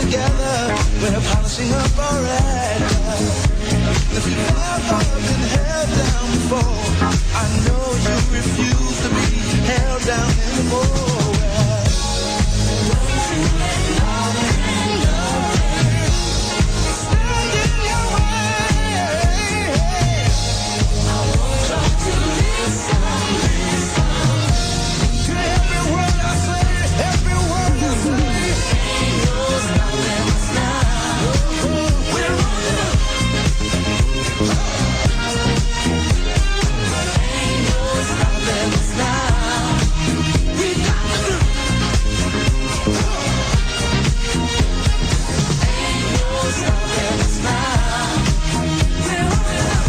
together, we're polishing up our act. If you've never been held down before, I know you refuse to be held down anymore. Stand in your way. I won't try to listen to every word I say, every word I say. Ain't no stopping us now. We're rolling up. Ain't no stopping us now. We got to do. Ain't no stopping us now. We're rolling up.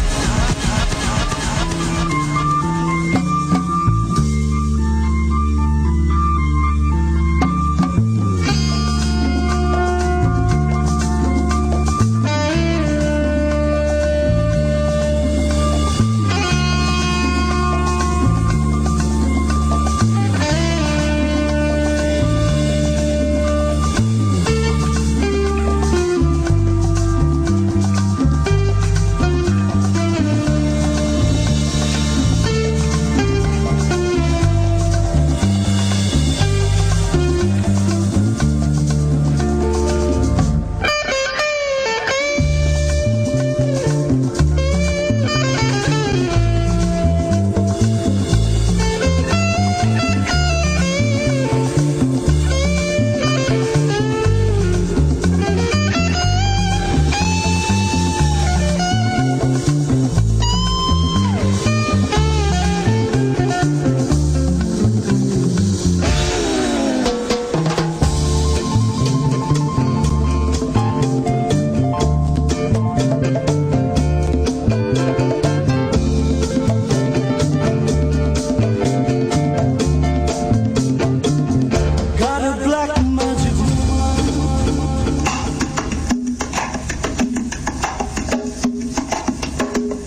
Got a black magic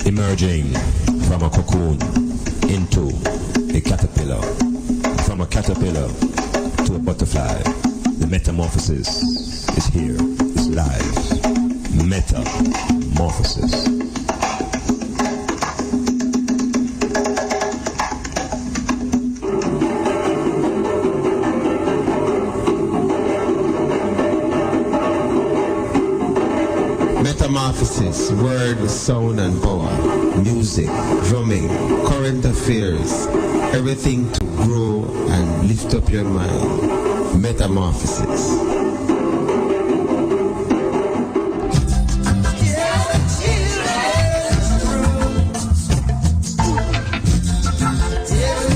Emerging from a cocoon into a caterpillar, from a caterpillar to a butterfly. The metamorphosis is here, it's live. Metamorphosis. Metamorphosis, word, sound and power, music, drumming, current affairs, everything to grow and lift up your mind. Metamorphosis.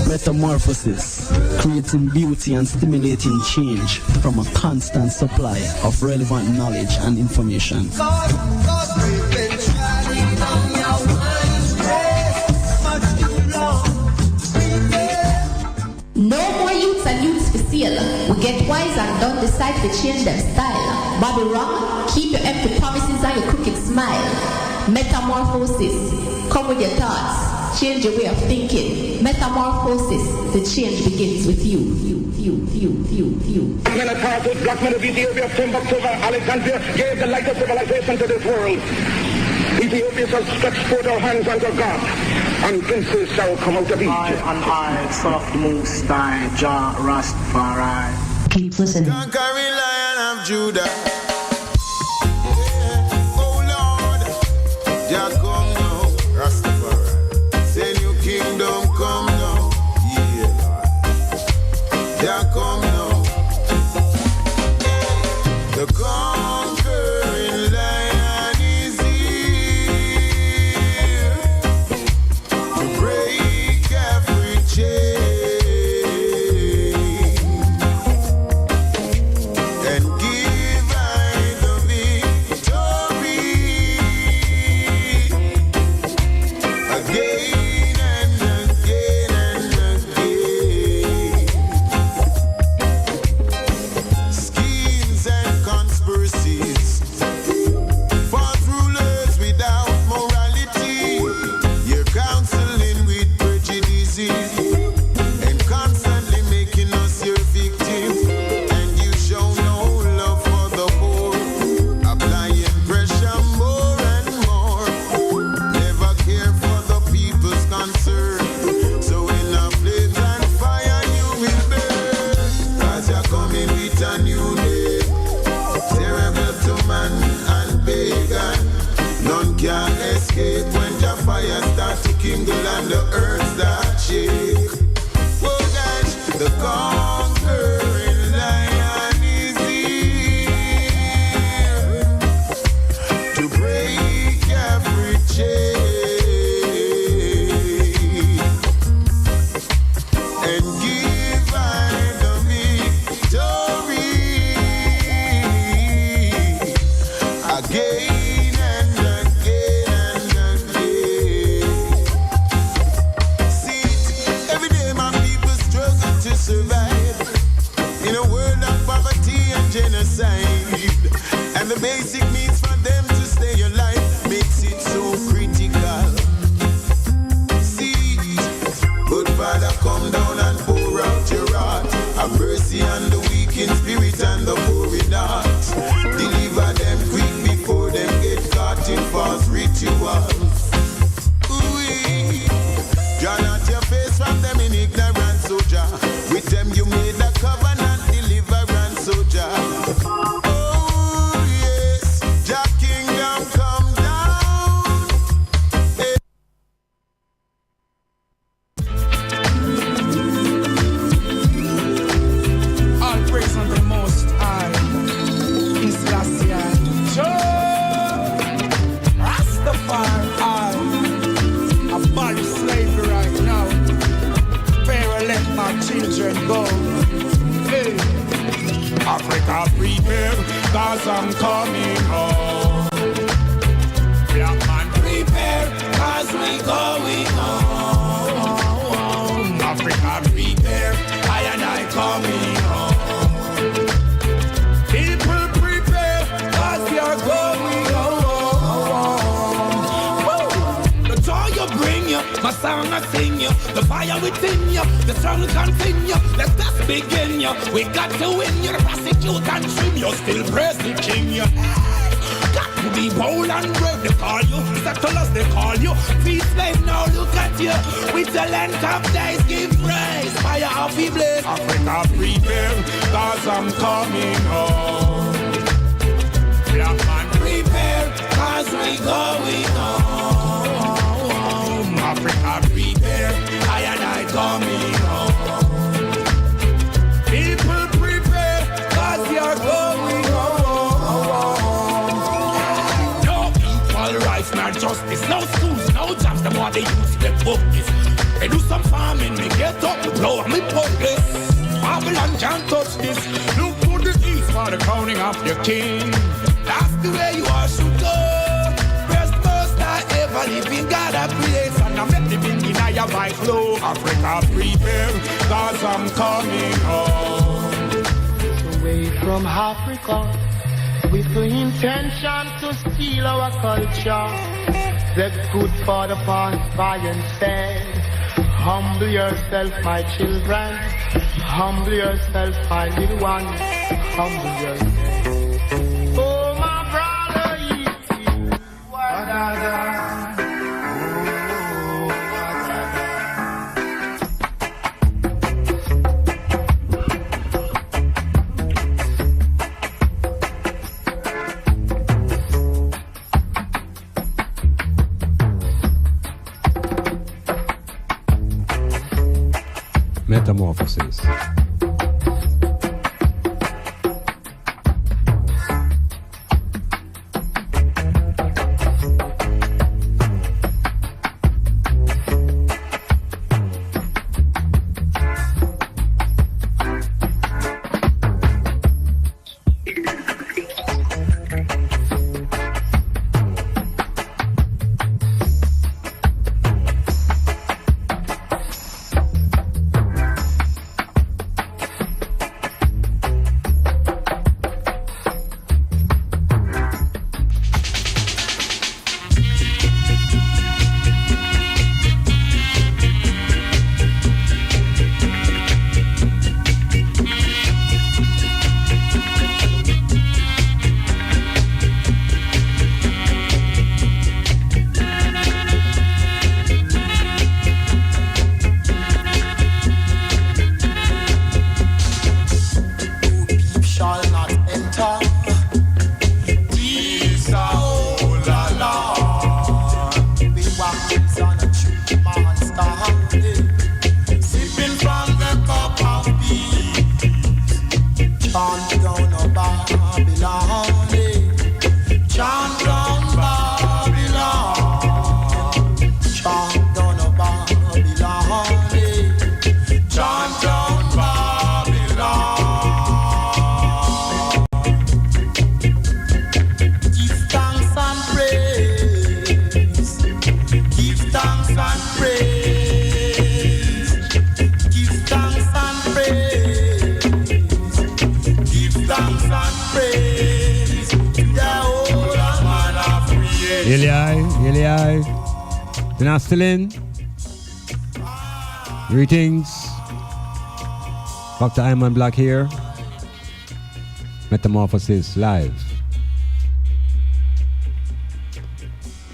Metamorphosis, creating beauty and stimulating change from a constant supply of relevant knowledge and information. No more youths and youths for sale. We get wise and don't decide to change their style. Bobby wrong, keep your empty promises and your crooked smile. Metamorphosis, come with your thoughts, change your way of thinking. Metamorphosis, the change begins with you. Men of Tarsus, black men of Ethiopia, Timbuktu, Alexandria gave the light of civilization to this world. Ethiopia shall stretch forth our hands unto God, and princes shall come out of Egypt. I, son of the Most High, Jah Rastafari. Keep listening. Conquering Lion of Judah. kindle and the earth start shake. Oh gosh, the conquering lion is here to break every chain and give I the victory again and again and again. See, every day my people struggle to survive in a world of poverty and genocide, and the basic needs for them to stay alive makes it so critical. See, but Father, come down and pour out your heart, have mercy on the weak in spirit and the poor in heart. Deliver them quick before them get caught in false rituals. Ooh-wee. Draw not your face from them in ignorance, soldier. With them you made a covenant, deliverance, soldier. Oh yes, Jah kingdom come down. Hey. All praise unto the Most High. In Selassie, Rastafari, abolish slavery right now. Pharaoh let my children go. Hey. Africa prepare, cause I'm coming home. Black man prepare, cause we going home. Africa prepare, I and I coming home. People prepare, cause we are going home. Woo! The joy you bring you, my song I sing you, the fire within you, the struggle continue. Let's just begin you. We got to win you, the prosecute and trim you, still praise the king you. Got to be bold and brave, they call you. Settlers, they call you. Free slave, now look at you. With the length of days, give praise. Fire off the blaze. Africa prepare, cause I'm coming home. Black man prepare, cause we going home. Africa prepare, I and I coming home. People prepare, cause we are going home. No equal rights, not justice, no schools, no jobs, the more they use the focus. They do some farming, me get up, blow and me focus. Babylon can't touch this. Look to the east for the crowning of your king. That's the way you are should go. Best most I ever live in God a place, and I'm living in a by flow. Africa prepare, cause I'm coming home. Away from Africa, with the intention to steal our culture. The good Father passed by and said, humble yourself, my children. Humble yourself, my little one. Humble yourself. Oh, my brother, Wadada. Metamorphosis. aye. Then I'm still in. Greetings. Dr. Iman Black here. Metamorphosis live.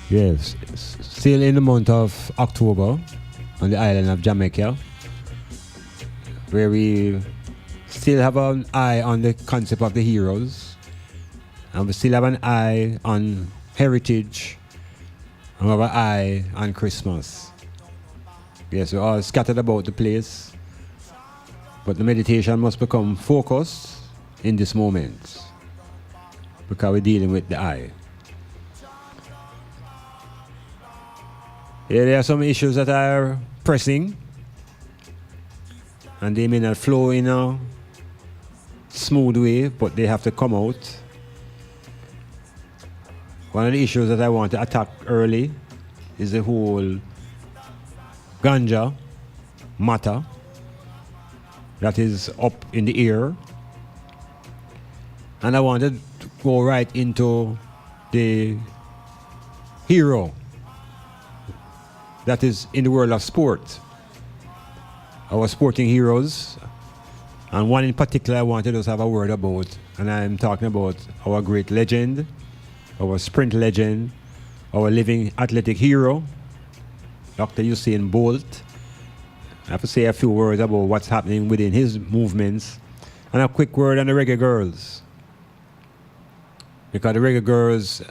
Yes, still in the month of October on the island of Jamaica, where we still have an eye on the concept of the heroes, and we still have an eye on heritage, and we have an eye on Christmas. Yes, we're all scattered about the place, but the meditation must become focused in this moment, because we're dealing with the eye. Yeah, there are some issues that are pressing, and they may not flow in a smooth way, but they have to come out. One of the issues that I want to attack early is the whole ganja matter that is up in the air. And I wanted to go right into the hero that is in the world of sport. Our sporting heroes. And one in particular I wanted us to have a word about. And I'm talking about our great legend, our sprint legend, our living athletic hero, Dr. Usain Bolt. I have to say a few words about what's happening within his movements. And a quick word on the Reggae Girls. Because the Reggae Girls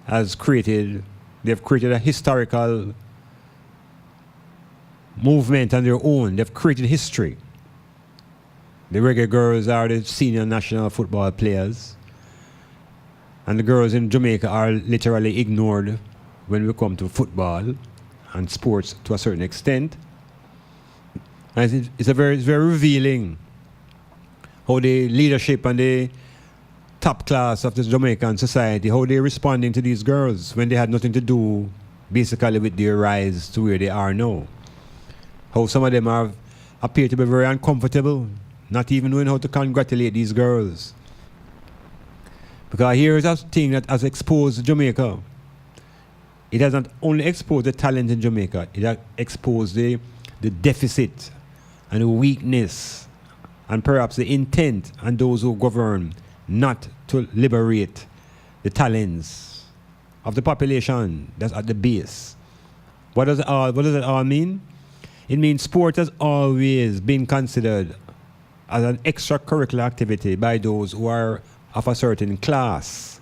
they've created a historical movement on their own. They've created history. The Reggae Girls are the senior national football players. And the girls in Jamaica are literally ignored when we come to football and sports to a certain extent. And it's very revealing how the leadership and the top class of the Jamaican society, how they're responding to these girls when they had nothing to do basically with their rise to where they are now. How some of them appear to be very uncomfortable, not even knowing how to congratulate these girls. Because here is a thing that has exposed Jamaica. It has not only exposed the talent in Jamaica, it has exposed the deficit and the weakness and perhaps the intent on those who govern not to liberate the talents of the population that's at the base. What does it all mean? It means sport has always been considered as an extracurricular activity by those who are of a certain class.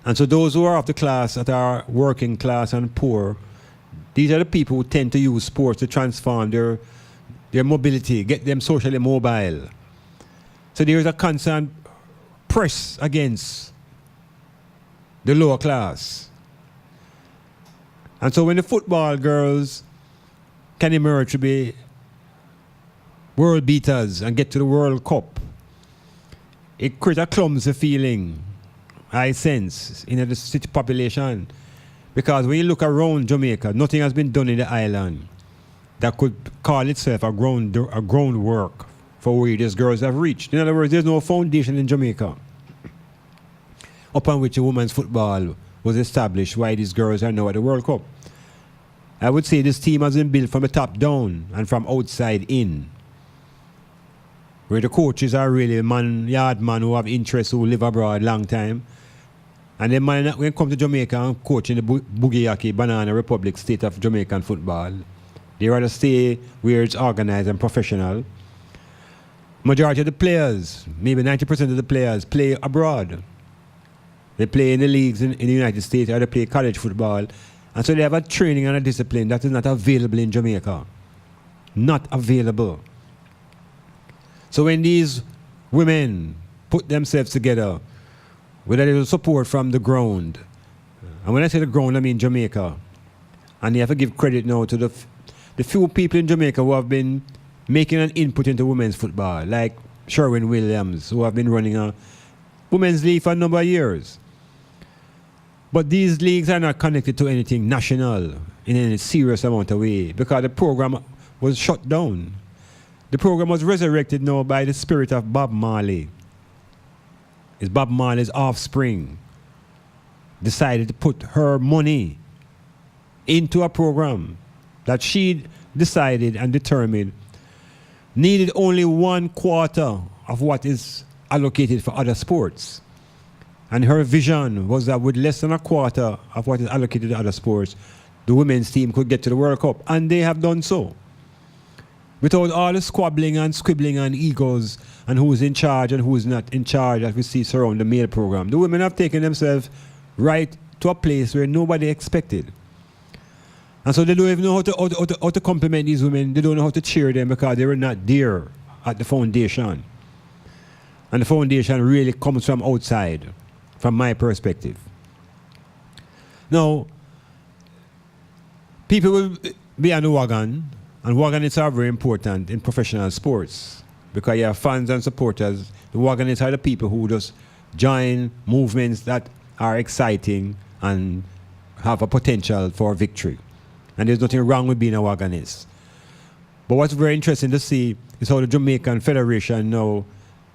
And so those who are of the class that are working class and poor, these are the people who tend to use sports to transform their mobility, get them socially mobile. So there is a constant press against the lower class. And so when the football girls can emerge to be world beaters and get to the World Cup, it creates a clumsy feeling, I sense, in the city population. Because when you look around Jamaica, nothing has been done in the island that could call itself a groundwork for where these girls have reached. In other words, there's no foundation in Jamaica upon which a women's football was established, why these girls are now at the World Cup. I would say this team has been built from the top down and from outside in, where the coaches are really yard man who have interests, who live abroad long time. And then when they come to Jamaica and coach in the Bugiyaki Banana Republic state of Jamaican football, they rather stay where it's organized and professional. Majority of the players, maybe 90% of the players, play abroad. They play in the leagues in the United States, or they play college football. And so they have a training and a discipline that is not available in Jamaica. Not available. So when these women put themselves together with a little support from the ground, and when I say the ground, I mean Jamaica, and you have to give credit now to the few people in Jamaica who have been making an input into women's football, like Sherwin Williams, who have been running a women's league for a number of years. But these leagues are not connected to anything national in any serious amount of way, because the program was shut down. The program was resurrected now by the spirit of Bob Marley. It's Bob Marley's offspring decided to put her money into a program that she decided and determined needed only 1/4 of what is allocated for other sports. And her vision was that with less than 1/4 of what is allocated to other sports, the women's team could get to the World Cup. And they have done so. Without all the squabbling and squibbling and egos and who's in charge and who's not in charge that we see surround the male program. The women have taken themselves right to a place where nobody expected. And so they don't even know how to compliment these women. They don't know how to cheer them because they were not there at the foundation. And the foundation really comes from outside, from my perspective. Now, people will be on the wagon, and wagonists are very important in professional sports because you have fans and supporters. The wagonists are the people who just join movements that are exciting and have a potential for victory. And there's nothing wrong with being a wagonist. But what's very interesting to see is how the Jamaican Federation now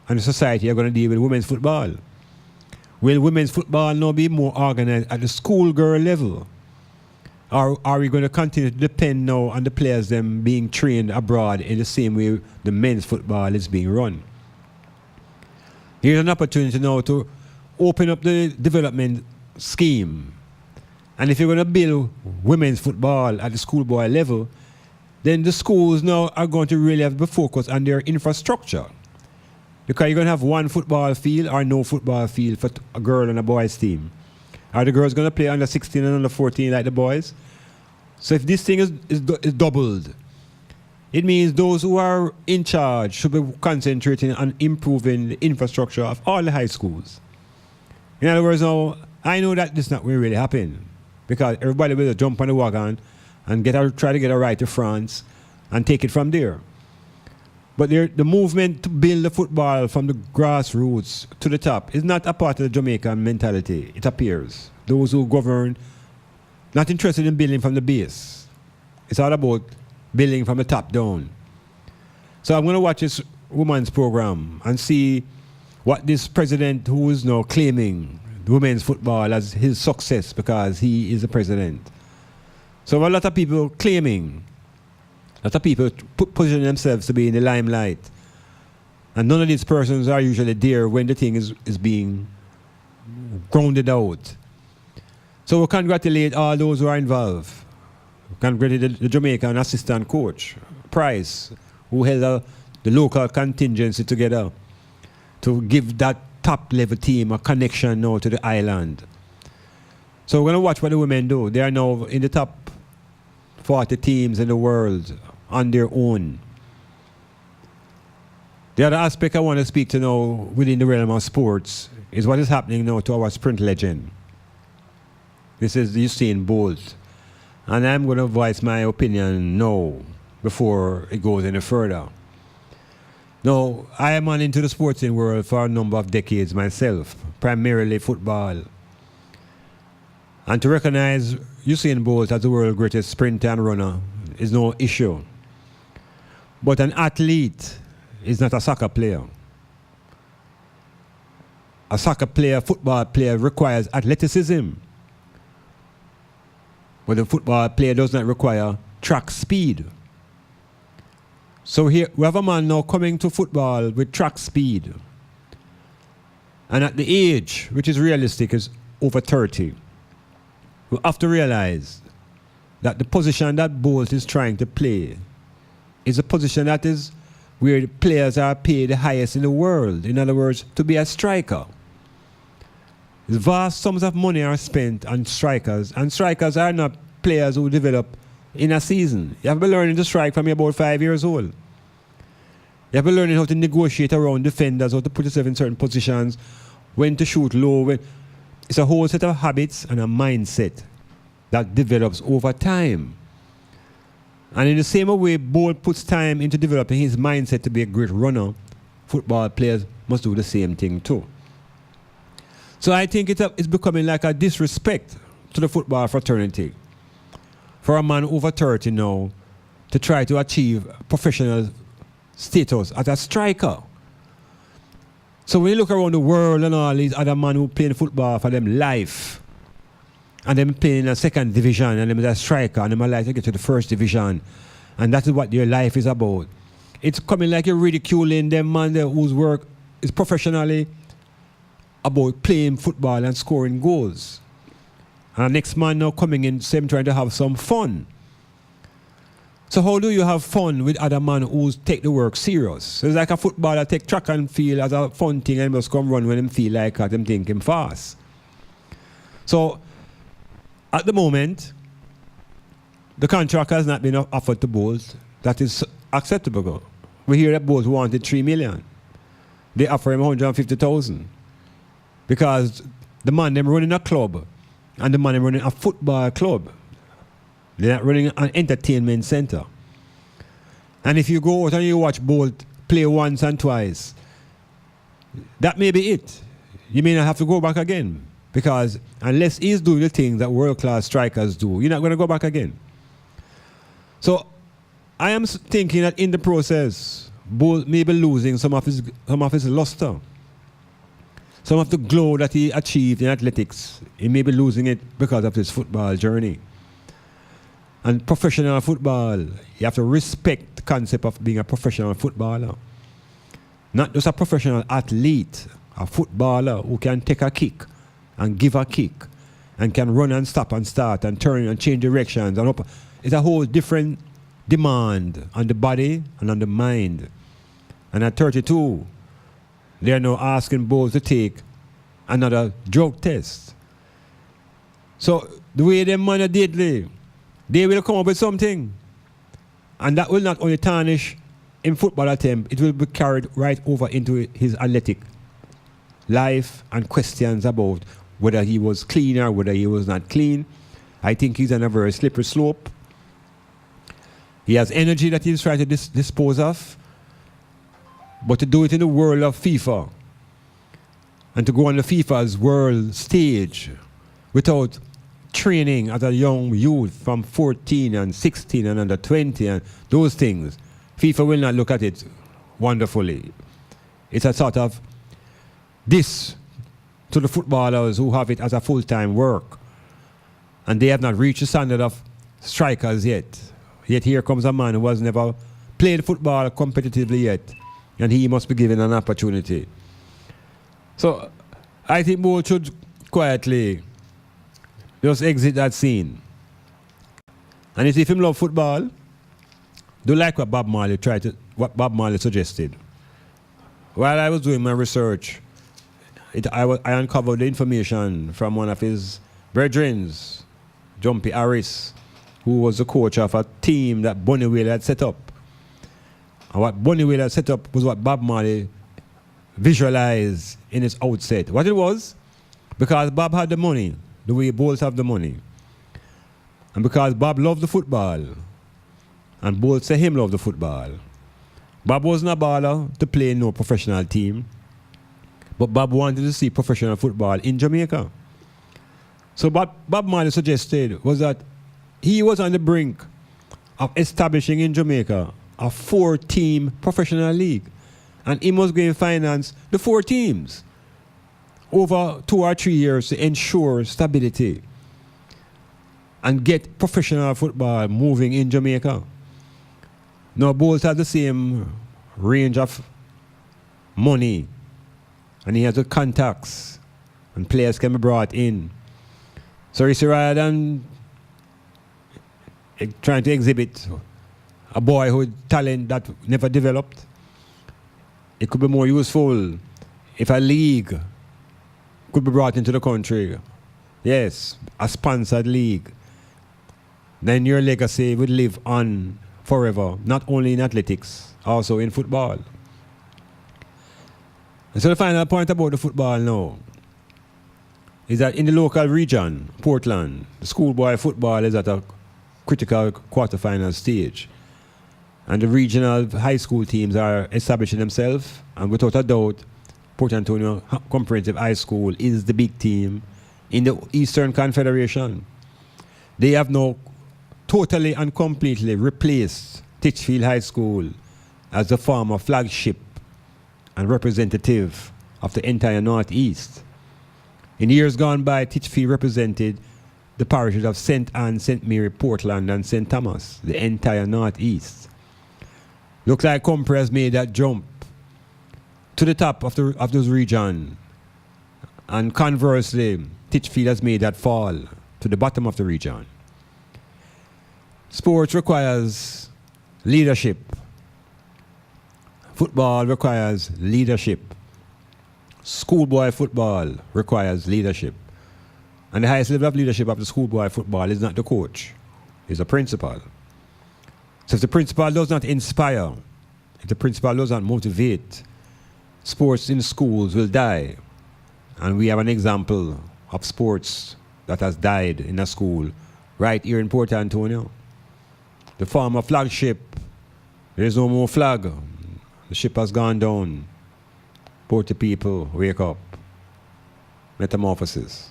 and the society are going to deal with women's football. Will women's football now be more organized at the schoolgirl level? Or are we going to continue to depend now on the players them being trained abroad in the same way the men's football is being run? Here's an opportunity now to open up the development scheme. And if you're going to build women's football at the schoolboy level, then the schools now are going to really have to focus on their infrastructure. Because you're going to have one football field or no football field for a girl and a boys team. Are the girls going to play under 16 and under 14 like the boys? So if this thing is doubled, it means those who are in charge should be concentrating on improving the infrastructure of all the high schools. In other words, now, I know that this is not really happen because everybody will jump on the wagon and try to get a ride to France and take it from there. But the movement to build the football from the grassroots to the top is not a part of the Jamaican mentality, it appears. Those who govern, not interested in building from the base. It's all about building from the top down. So I'm going to watch this women's program and see what this president who is now claiming women's football as his success because he is the president. So a lot of people claiming, a lot of people position themselves to be in the limelight. And none of these persons are usually there when the thing is being grounded out. So we congratulate all those who are involved. We congratulate the Jamaican assistant coach, Price, who held the local contingency together to give that top level team a connection now to the island. So we're going to watch what the women do. They are now in the top 40 teams in the world on their own. The other aspect I want to speak to now within the realm of sports is what is happening now to our sprint legend. This is Usain Bolt. And I'm going to voice my opinion now before it goes any further. Now, I am on into the sporting world for a number of decades myself, primarily football. And to recognize Usain Bolt as the world's greatest sprinter and runner is no issue. But an athlete is not a soccer player. A soccer player, football player requires athleticism. But a football player does not require track speed. So here we have a man now coming to football with track speed. And at the age, which is realistic, is over 30. We have to realize that the position that Bolt is trying to play is a position that is where the players are paid the highest in the world. In other words, to be a striker. Vast sums of money are spent on strikers, and strikers are not players who develop in a season. You have to be learning to strike from you're about 5 years old. You have to be learning how to negotiate around defenders, how to put yourself in certain positions, when to shoot low. It's a whole set of habits and a mindset that develops over time. And in the same way Bolt puts time into developing his mindset to be a great runner, football players must do the same thing too. So I think it's becoming like a disrespect to the football fraternity for a man over 30 now to try to achieve professional status as a striker. So when you look around the world and all these other men who play football for them life, and them playing a second division, and them is a striker, and them like to get to the first division, and that is what your life is about. It's coming like you're ridiculing them man there whose work is professionally about playing football and scoring goals. And the next man now coming in, same trying to have some fun. So how do you have fun with other man who take the work serious? So it's like a footballer take track and field as a fun thing and must come run when them feel like it, them think him fast. So at the moment, the contract has not been offered to Bulls. That is acceptable. We hear that Bulls wanted $3 million. They offer him $150,000 because the man them running a club and the man them running a football club. They're not running an entertainment center. And if you go out and you watch Bolt play once and twice, that may be it. You may not have to go back again because unless he's doing the things that world-class strikers do, you're not going to go back again. So I am thinking that in the process, Bolt may be losing some of his luster. Some of the glow that he achieved in athletics, he may be losing it because of his football journey. And professional football, you have to respect the concept of being a professional footballer. Not just a professional athlete, a footballer who can take a kick and give a kick and can run and stop and start and turn and change directions. And up. It's a whole different demand on the body and on the mind. And at 32, they are now asking Bulls to take another drug test. So the way them man are deadly, they will come up with something. And that will not only tarnish in football attempt, it will be carried right over into his athletic life and questions about whether he was clean or whether he was not clean. I think he's on a very slippery slope. He has energy that he's trying to dispose of. But to do it in the world of FIFA and to go on the FIFA's world stage without training as a young youth from 14 and 16 and under 20 and those things, FIFA will not look at it wonderfully. It's a sort of this to the footballers who have it as a full-time work. And they have not reached the standard of strikers yet. Yet here comes a man who has never played football competitively yet. And he must be given an opportunity. So I think Bolt should quietly just exit that scene. And if him love football, do like what Bob Marley suggested. While I was doing my research, I uncovered the information from one of his brethren, Jumpy Harris, who was the coach of a team that Bunny Wailer had set up. And what Bunny Wailer set up was what Bob Marley visualized in his outset. What it was, because Bob had the money, the way Bolt have the money. And because Bob loved the football, and Bolt said him love the football. Bob wasn't a baller to play in no professional team, but Bob wanted to see professional football in Jamaica. So Bob Marley suggested was that he was on the brink of establishing in Jamaica a 4-team professional league. And he must go and finance the 4 teams over 2 or 3 years to ensure stability and get professional football moving in Jamaica. Now, Bolt has the same range of money and he has the contacts and players can be brought in. So you see, rather than trying to exhibit a boyhood talent that never developed, it could be more useful if a league could be brought into the country. Yes, a sponsored league. Then your legacy would live on forever, not only in athletics, also in football. And so the final point about the football now is that in the local region, Portland, the schoolboy football is at a critical quarterfinal stage. And the regional high school teams are establishing themselves. And without a doubt, Port Antonio Comprehensive High School is the big team in the Eastern Confederation. They have now totally and completely replaced Titchfield High School as the former flagship and representative of the entire Northeast. In years gone by, Titchfield represented the parishes of St. Anne, St. Mary, Portland, and St. Thomas, the entire northeast. Looks like Compre has made that jump to the top of those region. And conversely, Titchfield has made that fall to the bottom of the region. Sports requires leadership. Football requires leadership. Schoolboy football requires leadership. And the highest level of leadership of the schoolboy football is not the coach, it's the principal. So if the principal does not inspire, if the principal does not motivate, sports in schools will die. And we have an example of sports that has died in a school right here in Port Antonio. The former flagship, there is no more flag. The ship has gone down. Port people, wake up. Metamorphosis.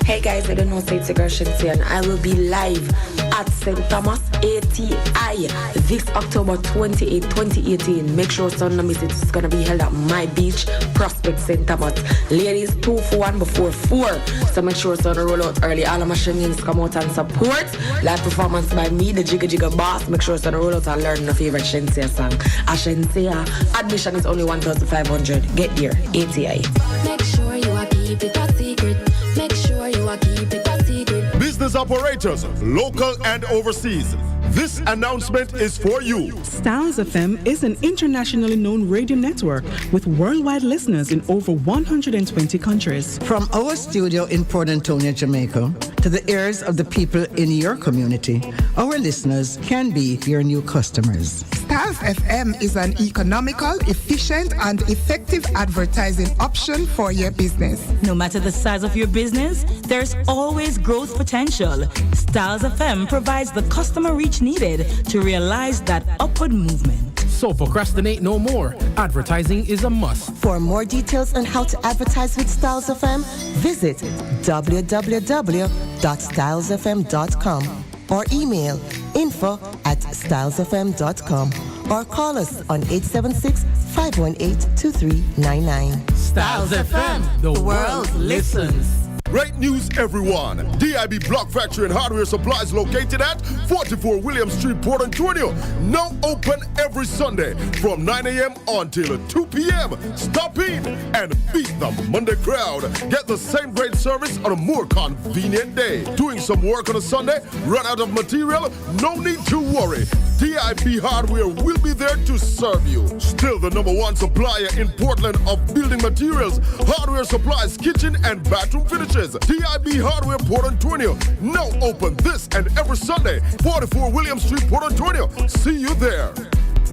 Hey guys, I don't know say it's a girl Shintia, and I will be live at St. Thomas ATI this October 28, 2018. Make sure son no miss it. It's gonna be held at my beach, Prospect, St. Thomas. Ladies 2 for 1 before 4. So make sure son roll out early. All of my shenanigans come out and support. Live performance by me, the Jigga Jigga Boss. Make sure son roll out and learn the favorite Shintia song. Shintia. Admission is only 1,500. Get there, ATI. Make sure you are keep it a secret. Make sure you are keep it a secret. Business operators, local and overseas. This announcement is for you. Styles FM is an internationally known radio network with worldwide listeners in over 120 countries. From our studio in Port Antonio, Jamaica, to the ears of the people in your community, our listeners can be your new customers. Styles FM is an economical, efficient, and effective advertising option for your business. No matter the size of your business, there's always growth potential. Styles FM provides the customer reach needed to realize that upward movement. So procrastinate no more. Advertising is a must. For more details on how to advertise with Styles FM, visit www.stylesfm.com or email info@stylesfm.com or call us on 876-518-2399. Styles FM, the world listens. Great news, everyone. DIB Block Factory and Hardware Supplies located at 44 William Street, Port Antonio. Now open every Sunday from 9 a.m. until 2 p.m. Stop in and beat the Monday crowd. Get the same great service on a more convenient day. Doing some work on a Sunday, run out of material? No need to worry. DIB Hardware will be there to serve you. Still the #1 supplier in Portland of building materials, hardware supplies, kitchen and bathroom finishes. DIB Hardware, Port Antonio. Now open this and every Sunday. 44 William Street, Port Antonio. See you there.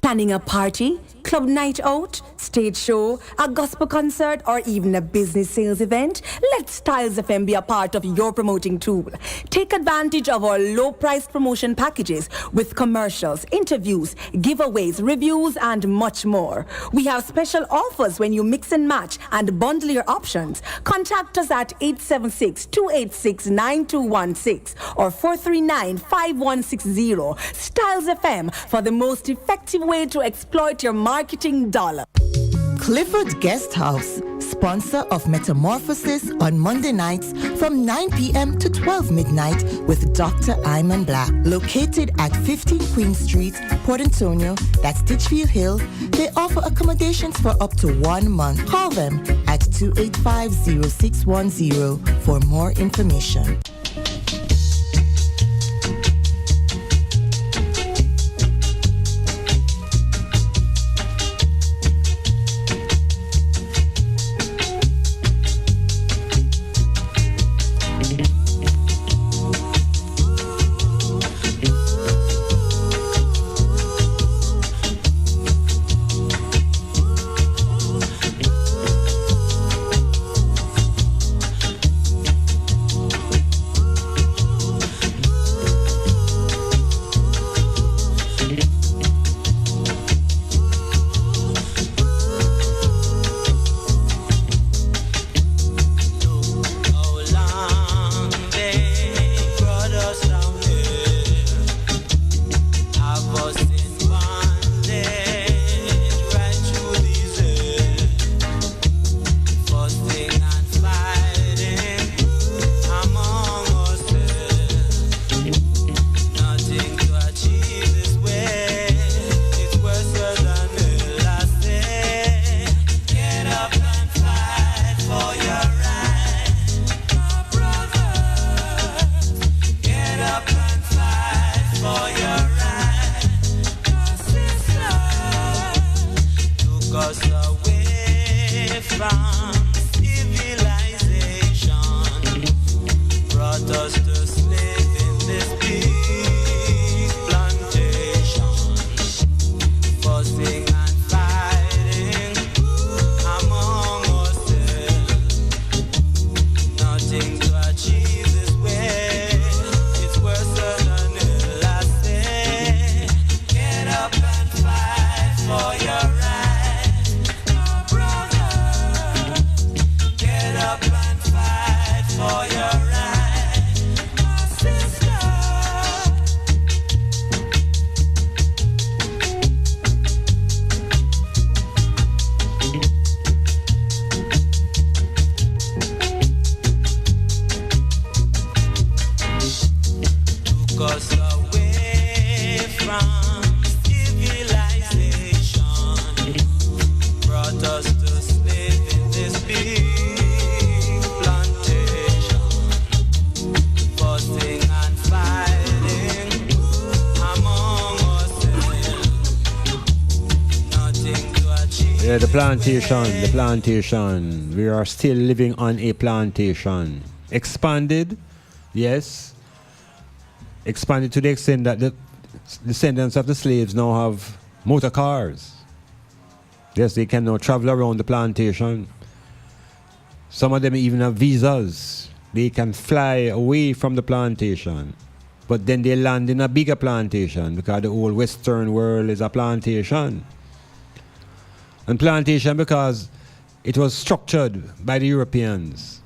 Planning a party, club night out, stage show, a gospel concert, or even a business sales event? Let Styles FM be a part of your promoting tool. Take advantage of our low-priced promotion packages with commercials, interviews, giveaways, reviews, and much more. We have special offers when you mix and match and bundle your options. Contact us at 876-286-9216 or 439-5160. Styles FM for the most effective way to exploit your marketing dollar. Clifford Guest House, sponsor of Metamorphosis on Monday nights from 9 p.m. to 12 midnight with Dr. Iman Black. Located at 15 Queen Street, Port Antonio, that's Titchfield Hill, they offer accommodations for up to 1 month. Call them at 285-0610 for more information. took us away from civilization, brought us to slave in this big plantation, fussing and fighting among ourselves, nothing to achieve. Yeah, the plantation. We are still living on a plantation. Expanded, yes. Expanded to the extent that the descendants of the slaves now have motor cars. Yes, they can now travel around the plantation. Some of them even have visas. They can fly away from the plantation. But then they land in a bigger plantation because the whole Western world is a plantation. And plantation because it was structured by the Europeans.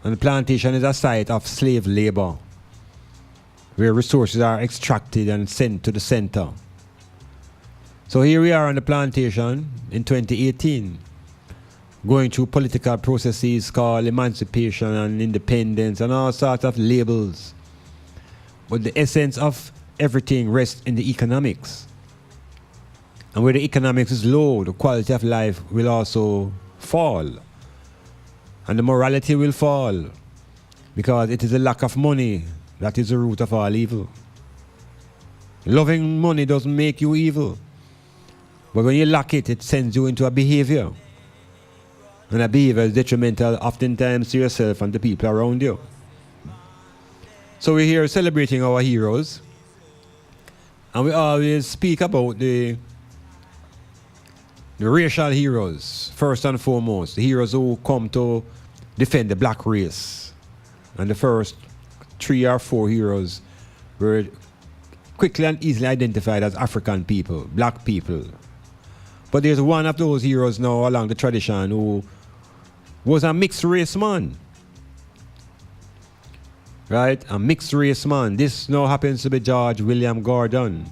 And the plantation is a site of slave labor, where resources are extracted and sent to the center. So here we are on the plantation in 2018, going through political processes called emancipation and independence and all sorts of labels. But the essence of everything rests in the economics. And where the economics is low, the quality of life will also fall. And the morality will fall, because it is a lack of money that is the root of all evil. Loving money doesn't make you evil. But when you lack it, it sends you into a behavior. And a behavior is detrimental oftentimes to yourself and the people around you. So we're here celebrating our heroes. And we always speak about the racial heroes, first and foremost. The heroes who come to defend the black race. And the first 3 or 4 heroes were quickly and easily identified as African people, black people. But there's one of those heroes now along the tradition who was a mixed race man. Right? A mixed race man. This now happens to be George William Gordon.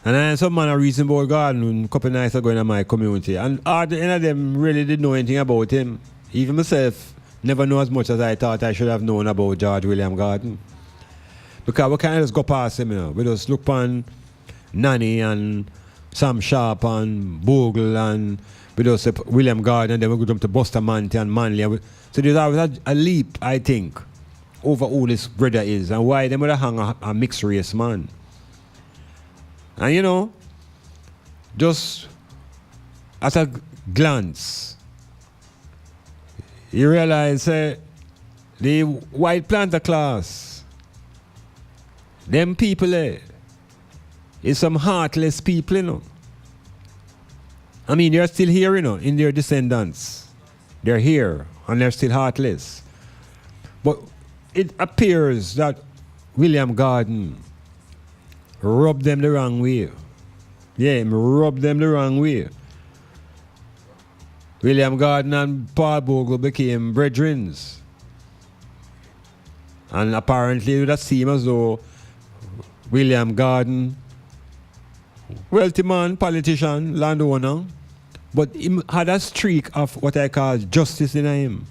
And I had some man a reason about Gordon a couple of nights ago in my community. And hardly any of them really didn't know anything about him. Even myself never know as much as I thought I should have known about George William Gordon. Because we can't just go past him, you know. We just look on Nanny and Sam Sharp and Bogle and we just say William Gordon, and then we go to Buster Manty and Manley. So there's always a leap, I think, over who this brother is and why they would have hung a mixed race man. And you know, just at a glance, you realize the white planter class, them people is some heartless people, you know. I mean, they're still here, you know, in their descendants. They're here and they're still heartless. But it appears that William Gordon rubbed them the wrong way. Yeah, he rubbed them the wrong way. William Gordon and Paul Bogle became brethren. And apparently it would seem as though William Gordon, wealthy man, politician, landowner, but he had a streak of what I call justice in him.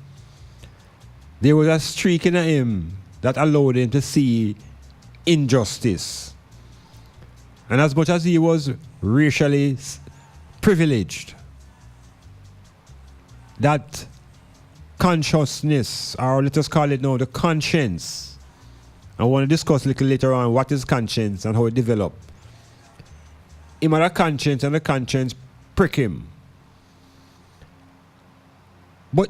There was a streak in him that allowed him to see injustice. And as much as he was racially privileged, that consciousness, or let us call it now the conscience, I want to discuss a little later on what is conscience and how it developed. He had a conscience and the conscience prick him. But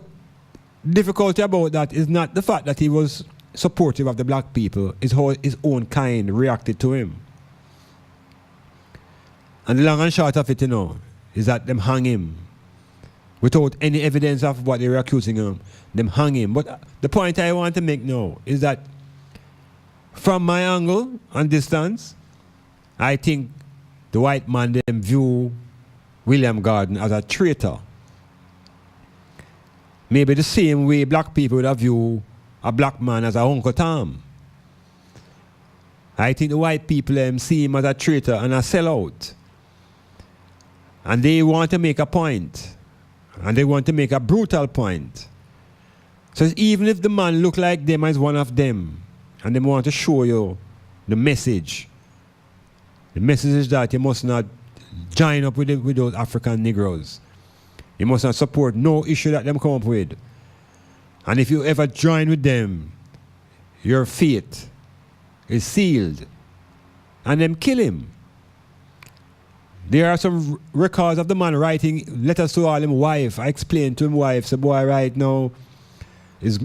difficulty about that is not the fact that he was supportive of the black people, it's how his own kind reacted to him. And the long and short of it, you know, is that them hang him. Without any evidence of what they were accusing him, them hang him. But the point I want to make now is that from my angle and distance, I think the white man them view William Gordon as a traitor. Maybe the same way black people would have viewed a black man as a Uncle Tom. I think the white people see him as a traitor and a sellout. And they want to make a point. And they want to make a brutal point. So even if the man look like them as one of them, And they want to show you the message. The message is that you must not join up with those African Negroes. You must not support no issue that them come up with. And if you ever join with them, your fate is sealed. And them kill him. There are some records of the man writing letters to all him wife. I explained to him wife, say, boy, right now is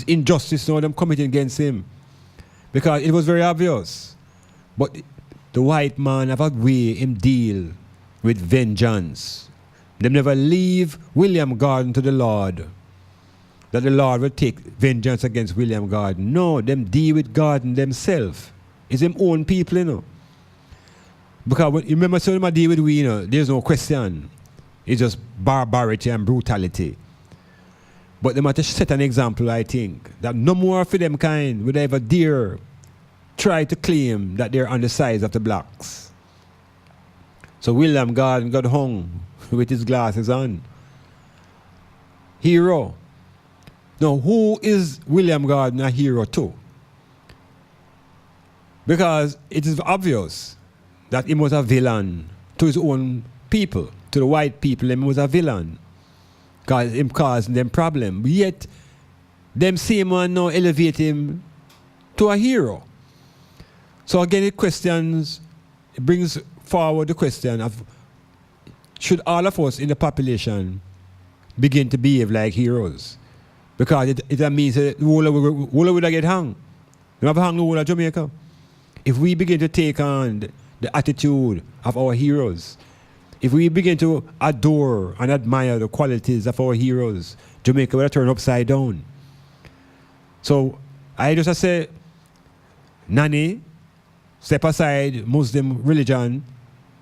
injustice now them committing against him. Because it was very obvious. But the white man have a way him deal with vengeance. Them never leave William Garden to the Lord. That the Lord will take vengeance against William Garden. No, them deal with Garden themselves. It's them own people, you know. Because when, you remember, so them deal with we, you know, there's no question. It's just barbarity and brutality. But they must set an example, I think, that no more for them kind would ever dare try to claim that they're on the side of the blacks. So William Garden got hung with his glasses on. Hero. Now, who is William Garden a hero to? Because it is obvious that he was a villain to his own people, to the white people. He was a villain, because him causing them problem. Yet, them same one now elevate him to a hero. So again, it brings forward the question of, should all of us in the population begin to behave like heroes? Because it means that the whole would get hung. You have hung the whole of Jamaica. If we begin to take on the attitude of our heroes, if we begin to adore and admire the qualities of our heroes, Jamaica will turn upside down. So I just say, Nani, step aside Muslim religion,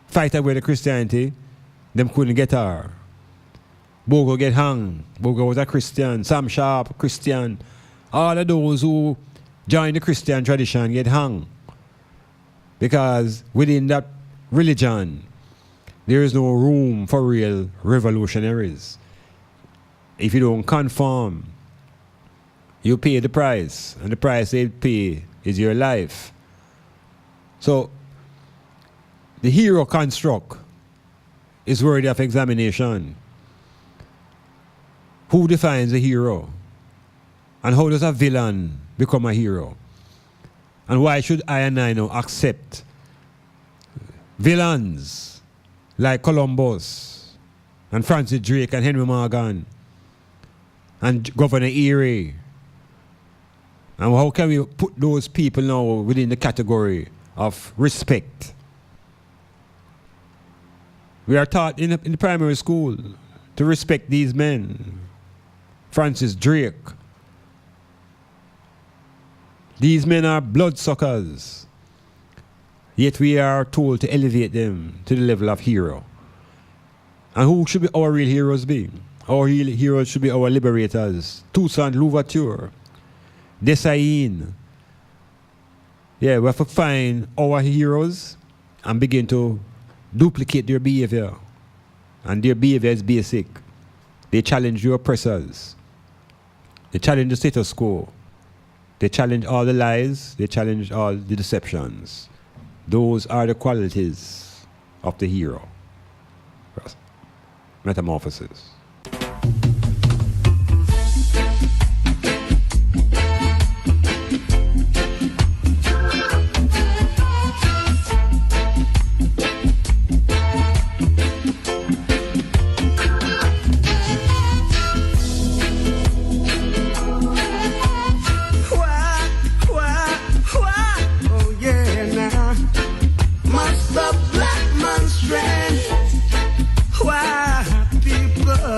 fight away the Christianity, them couldn't get her. Bogo get hung. Bogo was a Christian. Sam Sharp, Christian. All of those who join the Christian tradition get hung. Because within that religion, there is no room for real revolutionaries. If you don't conform, you pay the price. And the price they pay is your life. So, the hero construct is worthy of examination. Who defines a hero? And how does a villain become a hero? And why should I and I now accept villains like Columbus and Francis Drake and Henry Morgan and Governor Erie? And how can we put those people now within the category of respect? We are taught in the primary school to respect these men. Francis Drake. These men are bloodsuckers. Yet we are told to elevate them to the level of hero. And who should be our real heroes be? Our real heroes should be our liberators. Toussaint Louverture, Dessalines. Yeah, we have to find our heroes and begin to duplicate their behavior. And their behavior is basic. They challenge the oppressors. They challenge the status quo. They challenge all the lies. They challenge all the deceptions. Those are the qualities of the hero. Metamorphosis. Must the black man strength? Why people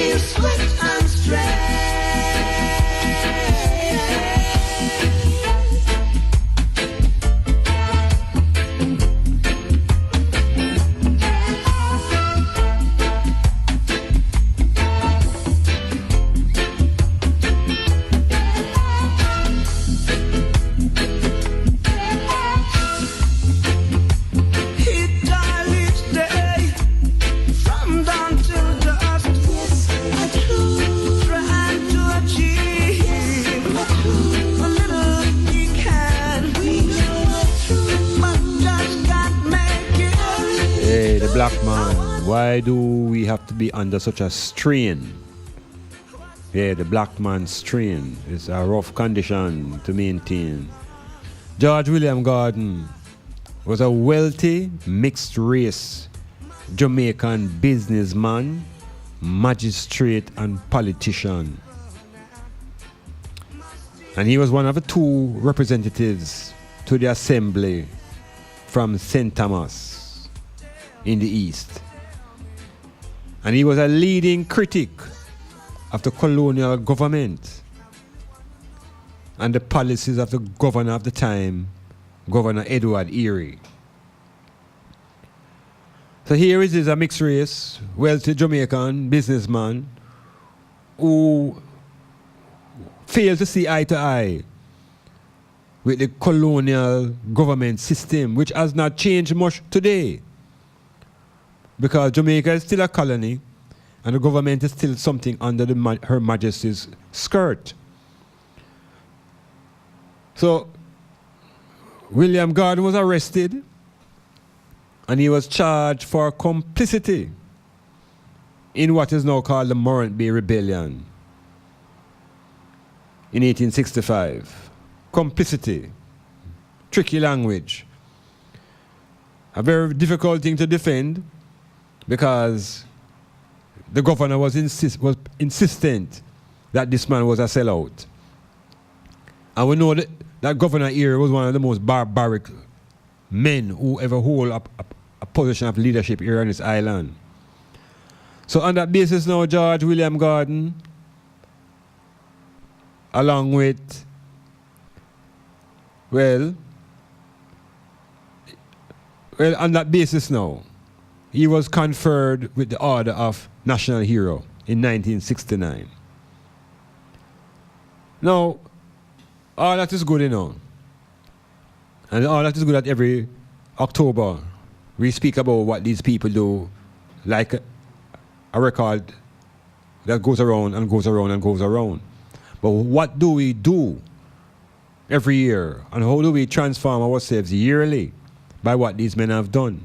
be swift and straight. Each time, each day, from dawn till dusk, trying to achieve a little he can, but just can't make it. Hey, the black man. Why do we have to be under such a strain? Yeah, the black man's strain is a rough condition to maintain. George William Gordon was a wealthy, mixed race Jamaican businessman, magistrate, and politician. And he was one of the two representatives to the assembly from St. Thomas in the East. And he was a leading critic of the colonial government and the policies of the governor of the time, Governor Edward Erie. So here is a mixed race, wealthy Jamaican businessman who failed to see eye to eye with the colonial government system, which has not changed much today. Because Jamaica is still a colony and the government is still something under Her Majesty's skirt. So William Gordon was arrested and he was charged for complicity in what is now called the Morant Bay Rebellion in 1865. Complicity, tricky language, a very difficult thing to defend because the governor was insistent that this man was a sellout. And we know that Governor Erie was one of the most barbaric men who ever hold a position of leadership here on this island. So on that basis now, George William Gordon, along with, well, on that basis now, he was conferred with the Order of National Hero in 1969. Now, all that is good, you know. And all that is good that every October we speak about what these people do, like a record that goes around and goes around and goes around. But what do we do every year? And how do we transform ourselves yearly by what these men have done?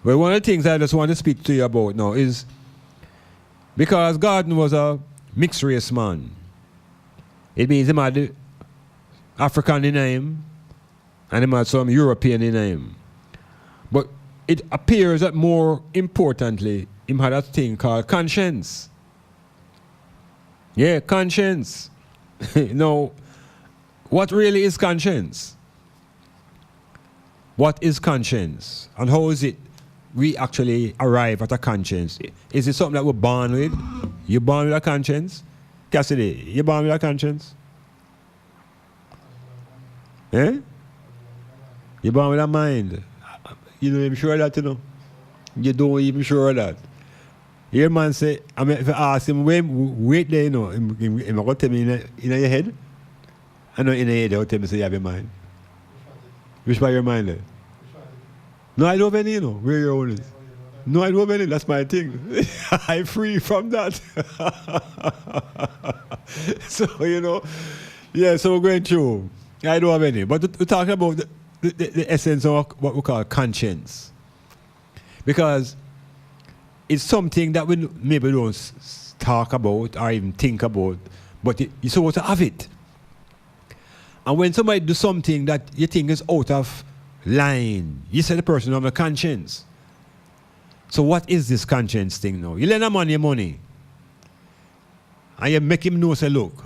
Well, one of the things I just want to speak to you about now is because Gordon was a mixed race man, it means he had African in him and he had some European in him. But it appears that more importantly, he had a thing called conscience. Yeah, conscience. Now, what really is conscience? What is conscience? And how is it we actually arrive at a conscience? Is it something that we're born with? You're born with a conscience? Cassidy, you're born with a conscience? Eh? You're born with a mind. You don't even sure of that, you know? You don't even sure of that. Here man say, I mean, if I ask him, wait there, you know, he's going to tell me in your head? I know in your head, he'll tell me, say you have your mind. Which part of your mind there? No, I don't have any, you know, where your own is. No, I don't have any, that's my thing. I'm free from that. So, you know, yeah, so we're going through. I don't have any. But we're talking about the essence of what we call conscience. Because it's something that we maybe don't talk about or even think about, but you're supposed to have it. And when somebody does something that you think is out of line, you say the person have a conscience. So what is this conscience thing now? You lend a man your money, and you make him know, say, look,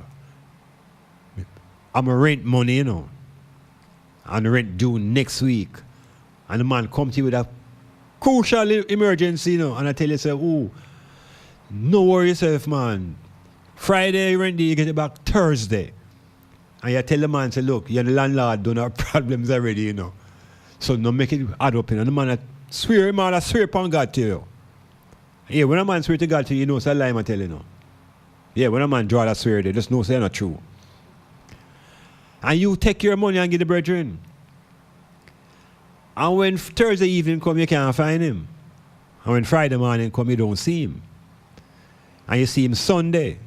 I'm a rent money, you know, and the rent due next week. And the man comes to you with a crucial emergency, you know, and I tell you, say, oh, No worry yourself, man. Friday rent day, you get it back Thursday. And you tell the man, say, look, you're the landlord, don't have problems already, you know. So no make it add up, you know. The man that swear upon God to you. Yeah, when a man swear to God to you, you know it's a lie, I tell you, know. Yeah, when a man draw that swear, they just know it's not true. And you take your money and give the brethren. And when Thursday evening come, you can't find him. And when Friday morning come, you don't see him. And you see him Sunday.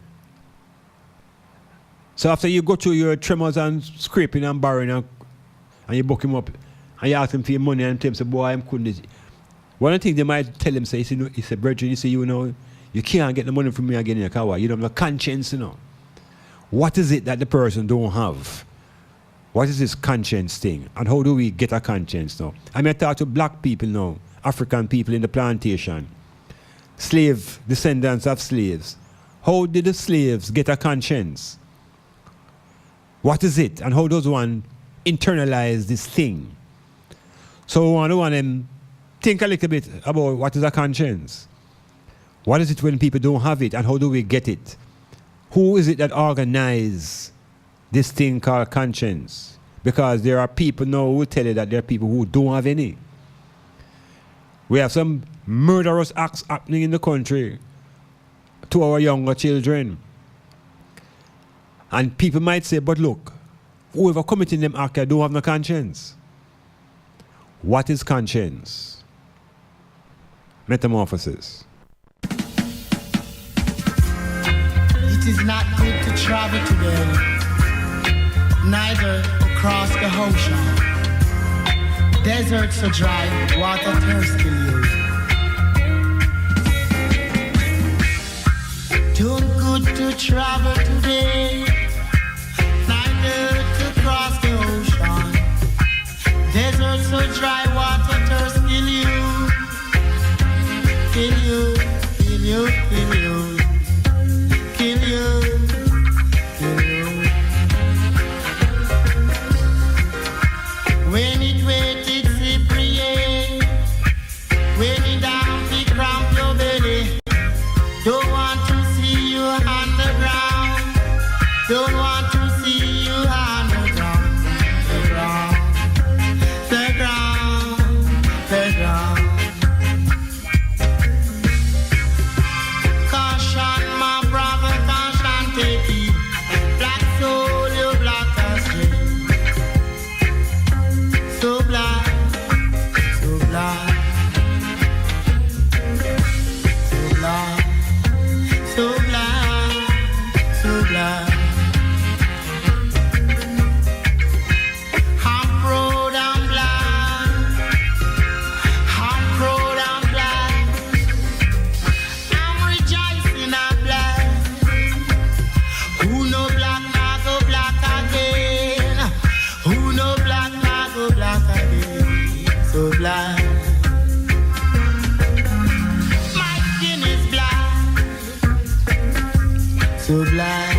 So after you go through your tremors and scraping and borrowing and you book him up and you ask him for your money and tell him, say, boy, I'm couldn't. One of the things they might tell him, say, he said, brethren, you say, you know, you can't get the money from me again in your car. You don't have no conscience, you know. What is it that the person don't have? What is this conscience thing? And how do we get a conscience now? I mean, I talk to black people now, African people in the plantation, slave descendants of slaves. How did the slaves get a conscience? What is it? And how does one internalize this thing? So I want them think a little bit about what is a conscience. What is it when people don't have it, and how do we get it? Who is it that organize this thing called conscience? Because there are people now who tell you that there are people who don't have any. We have some murderous acts happening in the country to our younger children. And people might say, but look, whoever committing them acts don't have no conscience. What is conscience? Metamorphosis. It is not good to travel today, neither across the ocean. Deserts are dry, water thirsty you. Too good to travel today, neither to cross the ocean. Deserts are dry, water thirsty you. Kill you, kill you, kill you. Kill you, kill you. When it wet, it slippery. When it damp, it cramp your belly. Don't want to see you on the ground. Don't want to see you on the ground. The ground, the ground, the ground. Caution, my brother, caution, take it. Black soul, you black as jet. So black, so black. So black, so black, so black. I'm proud and black. I'm proud and black. I'm rejoicing and black. Who no black, now go black again. Who no black, now go black again. So black. My skin is black. So black.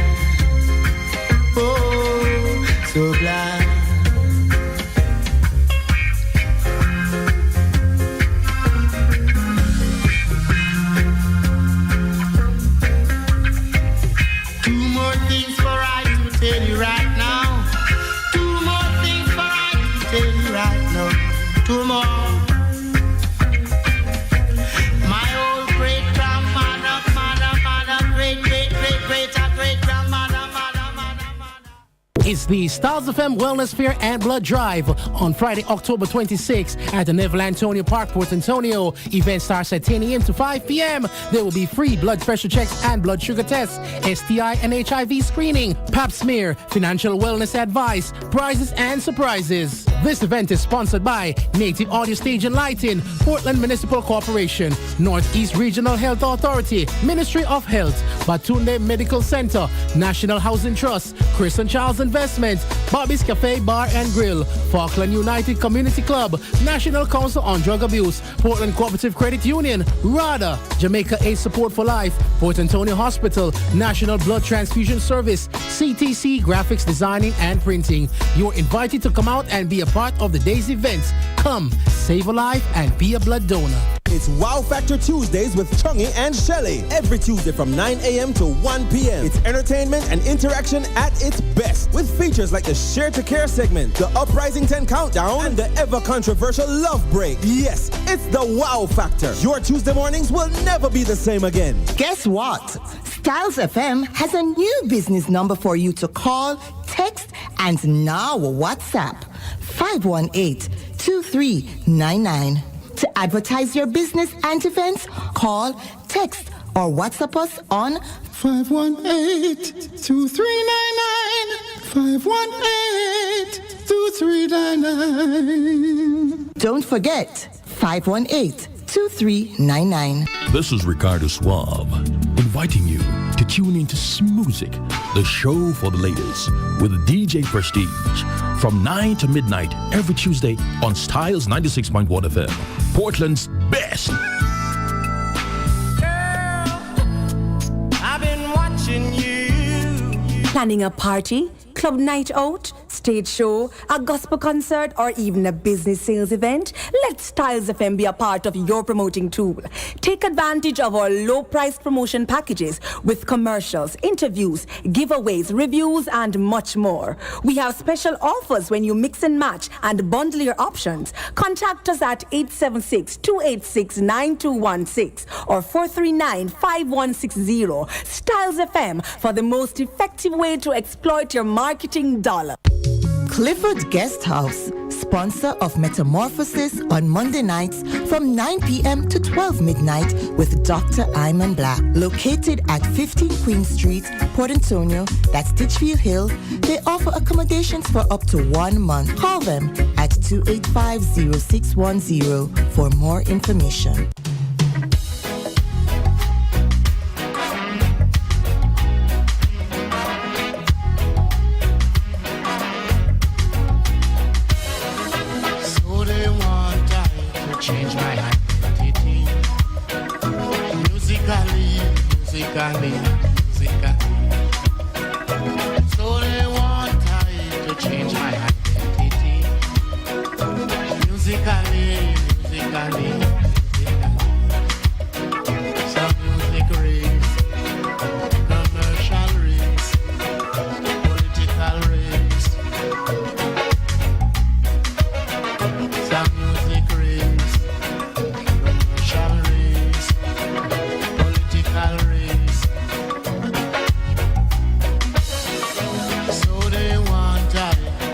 Oh, so black. Two more things for I to tell you right now. Two more things for I to tell you right now. Two more. My old great grandmother, great grandmother. It's the Stars FM Wellness Fair and Blood Drive on Friday, October 26th at the Neville Antonio Park, Port Antonio. Event starts at 10 a.m. to 5 p.m. There will be free blood pressure checks and blood sugar tests, STI and HIV screening, pap smear, financial wellness advice, prizes and surprises. This event is sponsored by Native Audio Stage and Lighting, Portland Municipal Corporation, Northeast Regional Health Authority, Ministry of Health, Batunde Medical Center, National Housing Trust, Chris and Charles Investment, Bobby's Cafe Bar and Grill, Falkland United Community Club, National Council on Drug Abuse, Portland Cooperative Credit Union, RADA, Jamaica AIDS Support for Life, Port Antonio Hospital, National Blood Transfusion Service, CTC Graphics Designing and Printing. You're invited to come out and be a part of the day's events. Come, save a life and be a blood donor. It's Wow Factor Tuesdays with Chungy and Shelly. Every Tuesday from 9 a.m. to 1 p.m. It's entertainment and interaction at its best. With features like the Share to Care segment, the Uprising 10 Countdown, and the ever controversial Love Break. Yes, it's the Wow Factor. Your Tuesday mornings will never be the same again. Guess what? Styles FM has a new business number for you to call, text, and now WhatsApp. 518-2399. To advertise your business and events, call, text, or WhatsApp us on 518-2399. 518-2399. Don't forget, 518-2399. This is Ricardo Suave, inviting you to tune into Smoothic, the show for the ladies, with DJ Prestige, from 9 to midnight every Tuesday on Styles 96.1 FM, Portland's best. I've been watching you. Planning a party, club night out, stage show, a gospel concert, or even a business sales event? Let Styles FM be a part of your promoting tool. Take advantage of our low-priced promotion packages with commercials, interviews, giveaways, reviews, and much more. We have special offers when you mix and match and bundle your options. Contact us at 876-286-9216 or 439-5160. Styles FM for the most effective way to exploit your marketing dollar. Clifford Guest House, sponsor of Metamorphosis on Monday nights from 9 p.m. to 12 midnight with Dr. Iman Black. Located at 15 Queen Street, Port Antonio, that's Titchfield Hill, they offer accommodations for up to 1 month. Call them at 285-0610 for more information. Change my identity musically. So they want time to change my identity musically. Some music race, commercial race, political race. Some music race, commercial race, political race. So they want I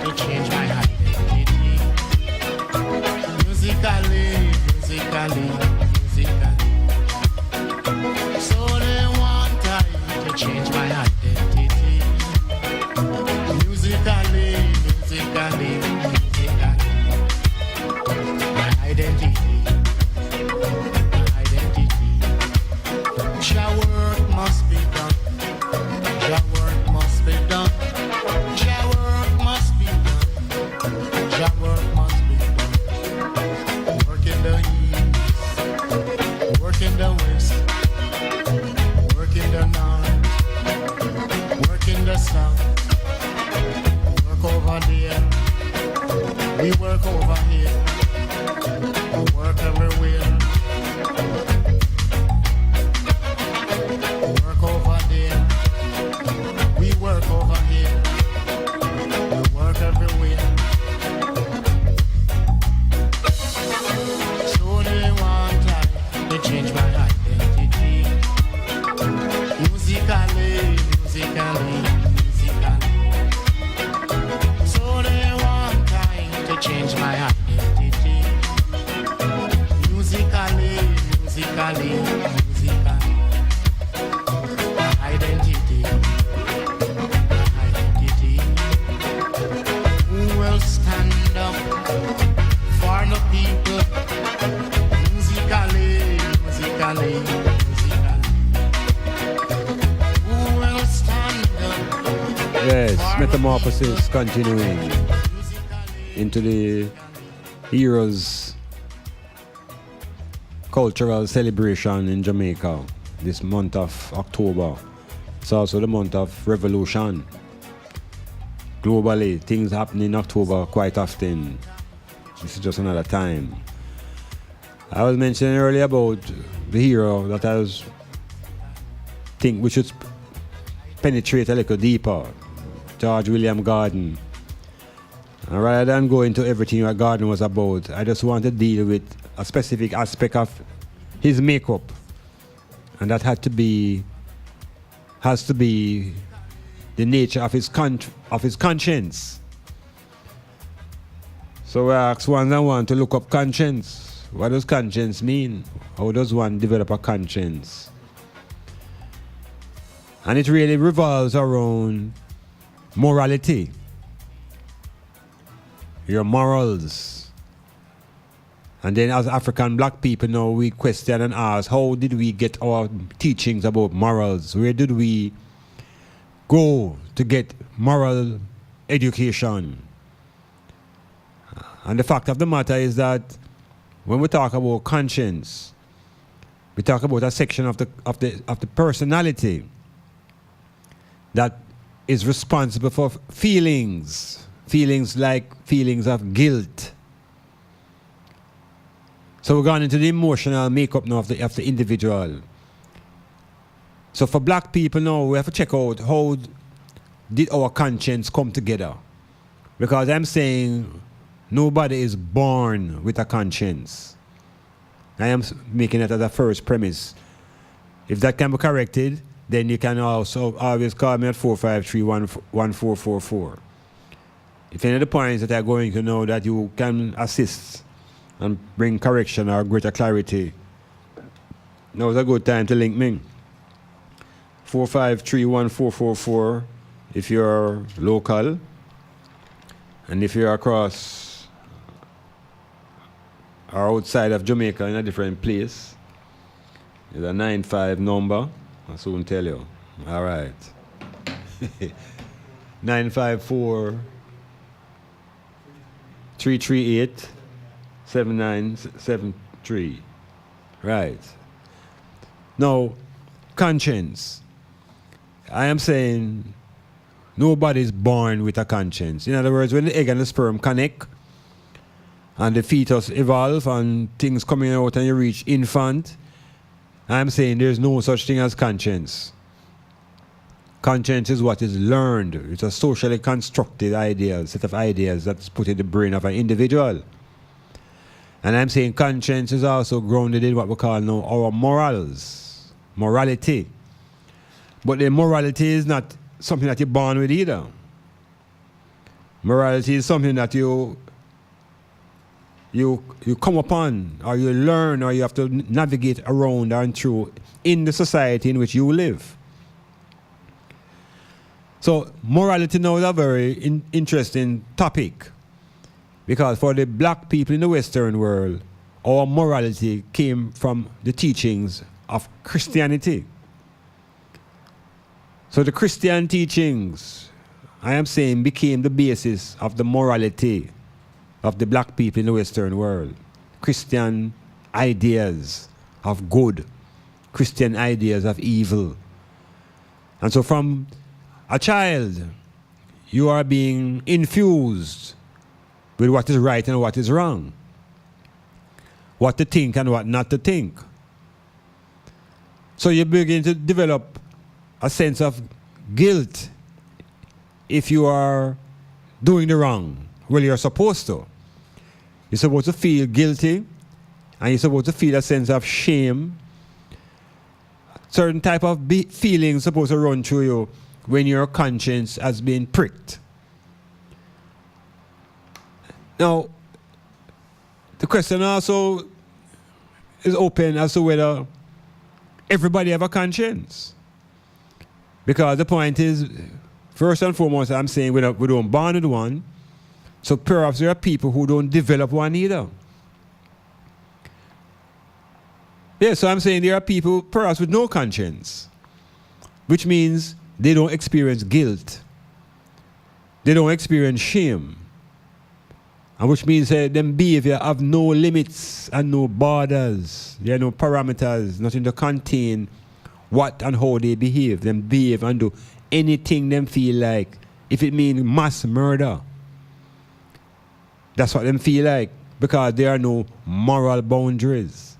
to change my identity musically. So they want I to change my identity musically. My identity. Your work must be done. Your work must be done. Your work must be done. Your work must be done. Work in the east, work in the west, work in the north, work in the south, work over there. We work over here. We work everywhere. Work over there. We work over here. We work everywhere. So they want to change my identity musically. So they want to change my identity musically. My identity. Who will stand up for the people musically. Who will stand up? Yes, Metamorphosis continuing into the Heroes cultural celebration in Jamaica this month of October. It's also the month of Revolution. globally. Things happen in October quite often. This is just another time. I was mentioning earlier about the hero that I was think we should penetrate a little deeper. George William Gordon. And rather than go into everything what Gordon was about, I just want to deal with a specific aspect of his makeup. And that has to be the nature of his conscience. So I asked one and one to look up conscience. What does conscience mean? How does one develop a conscience? And it really revolves around morality. Your morals. And then as African black people now, we question and ask, how did we get our teachings about morals? Where did we go to get moral education? And the fact of the matter is that when we talk about conscience, we talk about a section of the personality that is responsible for feelings like feelings of guilt. So we're going into the emotional makeup now of the individual. So for black people now, we have to check out how did our conscience come together. Because I'm saying nobody is born with a conscience. I am making it as a first premise. If that can be corrected, then you can also always call me at 453-1444. If any of the points that are going to know that you can assist and bring correction or greater clarity, now is a good time to link me. 453-1444 if you're local, and if you're across or outside of Jamaica in a different place, it's a 95 number. I'll soon tell you. All right. 954-338-7973. Right. Now, conscience. I am saying nobody's born with a conscience. In other words, when the egg and the sperm connect and the fetus evolve and things coming out and you reach infant, I'm saying there's no such thing as conscience. Conscience is what is learned. It's a socially constructed idea, set of ideas that's put in the brain of an individual. And I'm saying conscience is also grounded in what we call now our morals, morality. But the morality is not something that you're born with either. Morality is something that you come upon, or you learn, or you have to navigate around and through in the society in which you live. So morality now is a very interesting topic, because for the black people in the Western world, our morality came from the teachings of Christianity. So the Christian teachings, I am saying, became the basis of the morality of the black people in the Western world. Christian ideas of good, Christian ideas of evil. And so from a child, you are being infused with what is right and what is wrong, what to think and what not to think. So you begin to develop a sense of guilt if you are doing the wrong. Well, you're supposed to. You're supposed to feel guilty, and you're supposed to feel a sense of shame. Certain type of feelings supposed to run through you when your conscience has been pricked. Now, the question also is open as to whether everybody have a conscience. Because the point is, first and foremost, I'm saying we don't born with one. So perhaps there are people who don't develop one either. Yeah, so I'm saying there are people perhaps with no conscience, which means they don't experience guilt. They don't experience shame. And which means them behavior have no limits and no borders. There are no parameters, nothing to contain what and how they behave. Them behave and do anything them feel like if it means mass murder. That's what them feel like, because there are no moral boundaries.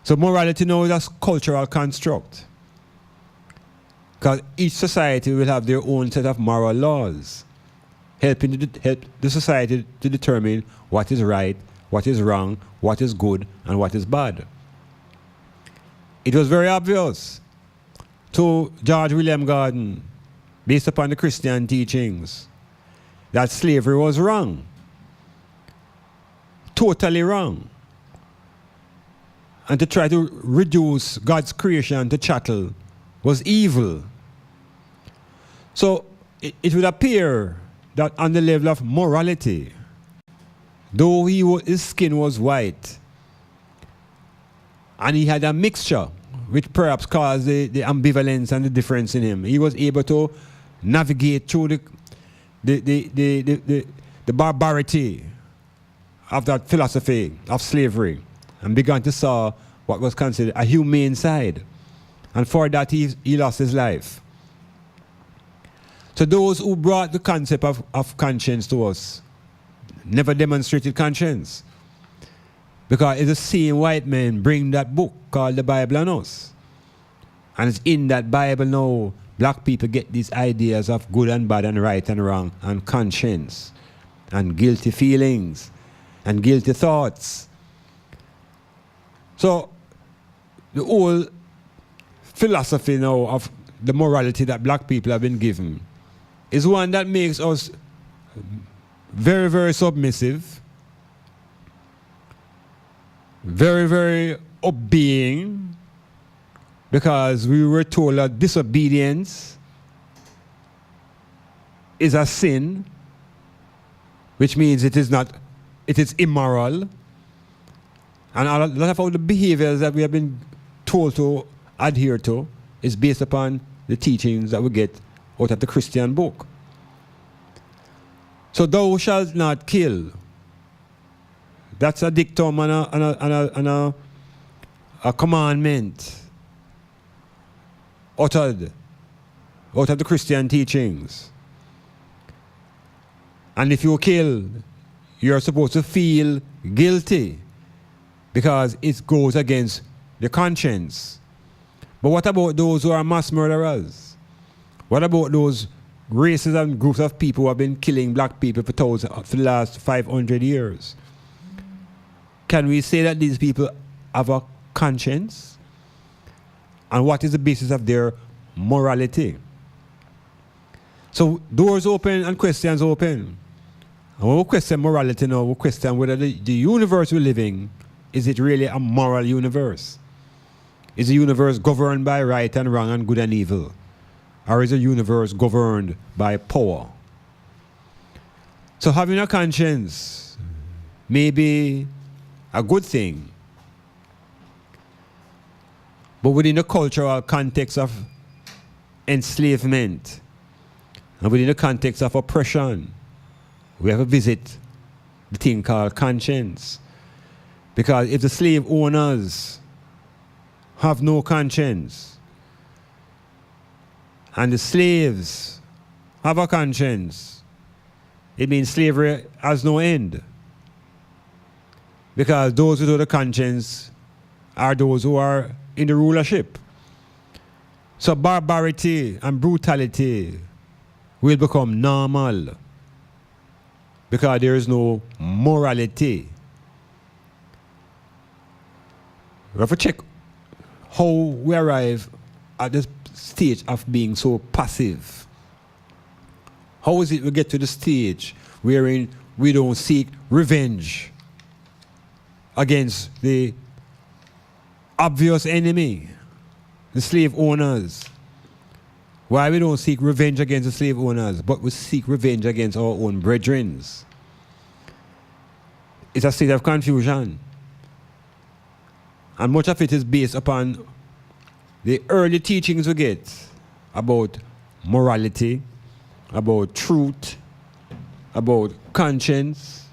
So morality now is a cultural construct. Because each society will have their own set of moral laws, help the society to determine what is right, what is wrong, what is good, and what is bad. It was very obvious to George William Gordon, based upon the Christian teachings, that slavery was wrong. Totally wrong. And to try to reduce God's creation to chattel was evil. So it would appear that on the level of morality, though his skin was white, and he had a mixture which perhaps caused the ambivalence and the difference in him, he was able to navigate through the barbarity of that philosophy of slavery and began to saw what was considered a humane side. And for that he lost his life. So those who brought the concept of conscience to us never demonstrated conscience. Because it's the same white men bring that book called the Bible on us. And it's in that Bible now, black people get these ideas of good and bad and right and wrong and conscience and guilty feelings and guilty thoughts. So the whole philosophy now of the morality that black people have been given is one that makes us very, very submissive, very, very obeying, because we were told that disobedience is a sin, which means it is immoral. And a lot of all the behaviors that we have been told to adhere to is based upon the teachings that we get out of the Christian book. So thou shalt not kill. That's a dictum and a commandment uttered out of the Christian teachings. And if you kill, you're supposed to feel guilty because it goes against the conscience. But what about those who are mass murderers? What about those races and groups of people who have been killing black people for the last 500 years? Can we say that these people have a conscience? And what is the basis of their morality? So doors open and questions open. And when we question morality now, we question whether the universe we live in, is it really a moral universe? Is the universe governed by right and wrong and good and evil? Or is the universe governed by power? So having a conscience may be a good thing, but within the cultural context of enslavement and within the context of oppression, we have to visit the thing called conscience. Because if the slave owners have no conscience and the slaves have a conscience, it means slavery has no end. Because those without a conscience are those who are in the rulership. So barbarity and brutality will become normal because there is no morality. We have to check how we arrive at this stage of being so passive. How is it we get to the stage wherein we don't seek revenge against the obvious enemy, the slave owners? Why we don't seek revenge against the slave owners, but we seek revenge against our own brethren? It's a state of confusion. And much of it is based upon the early teachings we get about morality, about truth, about conscience,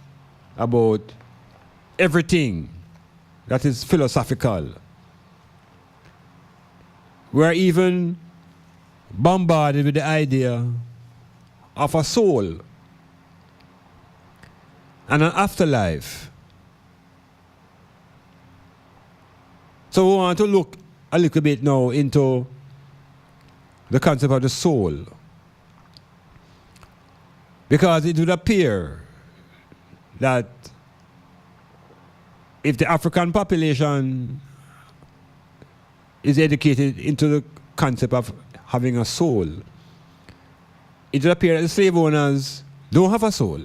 about everything that is philosophical. We're even bombarded with the idea of a soul and an afterlife. So we want to look a little bit now into the concept of the soul. Because it would appear that if the African population is educated into the concept of having a soul, it would appear that the slave owners don't have a soul.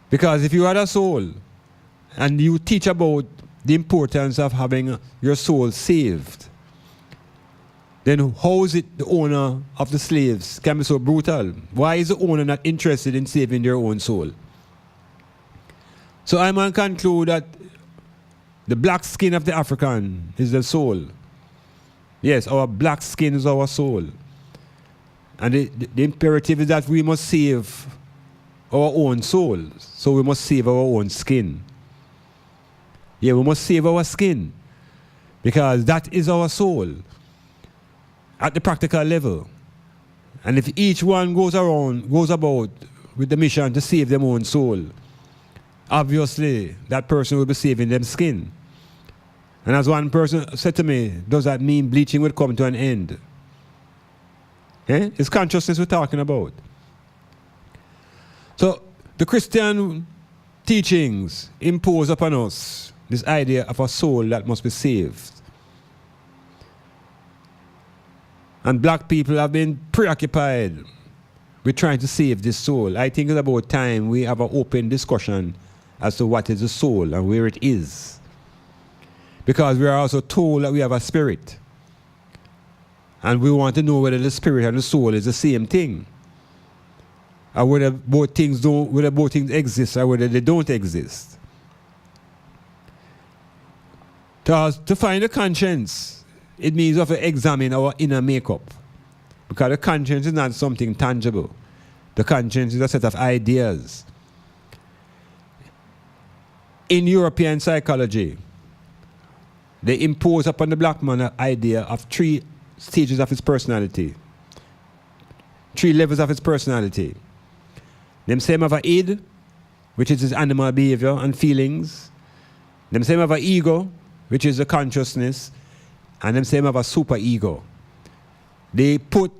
Because if you had a soul and you teach about the importance of having your soul saved, then how is it the owner of the slaves can be so brutal? Why is the owner not interested in saving their own soul? So I might conclude that the black skin of the African is the soul. Yes, our black skin is our soul. And the imperative is that we must save our own souls. So we must save our own skin. Yeah, we must save our skin. Because that is our soul at the practical level. And if each one goes about with the mission to save their own soul, obviously that person will be saving them skin. And as one person said to me, does that mean bleaching will come to an end? Eh? It's consciousness we're talking about. So the Christian teachings impose upon us this idea of a soul that must be saved. And black people have been preoccupied with trying to save this soul. I think it's about time we have an open discussion as to what is the soul and where it is. Because we are also told that we have a spirit. And we want to know whether the spirit and the soul is the same thing. Or whether both things exist or whether they don't exist. To find a conscience, it means we have to examine our inner makeup. Because the conscience is not something tangible. The conscience is a set of ideas. In European psychology, they impose upon the black man an idea of 3 stages of his personality. 3 levels of his personality. Them say him have a id, which is his animal behavior and feelings. Them say him have a ego, which is the consciousness. And them say him have a super ego. They put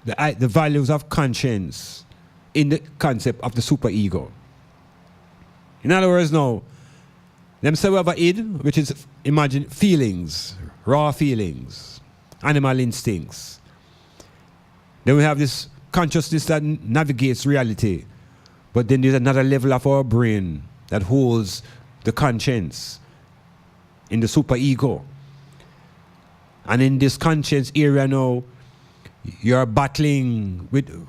the values of conscience in the concept of the super ego. In other words now, them say we have a id, which is, imagine, feelings, raw feelings, animal instincts. Then we have this consciousness that navigates reality. But then there's another level of our brain that holds the conscience in the super ego. And in this conscience area now, you're battling with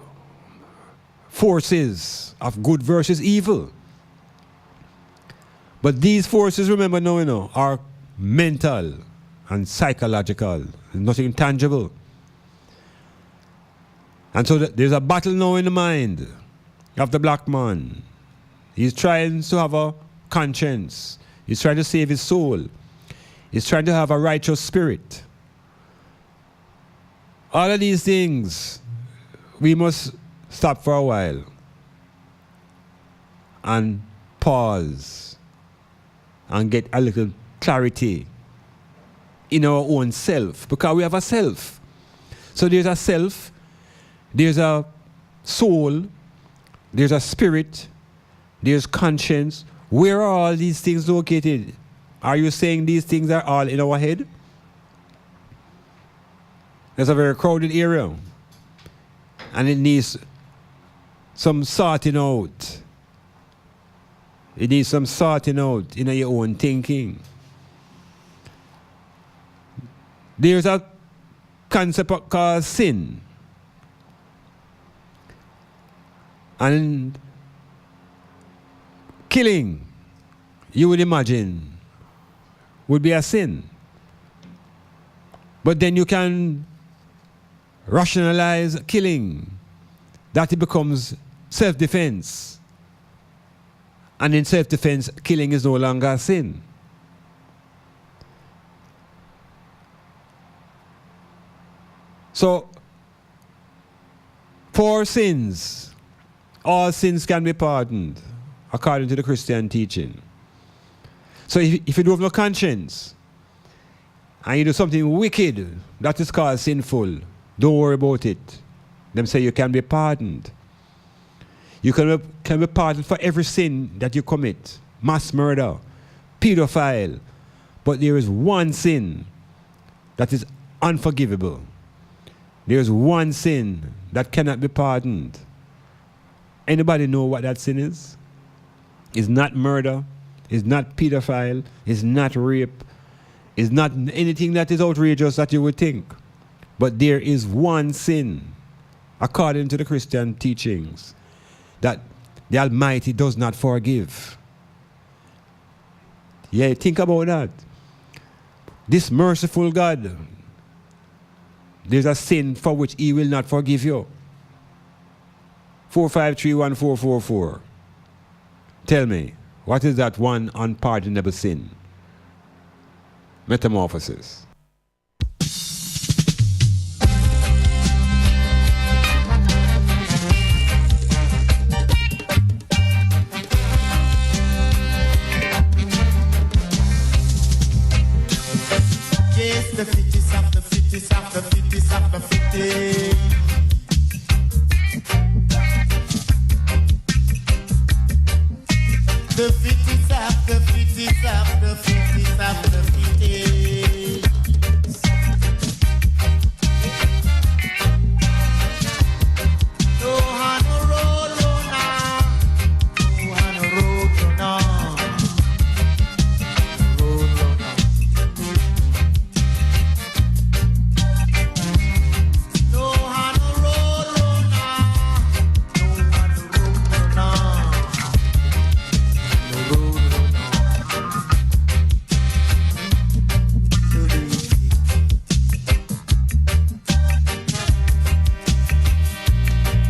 forces of good versus evil. But these forces, remember now, are mental and psychological. There's nothing tangible. And so there's a battle now in the mind of the black man. He's trying to have a conscience. He's trying to save his soul. He's trying to have a righteous spirit. All of these things, we must stop for a while and pause and get a little clarity in our own self, because we have a self. So there's a self, there's a soul, there's a spirit, there's conscience. Where are all these things located? Are you saying these things are all in our head? It's a very crowded area. And it needs some sorting out. It needs some sorting out in your own thinking. There's a concept called sin. And killing, you would imagine, would be a sin. But then you can rationalize killing, that it becomes self-defense. And in self-defense, killing is no longer a sin. So, 4 sins. All sins can be pardoned, according to the Christian teaching. So if you do have no conscience, and you do something wicked, that is called sinful, don't worry about it. Them say you can be pardoned. You can be pardoned for every sin that you commit. Mass murder, pedophile. But there is one sin that is unforgivable. There is one sin that cannot be pardoned. Anybody know what that sin is? It's not murder. It's not pedophile. It's not rape. It's not anything that is outrageous that you would think. But there is one sin, according to the Christian teachings, that the Almighty does not forgive. Yeah, think about that. This merciful God, there's a sin for which He will not forgive you. 4531444. Tell me, what is that one unpardonable sin? Metamorphosis. Yes, the fitties of the fitties of the fitties of the fitties. The fitties of the fitties of the fitties of the fitties. No hano road now. No hano road now.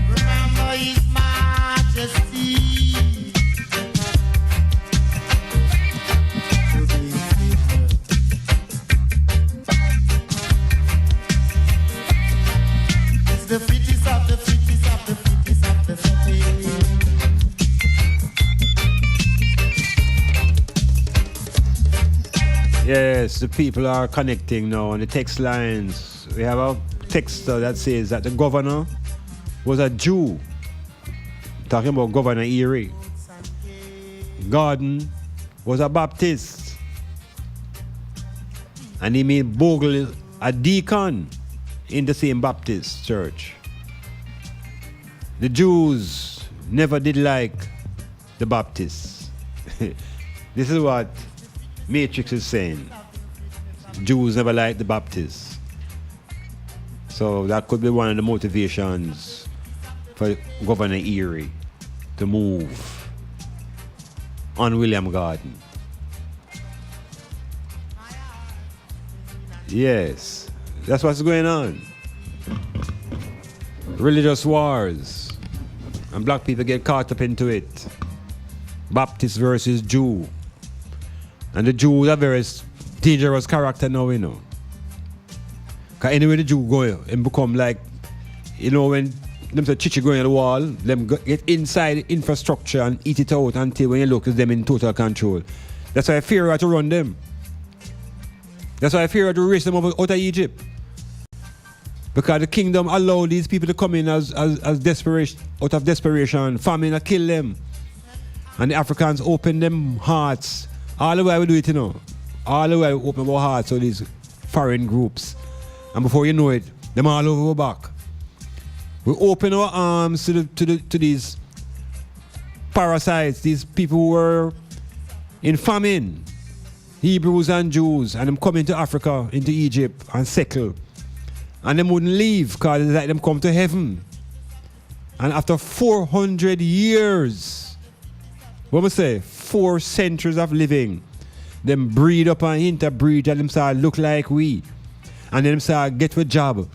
Remember His Majesty. It's the fitties of the fitties of the fitties of the fitties. Yes, the people are connecting now on the text lines. We have a text that says that the governor was a Jew. Talking about Governor Erie. Gordon was a Baptist. And he made Bogle a deacon in the same Baptist church. The Jews never did like the Baptists. This is what Matrix is saying. Jews never liked the Baptists. So that could be one of the motivations for Governor Erie to move on William Gordon. Yes, that's what's going on. Religious wars. And black people get caught up into it. Baptist versus Jew. And the Jews are very dangerous character now, you know. Because anyway the Jew go, and become like, you know, when them say chichi going on the wall, them get inside the infrastructure and eat it out until when you look at them in total control. That's why Pharaoh had to run them. That's why Pharaoh had to raise them out of Egypt. Because the kingdom allowed these people to come in as desperation, out of desperation, famine and kill them. And the Africans open them hearts. All the way we do it, you know. All the way we open our hearts to these foreign groups. And before you know it, them all over our back. We open our arms to these parasites, these people who were in famine. Hebrews and Jews, and them come into Africa, into Egypt, and settle. And them wouldn't leave, because it's like them come to heaven. And after 400 years, what we say, 4 centuries of living, them breed up and interbreed, and them start look like we. And then them start get a job.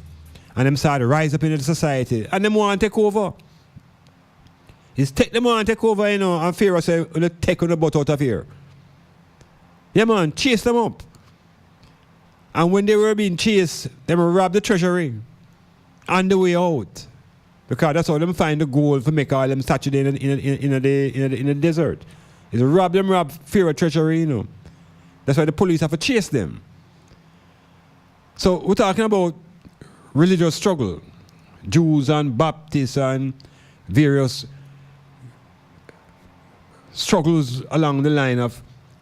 And them start rise up into the society. And them want to take over. Them want to take over, you know, and Pharaoh say, we'll take on the butt out of here. Yeah, man, chase them up. And when they were being chased, they were robbed the treasury on the way out. Because that's how them find the gold to make all them Saturday in the desert. It's rob fear of treachery, you know. That's why the police have to chase them. So we're talking about religious struggle. Jews and Baptists and various struggles along the line of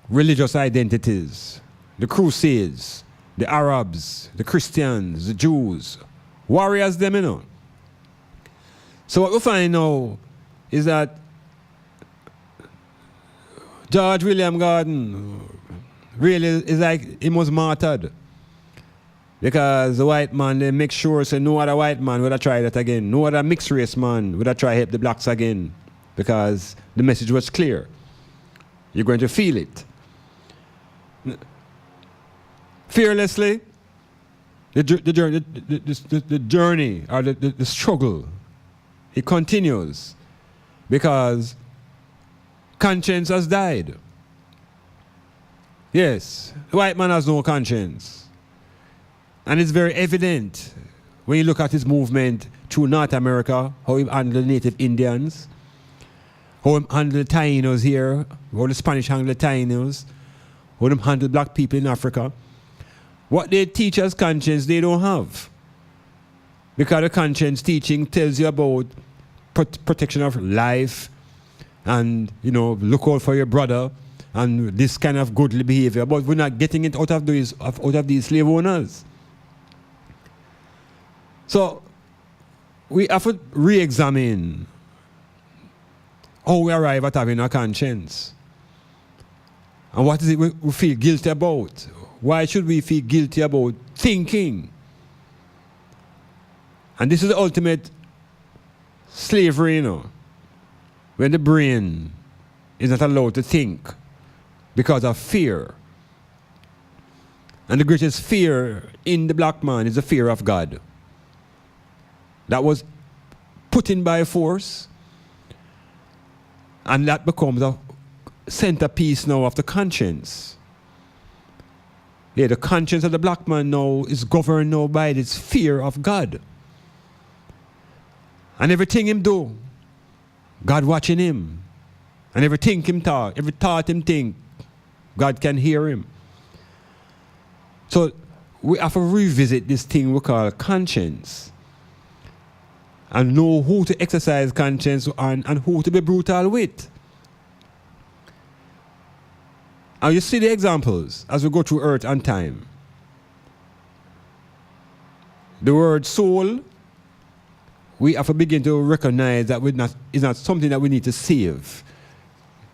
religious identities. The Crusades, the Arabs, the Christians, the Jews. Warriors them, you know. So what we find now is that George William Gordon really is like he was martyred. Because the white man, they make sure so no other white man would have tried that again. No other mixed race man would have tried to help the blacks again. Because the message was clear. You're going to feel it. Fearlessly, the journey or the struggle, it continues. Because conscience has died. Yes, the white man has no conscience. And it's very evident when you look at his movement through North America, how he handled the native Indians, how he handled the Tainos here, how the Spanish handled the Tainos, how they handled black people in Africa. What they teach as conscience, they don't have. Because the conscience teaching tells you about protection of life and, you know, look out for your brother and this kind of godly behavior. But we're not getting it out of these slave owners. So we have to re-examine how we arrive at having a conscience. And what is it we feel guilty about? Why should we feel guilty about thinking? And this is the ultimate slavery, you know, when the brain is not allowed to think because of fear. And the greatest fear in the black man is the fear of God. That was put in by force, and that becomes a centerpiece now of the conscience. Yeah, the conscience of the black man now is governed now by this fear of God. And everything him do, God watching him. And everything him talk, every thought him think, God can hear him. So we have to revisit this thing we call conscience. And know who to exercise conscience and who to be brutal with. And you see the examples as we go through earth and time. The word soul, we have to begin to recognize that it's not something that we need to save.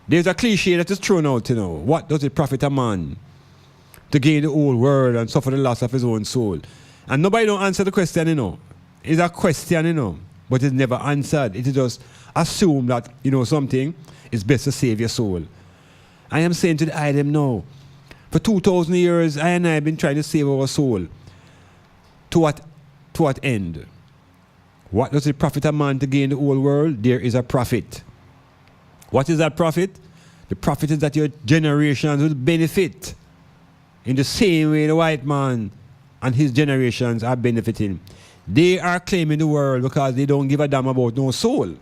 There's a cliche that is thrown out, you know. What does it profit a man to gain the whole world and suffer the loss of his own soul? And nobody don't answer the question, you know. It's a question, you know, but it's never answered. It is just assume that, you know, something is best to save your soul. I am saying to the item now, for 2,000 years, I and I have been trying to save our soul. To what end? What does it profit a man to gain the whole world? There is a profit. What is that profit? The profit is that your generations will benefit in the same way the white man and his generations are benefiting. They are claiming the world because they don't give a damn about no soul.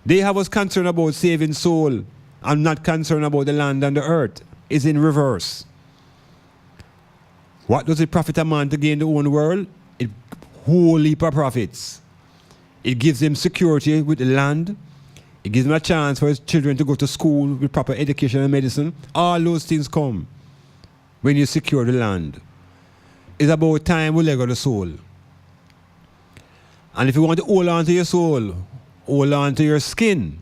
They have us concerned about saving soul and not concerned about the land and the earth. It's in reverse. What does it profit a man to gain the whole world? It whole heap of profits. It gives him security with the land. It gives him a chance for his children to go to school with proper education and medicine. All those things come when you secure the land. It's about time we let go the soul. And if you want to hold on to your soul, hold on to your skin.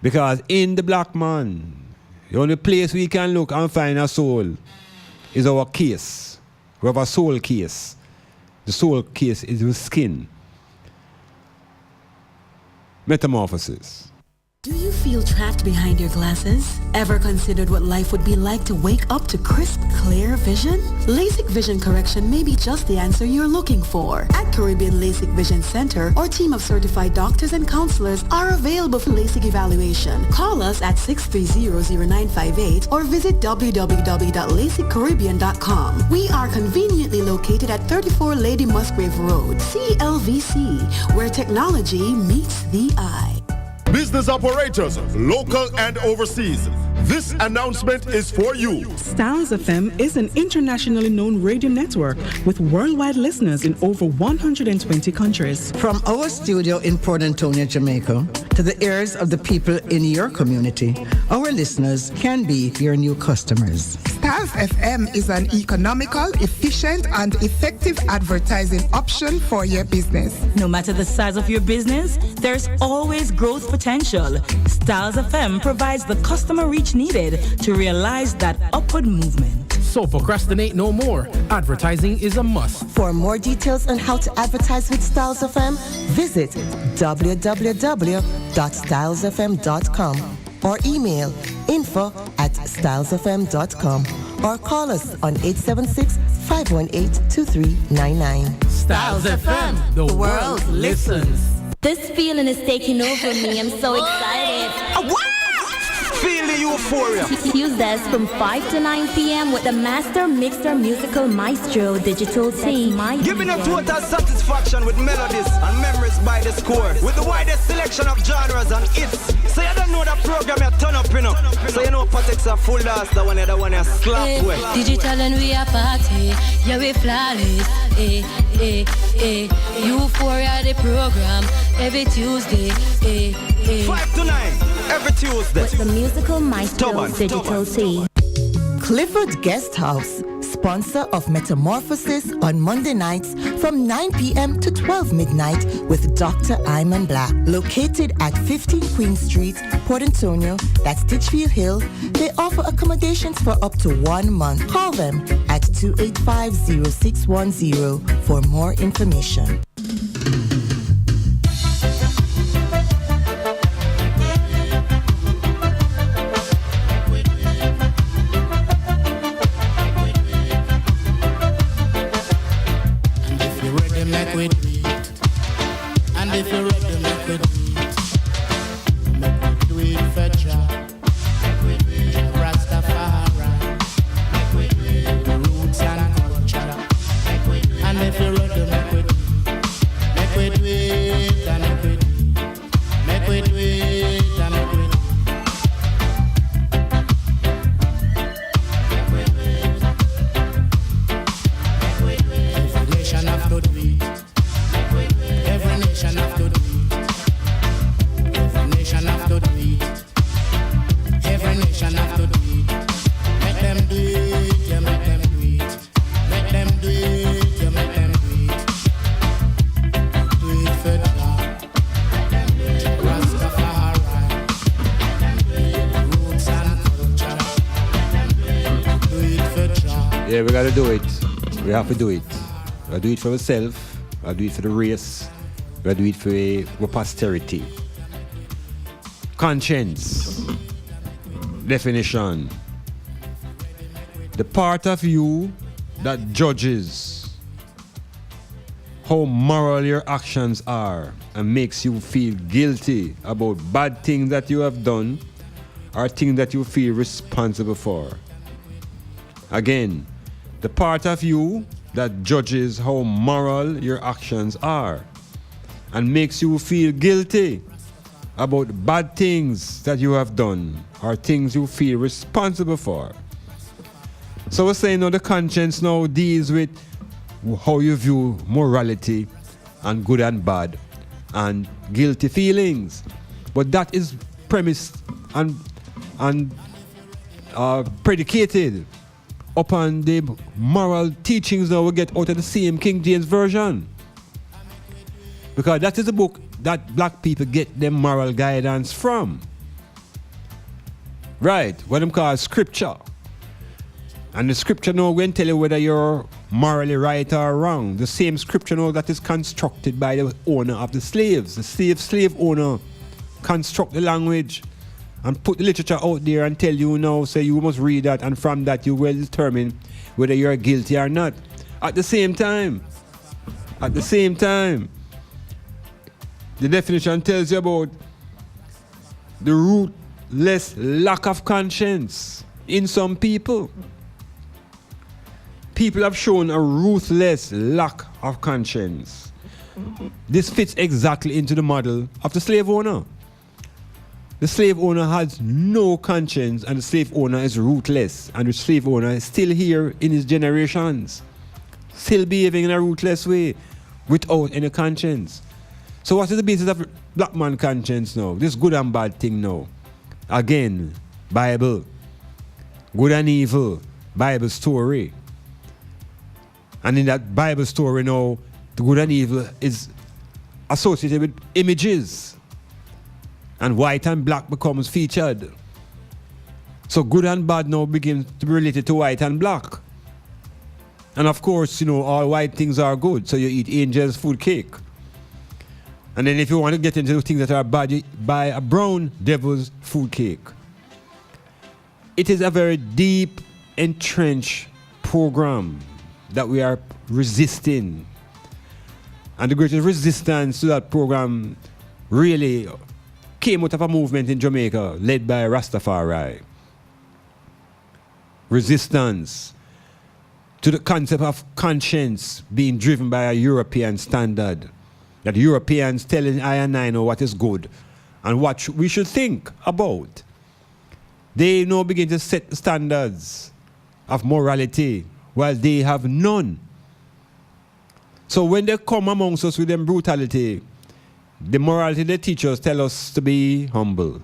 Because in the black man, the only place we can look and find a soul is our case. We have a soul case. The soul case is with skin. Metamorphosis. Do you feel trapped behind your glasses? Ever considered what life would be like to wake up to crisp, clear vision? LASIK vision correction may be just the answer you're looking for. At Caribbean LASIK Vision Center, our team of certified doctors and counselors are available for LASIK evaluation. Call us at 630-0958 or visit www.lasiccaribbean.com. We are conveniently located located at 34 Lady Musgrave Road, CLVC, where technology meets the eye. Business operators, local and overseas. This announcement is for you. Styles FM is an internationally known radio network with worldwide listeners in over 120 countries. From our studio in Port Antonio, Jamaica, to the ears of the people in your community, our listeners can be your new customers. Styles FM is an economical, efficient, and effective advertising option for your business. No matter the size of your business, there's always growth potential. Styles FM provides the customer reach needed to realize that upward movement. So procrastinate no more. Advertising is a must. For more details on how to advertise with Styles FM, visit www.stylesfm.com or email info@stylesfm.com or call us on 876-518-2399. Styles FM, the world listens. This feeling is taking over me. I'm so excited. Feel the euphoria. Tuesdays from 5 to 9 p.m. with the Master Mixer Musical Maestro Digital T. Giving a total satisfaction with melodies and memories by the score. With the widest selection of genres and hits. So you don't know that program you turn up, you know. So you know Patek's a full dance, the one you slap with. Digital and we are party, yeah we flawless. Euphoria the program every Tuesday. 5 to 9 every Tuesday. With the Musical Maestro Digital T. Clifford Guest House, sponsor of Metamorphosis on Monday nights from 9 p.m. to 12 midnight with Dr. Iman Black. Located at 15 Queen Street, Port Antonio, that's Ditchfield Hill, they offer accommodations for up to 1 month. Call them at 285-0610 for more information. And if you're ready, make it do it for Jah. Rastafari, the roots and culture. And if you're ready, make it do it and make it do it and make it. Every nation have to do it. Every nation have to do it. Every nation have to do it. Every nation have to do it. Make them do it, yeah, make them do it. Make them do it, yeah, make them do it. Do it for Jah. Rastafari. Roots and culture. Do it for Jah. Yeah, we gotta do it. We have to do it. We gotta do it for ourselves. We gotta do it for the race. We gotta do it for our posterity. Conscience. Definition. The part of you that judges how moral your actions are and makes you feel guilty about bad things that you have done or things that you feel responsible for. Again, the part of you that judges how moral your actions are and makes you feel guilty about bad things that you have done or things you feel responsible for. So we're saying now the conscience now deals with how you view morality and good and bad and guilty feelings. But that is premised and predicated upon the moral teachings that we get out of the same King James Version. Because that is the book that black people get their moral guidance from. Right, what them call scripture. And the scripture now going to tell you whether you're morally right or wrong. The same scripture now that is constructed by the owner of the slaves. The slave owner construct the language and put the literature out there and tell you now, say you must read that, and from that you will determine whether you're guilty or not. At the same time, the definition tells you about the rootless lack of conscience in some people. people have shown a ruthless lack of conscience. This fits exactly into the model of the slave owner. The slave owner has no conscience, and the slave owner is ruthless, and the slave owner is still here in his generations, still behaving in a ruthless way without any conscience. So what is the basis of black man conscience now? This good and bad thing now. Again, Bible. Good and evil, Bible story. And in that Bible story now, the good and evil is associated with images. And white and black becomes featured. So good and bad now begins to be related to white and black. And of course, all white things are good. So you eat angel's food cake. And then if you want to get into things that are bad, you buy a brown devil's food cake. It is a very deep, entrenched program that we are resisting. And the greatest resistance to that program really came out of a movement in Jamaica led by Rastafari. Resistance to the concept of conscience being driven by a European standard. That Europeans telling I and I know what is good and what we should think about. They now begin to set standards of morality while they have none. So when they come amongst us with them brutality, the morality they teach us tell us to be humble.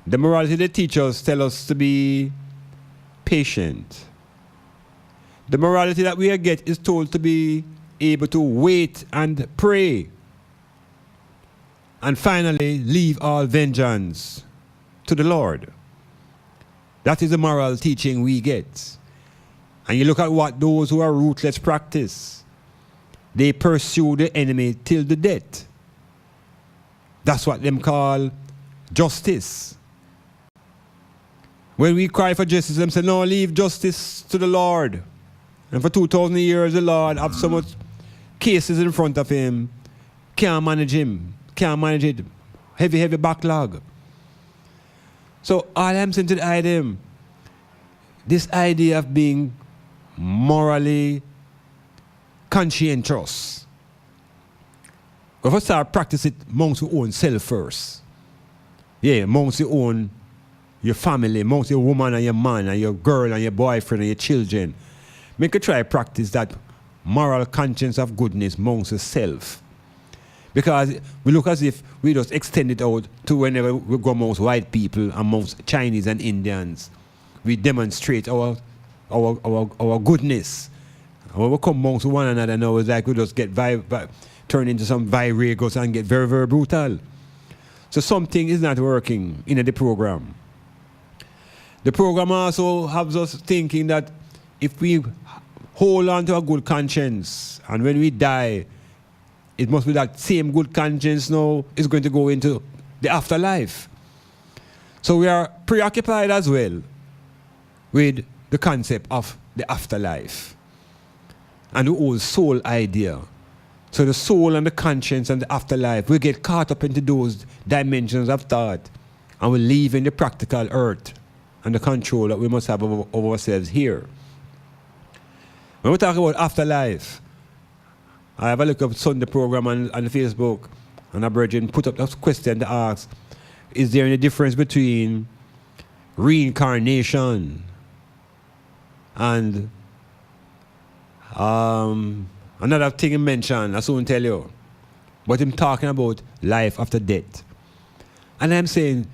The morality they teach us tell us to be patient. The morality that we get is told to be able to wait and pray. And finally, leave all vengeance to the Lord. That is the moral teaching we get. And you look at what those who are ruthless practice. They pursue the enemy till the death. That's what them call justice. When we cry for justice, them say, no, leave justice to the Lord. And for 2,000 years, the Lord have so much cases in front of him. Can't manage him. Can't manage it. Heavy backlog. So all I'm saying to the item, this idea of being morally conscientious. We have to start practice it amongst your own self first. Yeah, amongst your family, amongst your woman and your man and your girl and your boyfriend and your children. Make you try practice that moral conscience of goodness amongst yourself. Because we look as if we just extend it out to whenever we go amongst white people, amongst Chinese and Indians. We demonstrate our goodness. When we come amongst one another now, it's like we just get turn into some viragos and get very, very brutal. So something is not working in the program. The program also has us thinking that if we hold on to a good conscience and when we die, it must be that same good conscience now is going to go into the afterlife. So we are preoccupied as well with the concept of the afterlife and the whole soul idea. So the soul and the conscience and the afterlife, we get caught up into those dimensions of thought and we live in the practical earth and the control that we must have over ourselves here. When we talk about afterlife, I have a look up Sunday program on Facebook, and a virgin put up that question to ask, is there any difference between reincarnation and another thing he mentioned, I soon tell you, but him talking about life after death. And I'm saying,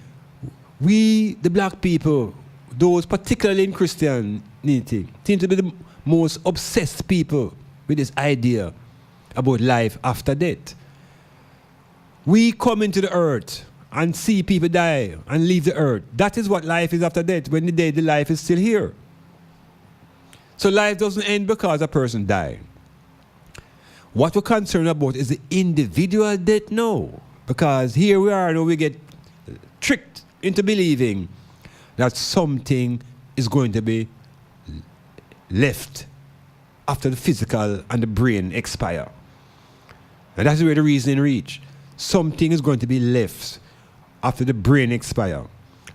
we, the black people, those particularly in Christianity, seem to be the most obsessed people with this idea about life after death. We come into the earth and see people die and leave the earth. That is what life is after death. When the dead, the life is still here. So life doesn't end because a person died. What we're concerned about is the individual death now. Because here we are, now we get tricked into believing that something is going to be left after the physical and the brain expire. And that's where the reasoning reach. Something is going to be left after the brain expire.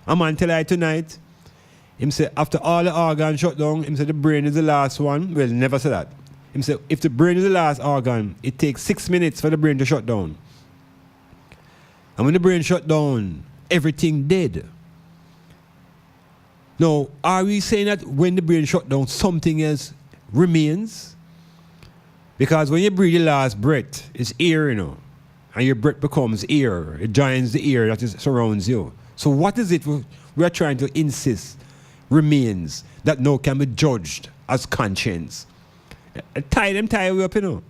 I'm going to tell you tonight, Him say after all the organs shut down, him say the brain is the last one. Well, never say that. Him say if the brain is the last organ, it takes 6 minutes for the brain to shut down. And when the brain shut down, everything dead. Now, are we saying that when the brain shut down, something else remains? Because when you breathe your last breath, it's air, you know. And your breath becomes air. It joins the air that surrounds you. So what is it we are trying to insist remains that now can be judged as conscience? Them tie we up, you know.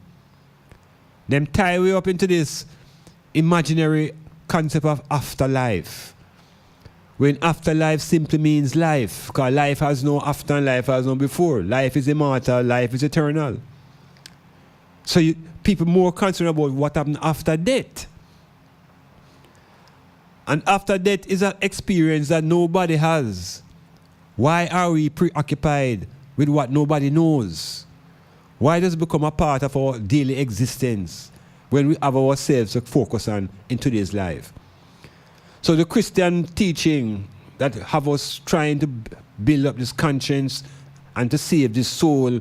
Them tie we up into this imaginary concept of afterlife. When afterlife simply means life. Because life has no after and life has no before. Life is immortal, life is eternal. So people more concerned about what happened after death. And after death is an experience that nobody has. Why are we preoccupied with what nobody knows? Why does it become a part of our daily existence when we have ourselves to focus on in today's life? So the Christian teaching that have us trying to build up this conscience and to save this soul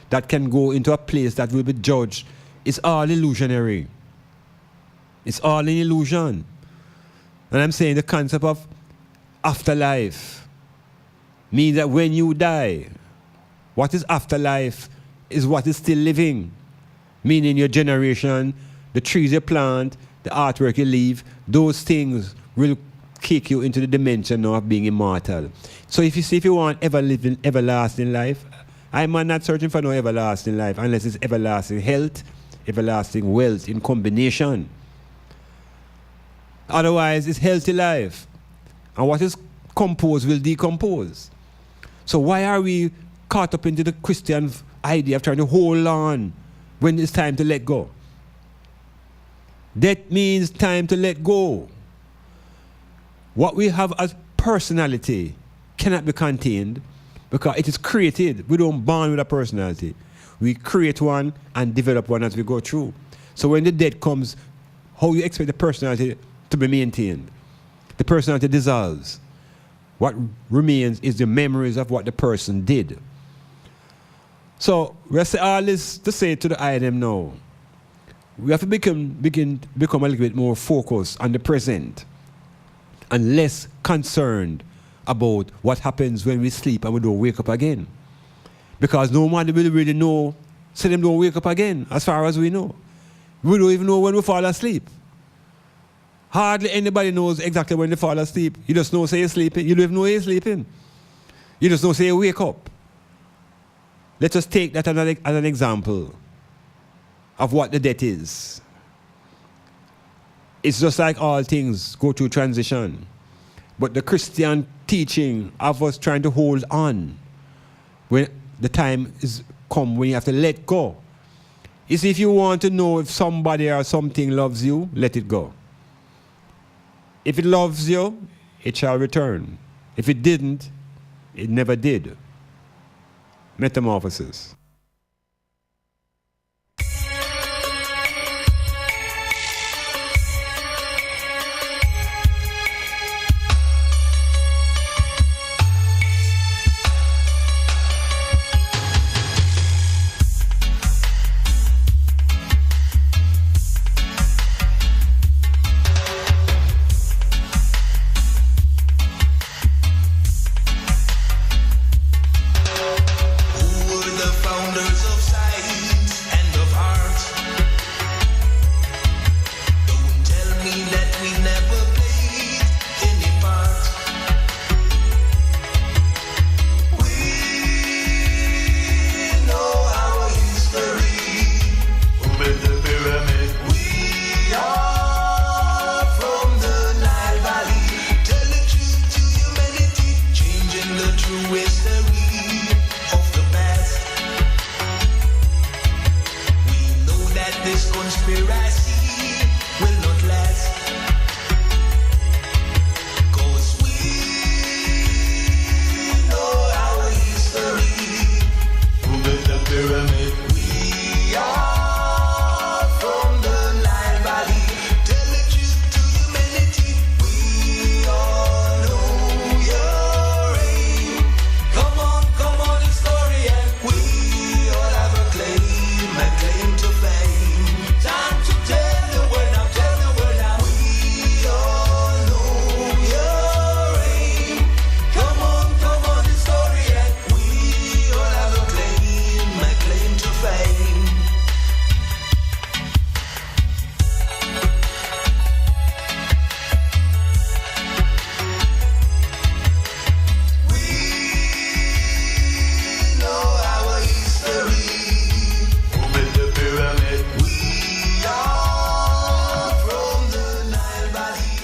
that can go into a place that will be judged is all illusionary. It's all an illusion. And I'm saying the concept of afterlife means that when you die, what is afterlife is what is still living. Meaning your generation, the trees you plant, the artwork you leave, those things will kick you into the dimension of being immortal. So if you want everlasting life, I'm not searching for no everlasting life unless it's everlasting health, everlasting wealth in combination. Otherwise, it's healthy life. And what is composed will decompose. So why are we caught up into the Christian idea of trying to hold on when it's time to let go? That means time to let go. What we have as personality cannot be contained because it is created. We don't born with a personality. We create one and develop one as we go through. So when the death comes, how you expect the personality to be maintained? The personality dissolves. What remains is the memories of what the person did. So we say all this to say to the item now. We have to become a little bit more focused on the present and less concerned about what happens when we sleep and we don't wake up again. Because no one will really know, so them don't wake up again, as far as we know. We don't even know when we fall asleep. Hardly anybody knows exactly when they fall asleep. You just know say you're sleeping. You don't even know you're sleeping. You just know say you wake up. Let us take that as an example of what the death is. It's just like all things go through transition. But the Christian teaching of us trying to hold on when the time is come when you have to let go. Is if you want to know if somebody or something loves you, let it go. If it loves you, it shall return. If it didn't, it never did. Metamorphosis.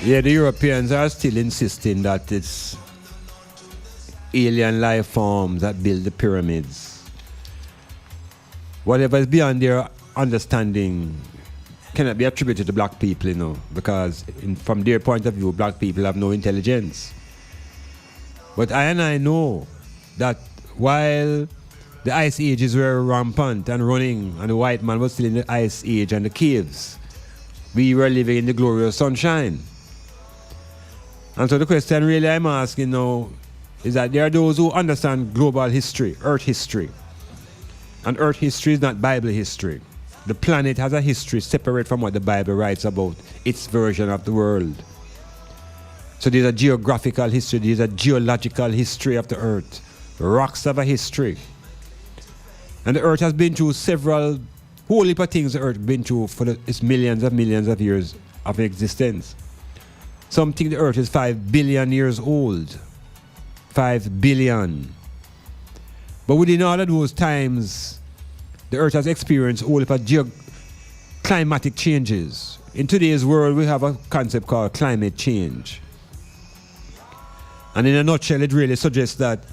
Yeah, the Europeans are still insisting that it's alien life forms that build the pyramids. Whatever is beyond their understanding cannot be attributed to black people, you know, because from their point of view, black people have no intelligence. But I know that while the ice ages were rampant and running, and the white man was still in the ice age and the caves, we were living in the glorious sunshine. And so the question really I'm asking now is that there are those who understand global history, earth history. And earth history is not Bible history. The planet has a history separate from what the Bible writes about its version of the world. So there's a geographical history, there's a geological history of the earth. Rocks have a history. And the earth has been through several whole heap of things the earth has been through for its millions of years of existence. Some think the earth is 5 billion years old. 5 billion. But within all of those times, the earth has experienced all of climatic changes. In today's world, we have a concept called climate change. And in a nutshell, it really suggests that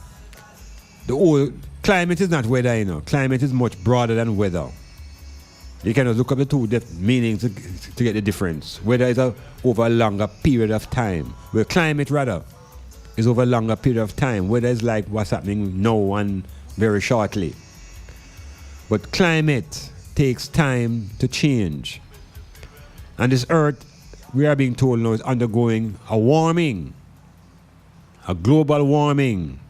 the whole climate is not weather, you know. Climate is much broader than weather. You cannot look up the two meanings to get the difference. Weather is over a longer period of time. Where climate, rather, is over a longer period of time. Weather is like what's happening now and very shortly. But climate takes time to change. And this earth, we are being told now, is undergoing a warming. A global warming.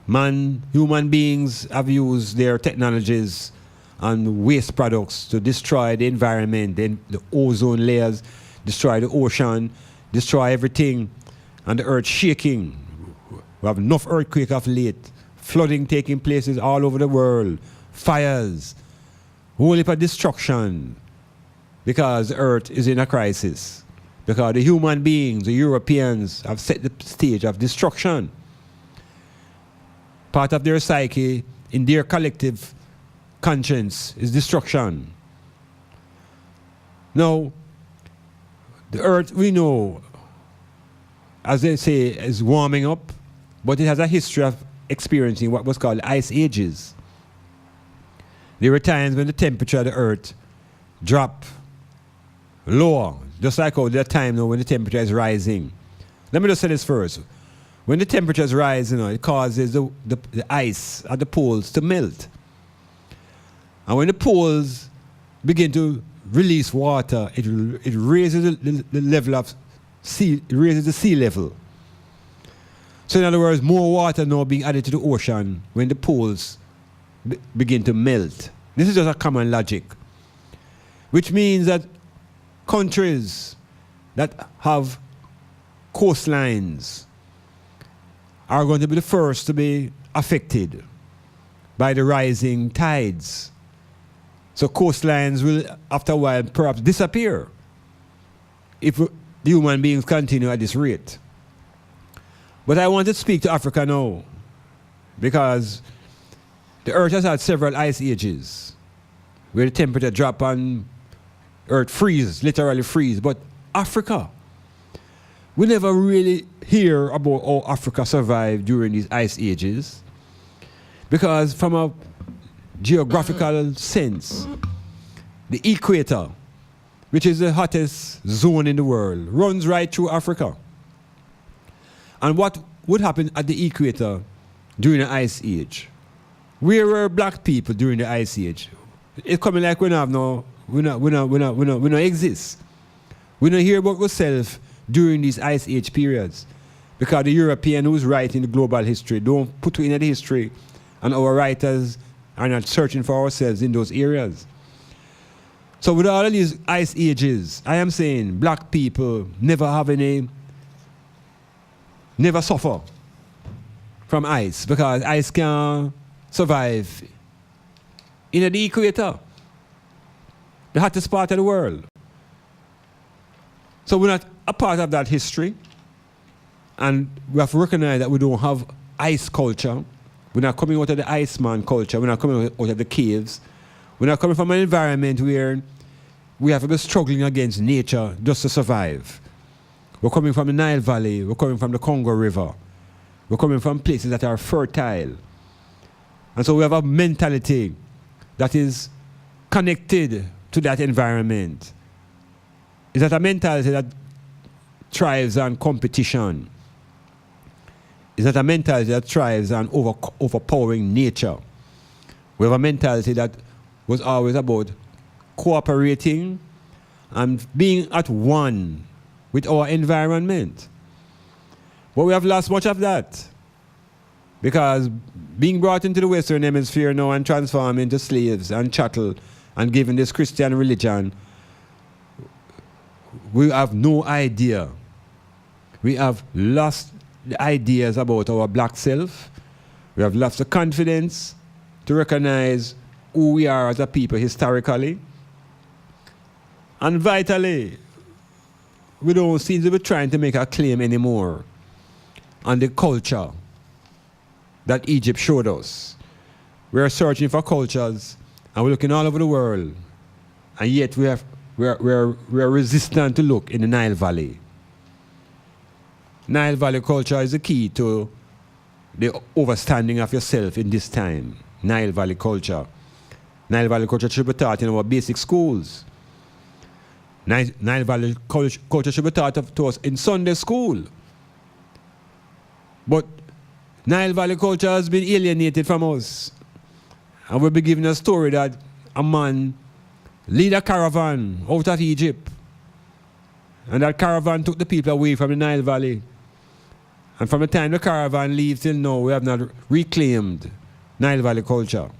Human beings have used their technologies and waste products to destroy the environment, the ozone layers, destroy the ocean, destroy everything, and the earth shaking. We have enough earthquake of late, flooding taking places all over the world, fires, whole heap of destruction, because the earth is in a crisis. Because the human beings, the Europeans, have set the stage of destruction. Part of their psyche, in their collective conscience, is destruction. Now, the earth, we know, as they say, is warming up, but it has a history of experiencing what was called ice ages. There were times when the temperature of the earth dropped lower, just like how there are times now when the temperature is rising. Let me just say this first. When the temperatures rise, you know, it causes the ice at the poles to melt. And when the poles begin to release water, it raises the level of sea, it raises the sea level. So in other words, more water now being added to the ocean when the poles begin to melt. This is just a common logic. Which means that countries that have coastlines are going to be the first to be affected by the rising tides. So coastlines will, after a while, perhaps disappear if the human beings continue at this rate. But I want to speak to Africa now, because the earth has had several ice ages where the temperature drop and earth freeze, literally freeze. But Africa, we never really hear about how Africa survived during these ice ages, because from a geographical sense, the equator, which is the hottest zone in the world, runs right through Africa. And what would happen at the equator during the ice age? Where were black people during the ice age? It's coming like we don't exist. We don't hear about ourselves during these ice age periods, because the European who's writing the global history don't put it in the history, and our writers are not searching for ourselves in those areas. So with all of these ice ages, I am saying black people never suffer from ice, because ice can survive in the equator, the hottest part of the world. So we're not a part of that history, and we have to recognize that we don't have ice culture. We're not coming out of the Iceman culture. We're not coming out of the caves. We're not coming from an environment where we have to be struggling against nature just to survive. We're coming from the Nile Valley. We're coming from the Congo River. We're coming from places that are fertile. And so we have a mentality that is connected to that environment. It's that a mentality that thrives on competition. It's not a mentality that thrives on overpowering nature. We have a mentality that was always about cooperating and being at one with our environment. But we have lost much of that because being brought into the Western Hemisphere now and transformed into slaves and chattel and given this Christian religion, we have no idea. We have lost the ideas about our black self. We have lost the confidence to recognize who we are as a people historically. And vitally, we don't seem to be trying to make a claim anymore on the culture that Egypt showed us. We are searching for cultures and we're looking all over the world, and yet we are resistant to look in the Nile Valley. Nile Valley culture is the key to the overstanding of yourself in this time. Nile Valley culture. Nile Valley culture should be taught in our basic schools. Nile Valley culture should be taught to us in Sunday school. But Nile Valley culture has been alienated from us. And we'll be given a story that a man lead a caravan out of Egypt. And that caravan took the people away from the Nile Valley. And from the time the caravan leaves till now, we have not reclaimed Nile Valley culture.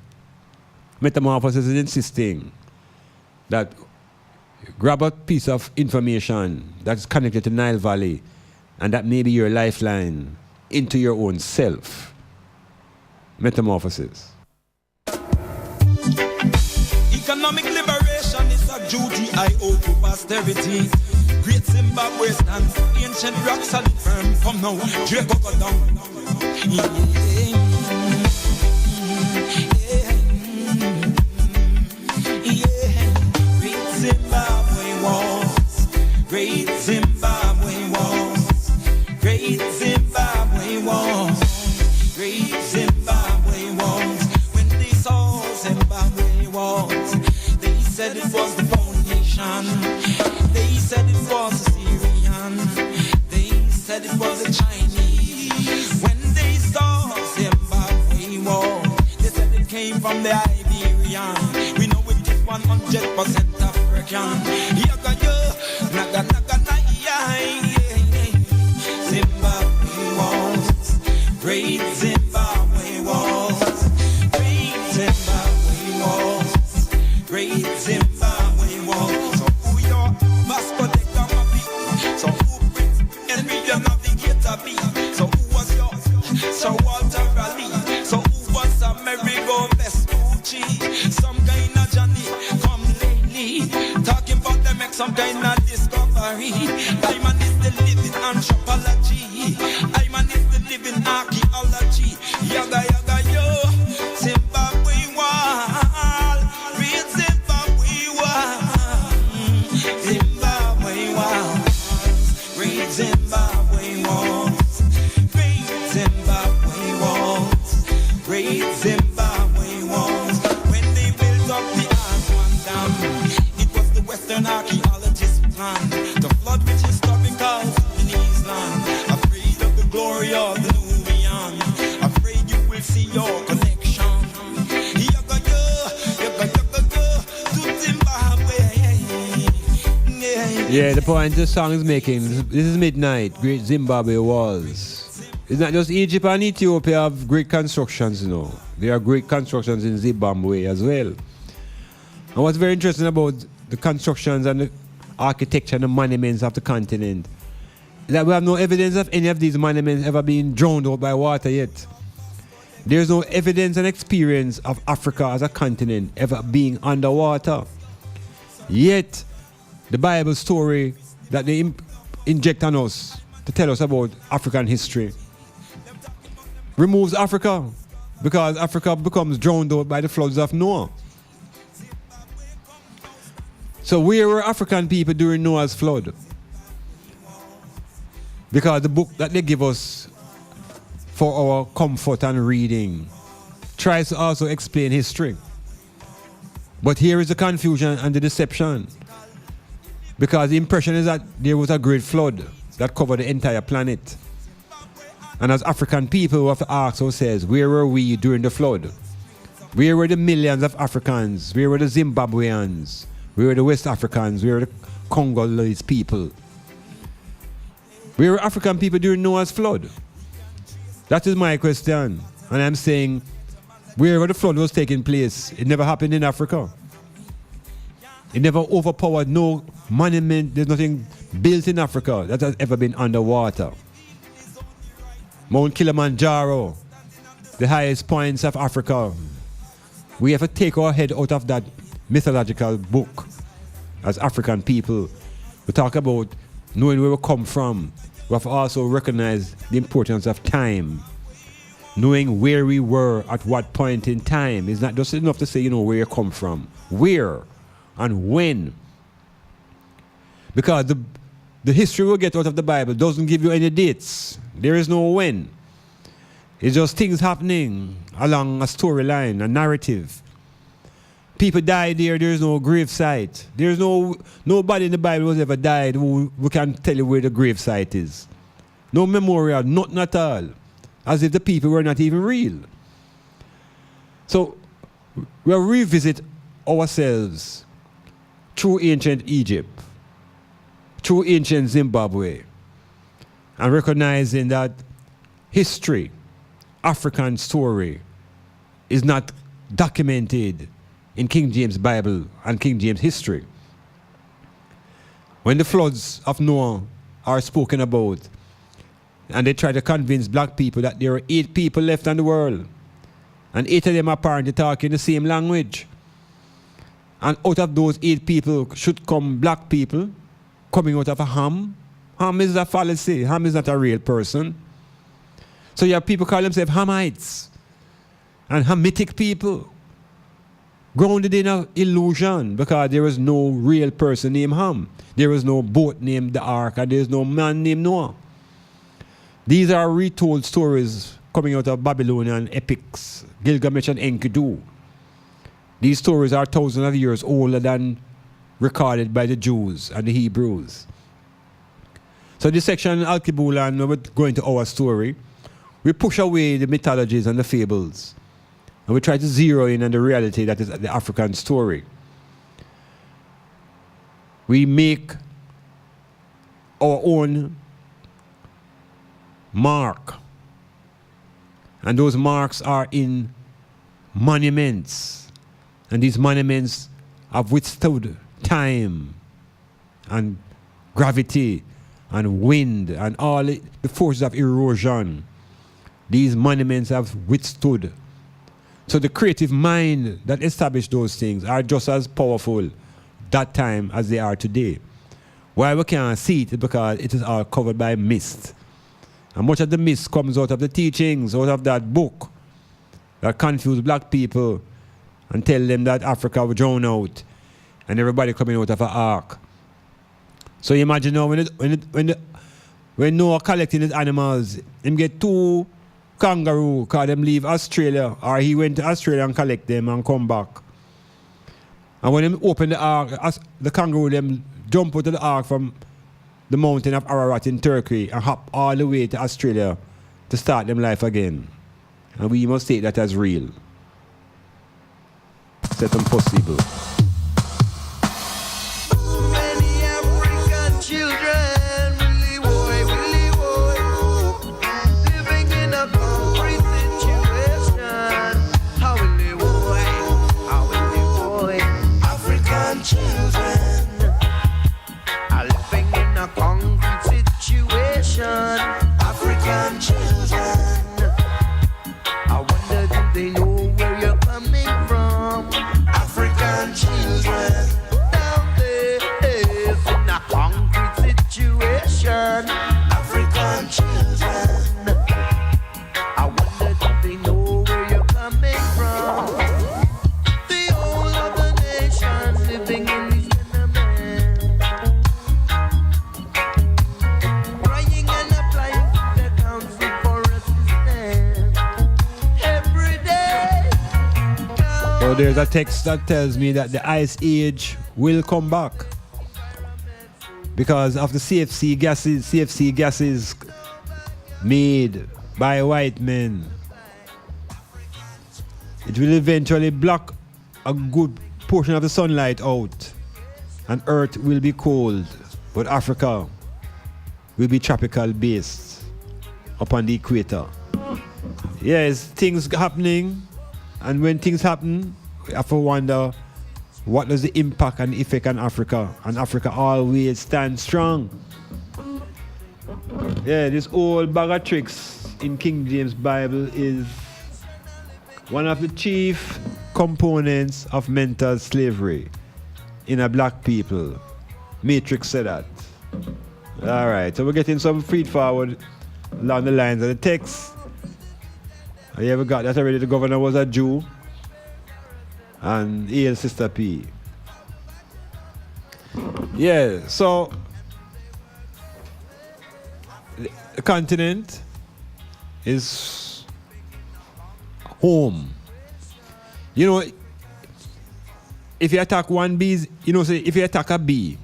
Metamorphosis is insisting that grab a piece of information that's connected to Nile Valley, and that may be your lifeline into your own self. Metamorphosis. Economic liberation is a duty I owe to posterity. Great Zimbabwe stands, ancient rock solid firm. From now, Draco go down. Great Zimbabwe walls, great Zimbabwe walls, great Zimbabwe walls, great Zimbabwe walls. When they saw Zimbabwe walls, they said it was the foundation. They said it was a Syrian. They said it was a Chinese. When they saw Zimbabwe wall, they said it came from the Iberian. We know it is 100% African. Yaga yo, naga naga na Zimbabwe walls, great Zimbabwe walls, great Zimbabwe walls, great Zimbabwe walls. Vasco de Gama be. So who brings Henry Navigator be? So who was yours? So Walter Raleigh. So who was Amerigo Vespucci? Some kind of Johnny come lately. Talking about them make some kind of discovery. I man is the living anthropology. I man is the living archaeology. Yaga yaga yo. Zimbabwe wall. Real Zimbabwe wall. Zimbabwe walls, great Zimbabwe walls, great Zimbabwe walls, great Zimbabwe walls. When they built up the Aswan Dam, it was the Western archaeologists' plan to flood with historical Sudanese land. Afraid of the glory of the Nubian, afraid you will see your connection. To Zimbabwe. Yeah, the point the song is making, this is Midnight, Great Zimbabwe Walls. It's not just Egypt and Ethiopia have great constructions, you know. There are great constructions in Zimbabwe as well. And what's very interesting about the constructions and the architecture and the monuments of the continent is that we have no evidence of any of these monuments ever being drowned out by water yet. There's no evidence and experience of Africa as a continent ever being underwater. Yet, the Bible story that they inject on us to tell us about African history removes Africa, because Africa becomes drowned out by the floods of Noah. So where were African people during Noah's flood? Because the book that they give us for our comfort and reading tries to also explain history. But here is the confusion and the deception. Because the impression is that there was a great flood that covered the entire planet. And as African people, we have to ask ourselves, where were we during the flood? Where were the millions of Africans? Where were the Zimbabweans? Where were the West Africans? Where were the Congolese people? Where were African people during Noah's flood? That is my question. And I'm saying, wherever the flood was taking place, it never happened in Africa. It never overpowered no monument. There's nothing built in Africa that has ever been underwater. Mount Kilimanjaro, the highest points of Africa. We have to take our head out of that mythological book as African people. We talk about knowing where we come from. We have to also recognize the importance of time. Knowing where we were at what point in time is not just enough to say, where you come from. Where and when. Because the history we get out of the Bible doesn't give you any dates. There is no when. It's just things happening along a storyline, a narrative. People died there is no grave site. There's nobody in the Bible who's ever died who can tell you where the grave site is. No memorial, nothing at all. As if the people were not even real. So we'll revisit ourselves through ancient Egypt, through ancient Zimbabwe, and recognizing that history, African story, is not documented in King James Bible and King James history. When the floods of Noah are spoken about, and they try to convince black people that there are 8 people left in the world, and 8 of them are apparently talking the same language. And out of those 8 people should come black people coming out of a Ham. Ham is a fallacy. Ham is not a real person. So you have people call themselves Hamites and Hamitic people, grounded in an illusion, because there is no real person named Ham. There is no boat named the Ark, and there is no man named Noah. These are retold stories coming out of Babylonian epics, Gilgamesh and Enkidu. These stories are thousands of years older than recorded by the Jews and the Hebrews. So this section, Al-Kibula, and we're going to our story, we push away the mythologies and the fables, and we try to zero in on the reality that is the African story. We make our own mark, and those marks are in monuments, and these monuments have withstood time and gravity and wind and all the forces of erosion. These monuments have withstood. So the creative mind that established those things are just as powerful that time as they are today. Why we can't see it is because it is all covered by mist. And much of the mist comes out of the teachings, out of that book that confuse black people and tell them that Africa will drown out and everybody coming out of an ark. So you imagine now when Noah collecting his animals, him get 2 kangaroo, because them leave Australia, or he went to Australia and collect them and come back. And when him open the ark, the kangaroo them jump out of the ark from the mountain of Ararat in Turkey and hop all the way to Australia to start them life again. And we must take that as real. C'est impossible. Many African children really living in a concrete situation. How will they boy? African children are living in a concrete situation. African children, I wonder do they know where you're coming from? African children down there is in a concrete situation. African children, I wonder do they know where you're coming from? The whole of the nation living in these tenements, crying and So there's a text that tells me that the ice age will come back because of the CFC gases made by white men. It will eventually block a good portion of the sunlight out and Earth will be cold, but Africa will be tropical based upon the equator. Yes, things happening, and when things happen, we have to wonder what does the impact and effect on Africa, and Africa always stands strong. Yeah, this old bag of tricks in King James Bible is one of the chief components of mental slavery in a black people. Matrix said that. All right, so we're getting some feed forward along the lines of the text. You ever got that already? The governor was a Jew and hail Sister P. Yeah, so the continent is home. You know, if you attack one bee, you know, say if you attack a bee.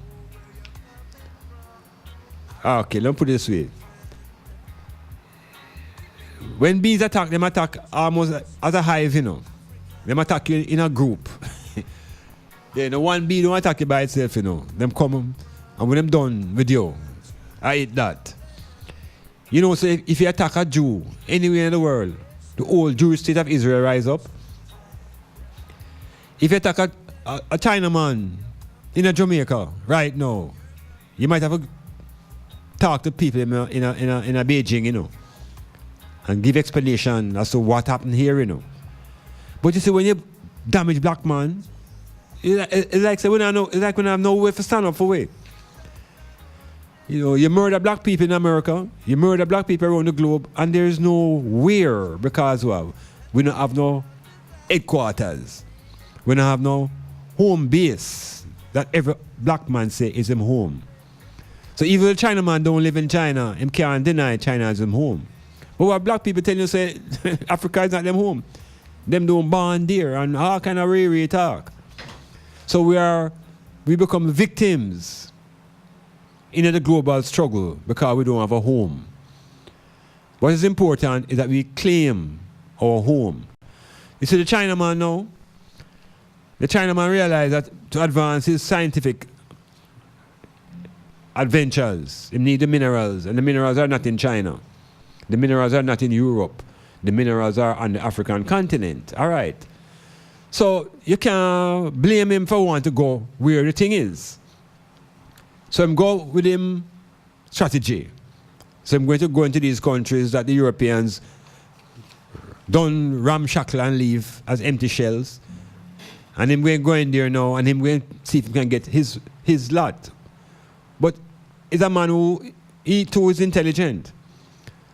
Okay, let me put it this way. When bees attack, them attack almost as a hive, you know. Them attack you in a group. Yeah, no one bee don't attack you by itself, you know. Them come and when them done with you, I eat that. You know, so if you attack a Jew anywhere in the world, the whole Jewish state of Israel rise up. If you attack a Chinaman in a Jamaica right now, you might have to talk to people in a Beijing, you know, and give explanation as to what happened here, you know. But you see, when you damage black man, it's like say when I have no way to stand up for way. You know, you murder black people in America, you murder black people around the globe, and there's no where because well, we don't have no headquarters. We don't have no home base that every black man say is him home. So even the Chinaman don't live in China, him can't deny China is him home. But what black people tell you say Africa is not them home. Them don't born there and all kind of rare talk. So we become victims in the global struggle because we don't have a home. What is important is that we claim our home. You see the Chinaman now, the Chinaman realized that to advance his scientific adventures, he need the minerals, and the minerals are not in China. The minerals are not in Europe. The minerals are on the African continent. All right. So you can't blame him for wanting to go where the thing is. So I'm go with him strategy. So I'm going to go into these countries that the Europeans don't ramshackle and leave as empty shells. And him going to go in there now and him going to see if he can get his lot. But he's a man who, he too is intelligent.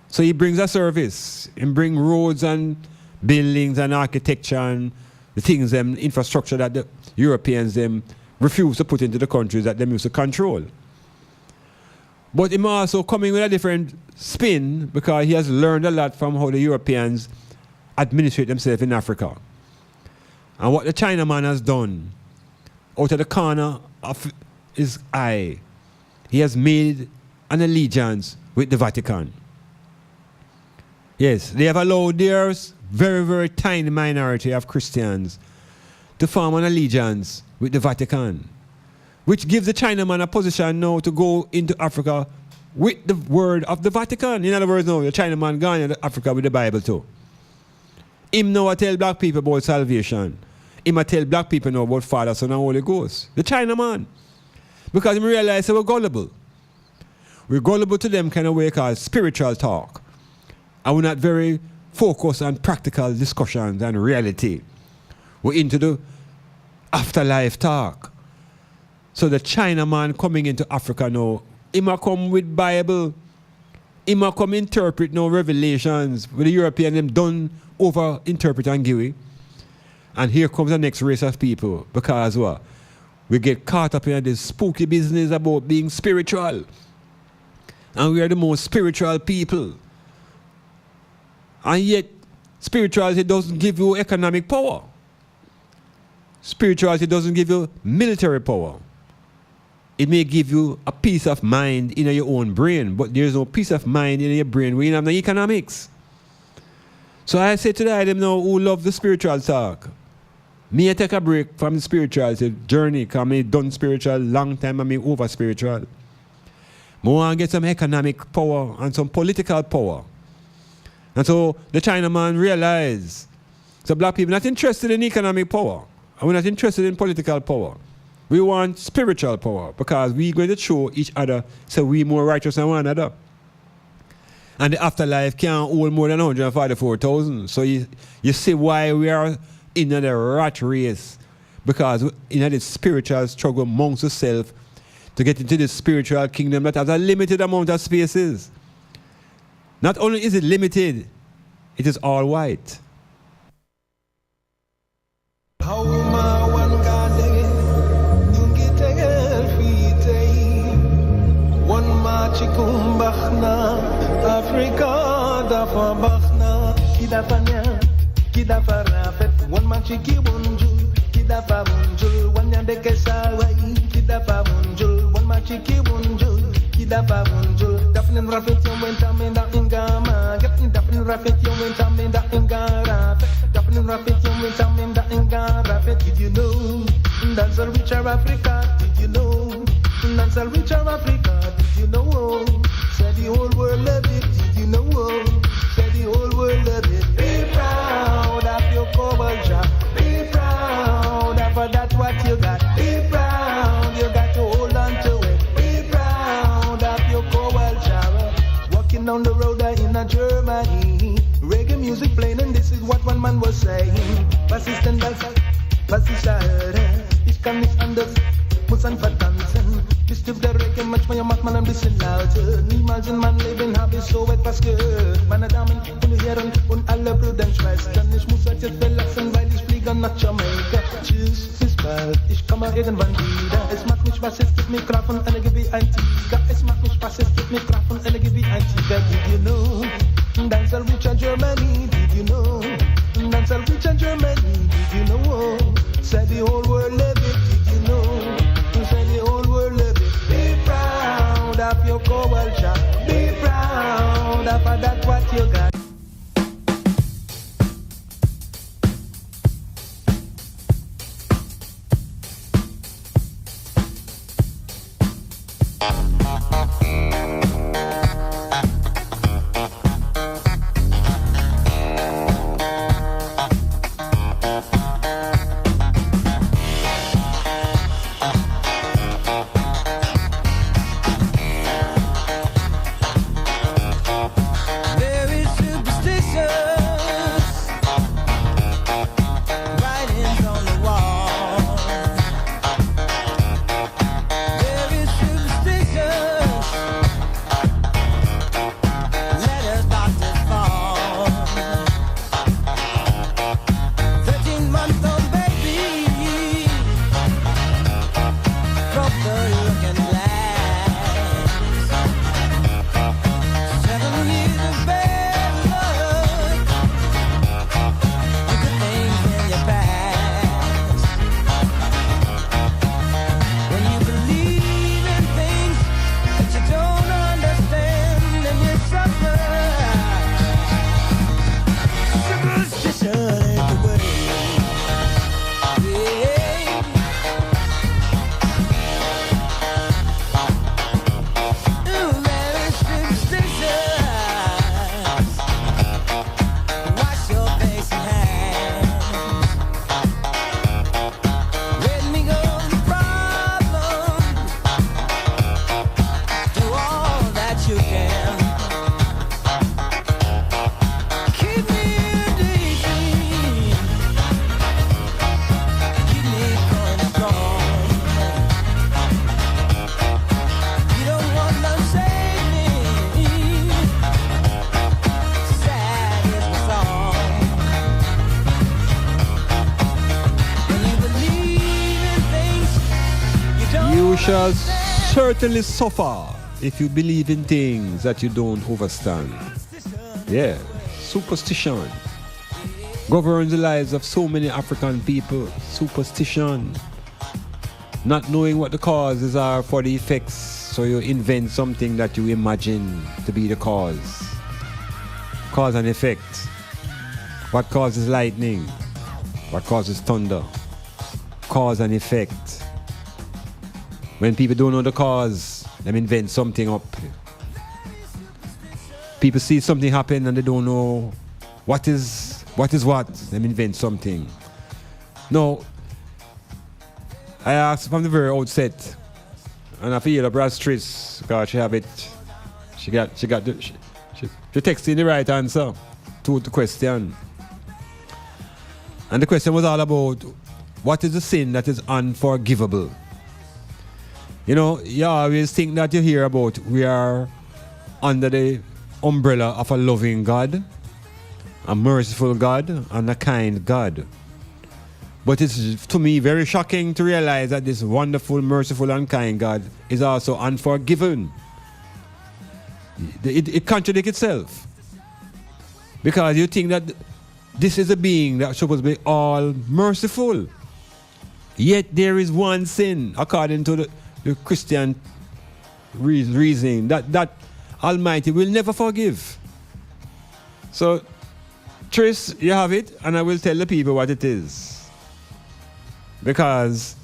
So he brings a service. He brings roads and buildings and architecture and the things, infrastructure that the Europeans refuse to put into the countries that they used to control. But him also coming with a different spin because he has learned a lot from how the Europeans administrate themselves in Africa. And what the Chinaman has done, out of the corner of his eye, he has made an allegiance with the Vatican. Yes, they have allowed their very, very tiny minority of Christians to form an allegiance with the Vatican, which gives the Chinaman a position now to go into Africa with the word of the Vatican. In other words, now the Chinaman gone into Africa with the Bible too. Him now tell black people about salvation. Him tell black people now about Father, Son, and Holy Ghost. The Chinaman. Because he realized they were gullible. We're gullible to them kind of way called spiritual talk. And we're not very focused on practical discussions and reality. We're into the afterlife talk. So the Chinaman coming into Africa now, he might come with Bible. He might come interpret no revelations with the European them done over interpret and give it. And here comes the next race of people. Because what? We get caught up in this spooky business about being spiritual. And we are the most spiritual people. And yet, spirituality doesn't give you economic power. Spirituality doesn't give you military power. It may give you a peace of mind in your own brain, but there's no peace of mind in your brain when you have no economics. So I say to the them now who love the spiritual talk, me I take a break from the spirituality journey because I done spiritual long time and me over spiritual. I want to get some economic power and some political power. And so the Chinaman realized, so black people not interested in economic power. And we're not interested in political power. We want spiritual power because we're going to show each other so we're more righteous than one another. And the afterlife can't hold more than 144,000. So you see why we are in the rat race. Because in the spiritual struggle amongst yourself to get into the spiritual kingdom that has a limited amount of spaces. Not only is it limited, it is all white. Afrika dafa baxna ki dafa nya ki dafa rafet wan ma ci ki bonjul ki dafa bonjul wan nya deke saway ki dafa bonjul wan ma ci ki bonjul ki dafa bonjul dafnen rafet yo wen tamenda ingama gat dafnen rafet yo wen tamenda ingara dafnen rafet yo wen tamenda ingara did you know that's a richer Africa did you know that's a richer Africa did you know said the whole world love it, did you know? Said the whole world love it. Be proud of your culture. Be proud of that what you got. Be proud, you got to hold on to it. Be proud of your culture. Walking down the road in Germany, reggae music playing, and this is what one man was saying. Was ist denn das? Was ich höre? Ich kann nicht anders, muss einfach tanzen. Bist du der Reggae, manchmal macht man ein bisschen lauter. Niemals in meinem Leben habe ich so etwas gehört. Meine Damen und Herren und alle Brüder und Schwestern, ich muss euch jetzt verlassen, weil ich fliege nach Jamaika. Tschüss, bis bald, ich komme irgendwann wieder. Es macht mich Spaß, es gibt mir Kraft und Energie wie ein Tiger. Es macht mich Spaß, es gibt mir Kraft und Energie wie ein Tiger. Did you know? That's a richer Germany, did you know? That's a richer Germany, did you know? Said the whole world love it, did you know? Said the whole world love it. Be proud of your culture. Be proud of that what you got. Shall certainly suffer if you believe in things that you don't understand. Yeah, superstition. governs the lives of so many African people. Superstition. Not knowing what the causes are for the effects, so you invent something that you imagine to be the cause. Cause and effect. What causes lightning? What causes thunder? Cause and effect. When people don't know the cause, they invent something up. People see something happen and they don't know what is what. They invent something. No, I asked from the very outset, and I feel Brass Tris, because she have it. She texted the right answer to the question. And the question was all about what is the sin that is unforgivable? You know, you always think that you hear about we are under the umbrella of a loving God, a merciful God, and a kind God. But it's to me very shocking to realize that this wonderful, merciful, and kind God is also unforgiven. It contradicts itself. Because you think that this is a being that's supposed to be all merciful. Yet there is one sin, according to the Christian reasoning, that Almighty will never forgive. So, Tris, you have it, and I will tell the people what it is. Because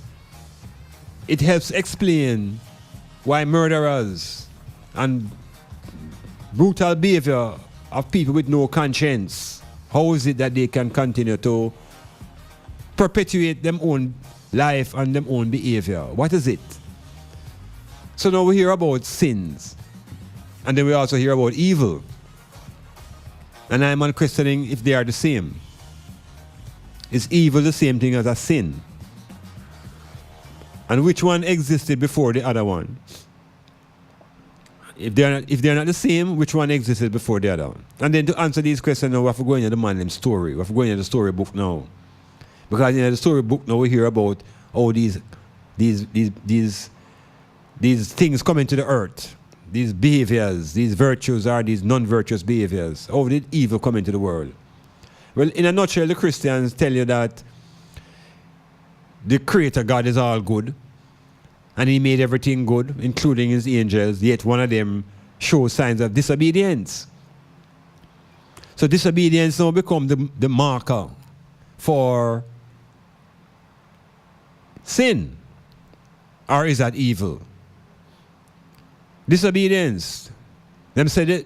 it helps explain why murderers and brutal behavior of people with no conscience, how is it that they can continue to perpetuate their own life and their own behavior? What is it? So now we hear about sins. And then we also hear about evil. And I'm on questioning if they are the same. Is evil the same thing as a sin? And which one existed before the other one? If they're not the same, which one existed before the other one? And then to answer these questions now, we have to go into the man's story. We have to go into the storybook now. Because in the storybook now we hear about all these things coming to the earth. These behaviors, these virtues are these non-virtuous behaviors. How did evil come into the world? Well, in a nutshell, the Christians tell you that the Creator God is all good, and He made everything good, including His angels, yet one of them shows signs of disobedience. So disobedience now becomes the marker for sin. Or is that evil? Disobedience. Them said the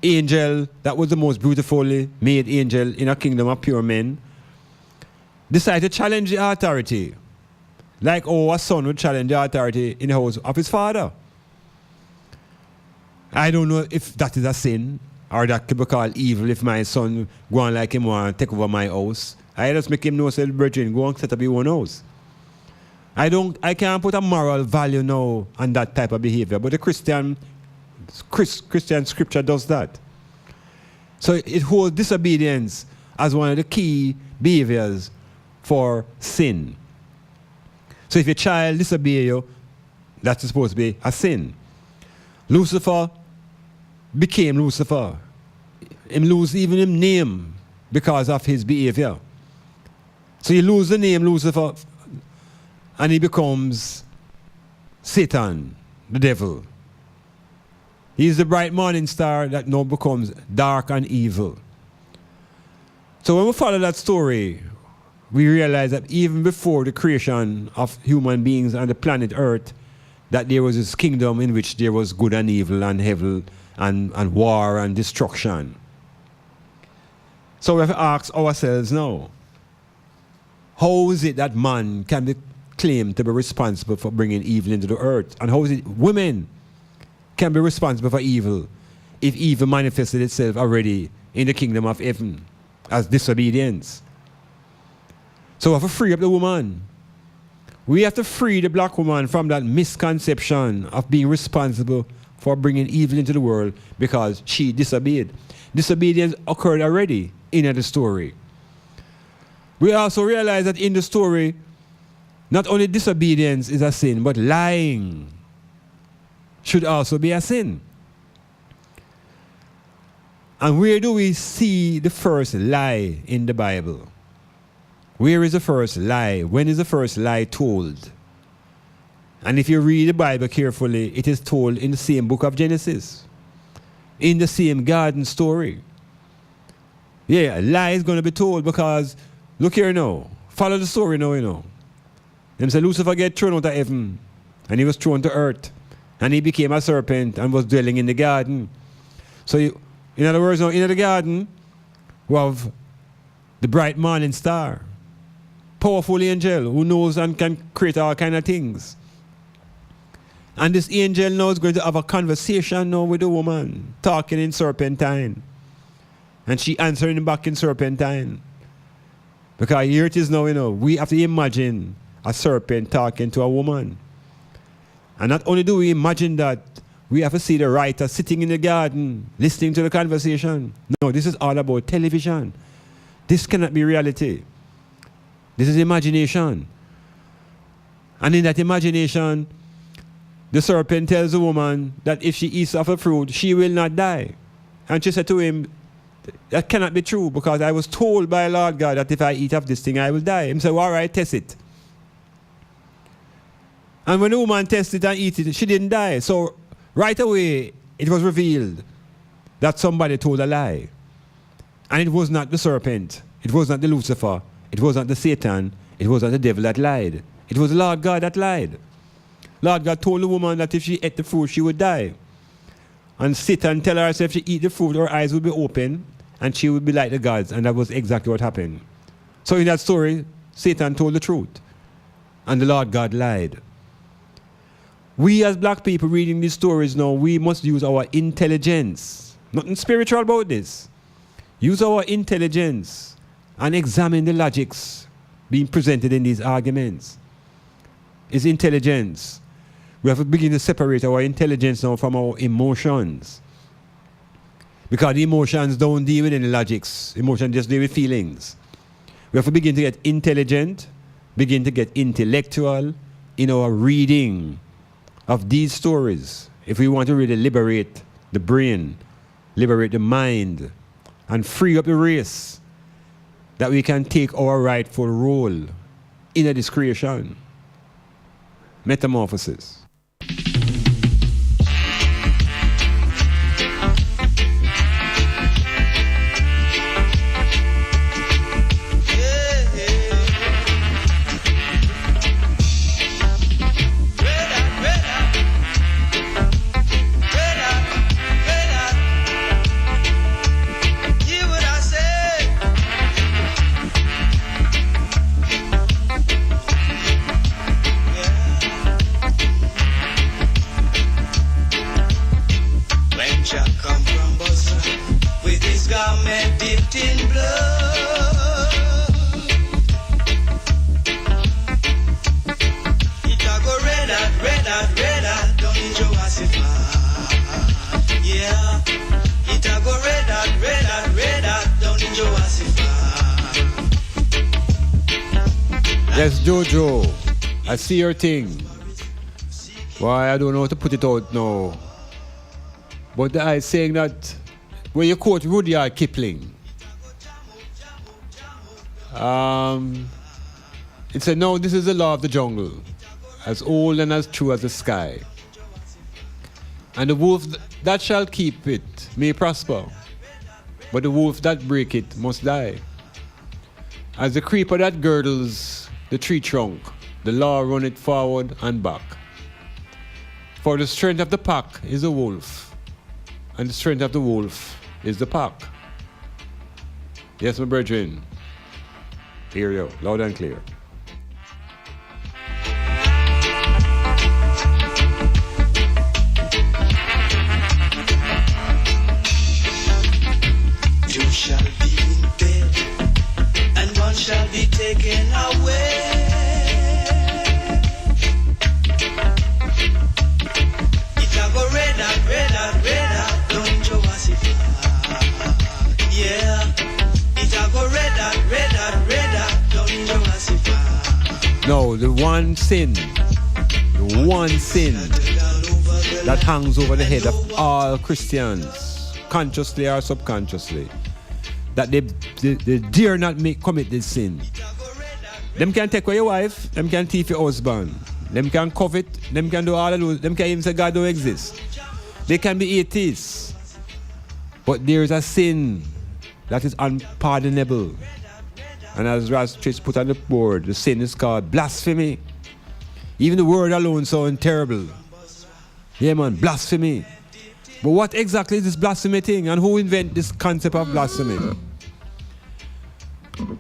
angel that was the most beautifully made angel in a kingdom of pure men decided to challenge the authority. Like a son would challenge the authority in the house of his father. I don't know if that is a sin or that could be called evil if my son go on like him want to take over my house. I just make him know, say, brethren, go and set up your own house. I can't put a moral value now on that type of behavior, but the Christian scripture does that. So it holds disobedience as one of the key behaviors for sin. So if your child disobey you, that's supposed to be a sin. Lucifer became Lucifer. He lose even his name because of his behavior. So you lose the name Lucifer and he becomes Satan, the devil. He's the bright morning star that now becomes dark and evil. So when we follow that story, we realize that even before the creation of human beings on the planet Earth, that there was this kingdom in which there was good and evil and evil and war and destruction. So we have to ask ourselves now, how is it that man can be claimed to be responsible for bringing evil into the earth? And how is it women can be responsible for evil if evil manifested itself already in the kingdom of heaven as disobedience? So we have to free up the woman. We have to free the black woman from that misconception of being responsible for bringing evil into the world because she disobeyed. Disobedience occurred already in the story. We also realize that in the story, not only disobedience is a sin, but lying should also be a sin. And where do we see the first lie in the Bible? Where is the first lie? When is the first lie told? And if you read the Bible carefully, it is told in the same book of Genesis, in the same garden story. Yeah, a lie is going to be told because, look here now, follow the story now, you know. Them say Lucifer get thrown out of heaven, and he was thrown to earth, and he became a serpent and was dwelling in the garden. So, in other words, now, in the garden, we have the bright morning star, powerful angel who knows and can create all kind of things. And this angel now is going to have a conversation now with the woman, talking in serpentine. And she answering him back in serpentine. Because here it is now, you know, we have to imagine a serpent talking to a woman. And not only do we imagine that, we have to see the writer sitting in the garden, listening to the conversation. No, this is all about television. This cannot be reality. This is imagination. And in that imagination, the serpent tells the woman that if she eats of the fruit, she will not die. And she said to him, that cannot be true because I was told by Lord God that if I eat of this thing, I will die. He said, well, all right, test it. And when the woman tested it and eat it, she didn't die. So right away, it was revealed that somebody told a lie. And it was not the serpent. It was not the Lucifer. It was not the Satan. It was not the devil that lied. It was Lord God that lied. Lord God told the woman that if she ate the fruit, she would die. And Satan tell her if she eat the fruit, her eyes would be open and she would be like the gods. And that was exactly what happened. So in that story, Satan told the truth. And the Lord God lied. We as black people reading these stories now, we must use our intelligence. Nothing spiritual about this. Use our intelligence and examine the logics being presented in these arguments. It's intelligence. We have to begin to separate our intelligence now from our emotions. Because the emotions don't deal with any logics. Emotions just deal with feelings. We have to begin to get intelligent, begin to get intellectual in our reading of these stories. If we want to really liberate the brain, liberate the mind, and free up the race, that we can take our rightful role in this creation. Metamorphosis. Yes, Jojo, I see your thing. Why, I don't know how to put it out now. But I saying that when you quote Rudyard Kipling, it said, no, this is the law of the jungle, as old and as true as the sky. And the wolf that shall keep it may prosper, but the wolf that break it must die. As the creeper that girdles the tree trunk, the law run it forward and back. For the strength of the pack is the wolf, and the strength of the wolf is the pack. Yes, my brethren. Hear you, loud and clear. You shall be in bed, and one shall be taken away. It a go red out, don't you want it? Yeah. It a go red out, don't you want it? No, the one sin that hangs over the head of all Christians consciously or subconsciously, that they dare not commit this sin. Them can take away your wife, them can thief your husband, them can covet, them can do all of those, them can even say God don't exist. They can be atheists. But there is a sin that is unpardonable. And as Ras Trish put on the board, the sin is called blasphemy. Even the word alone sounds terrible. Yeah, man, blasphemy. But what exactly is this blasphemy thing, and who invented this concept of blasphemy?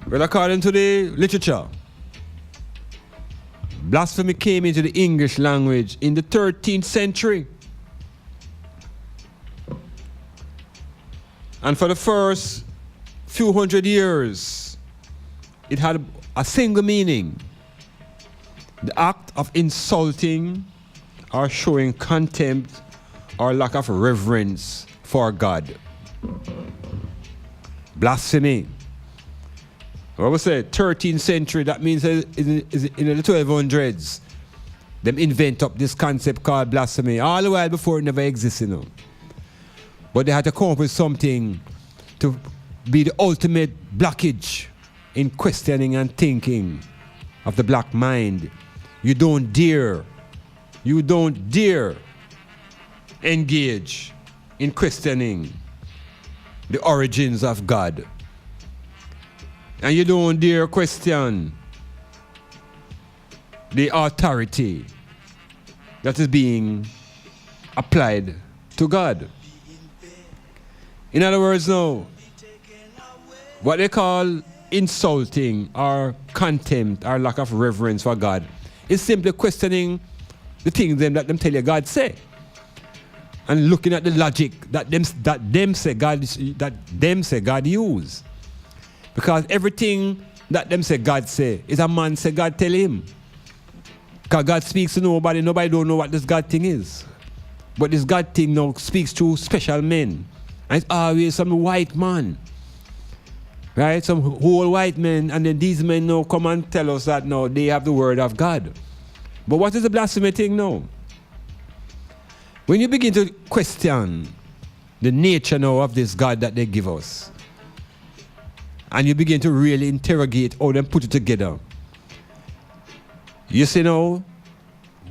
Well, according to the literature, blasphemy came into the English language in the 13th century. And for the first few hundred years, it had a single meaning: the act of insulting or showing contempt or lack of reverence for God. Blasphemy. What we say, 13th century, that means in the 1200s, them invent up this concept called blasphemy. All the while before it never existed, you know. But they had to come up with something to be the ultimate blockage in questioning and thinking of the black mind. You don't dare engage in questioning the origins of God. And you don't dare question the authority that is being applied to God. In other words, now, what they call insulting or contempt or lack of reverence for God is simply questioning the things that them tell you God say, and looking at the logic that them say God use. Because everything that them say God say is a man say God tell him. Because God speaks to nobody don't know what this God thing is. But this God thing now speaks to special men. And it's always some white man. Right? Some whole white men, and then these men now come and tell us that now they have the word of God. But what is the blasphemy thing now? When you begin to question the nature now of this God that they give us, and you begin to really interrogate how they put it together, you see now,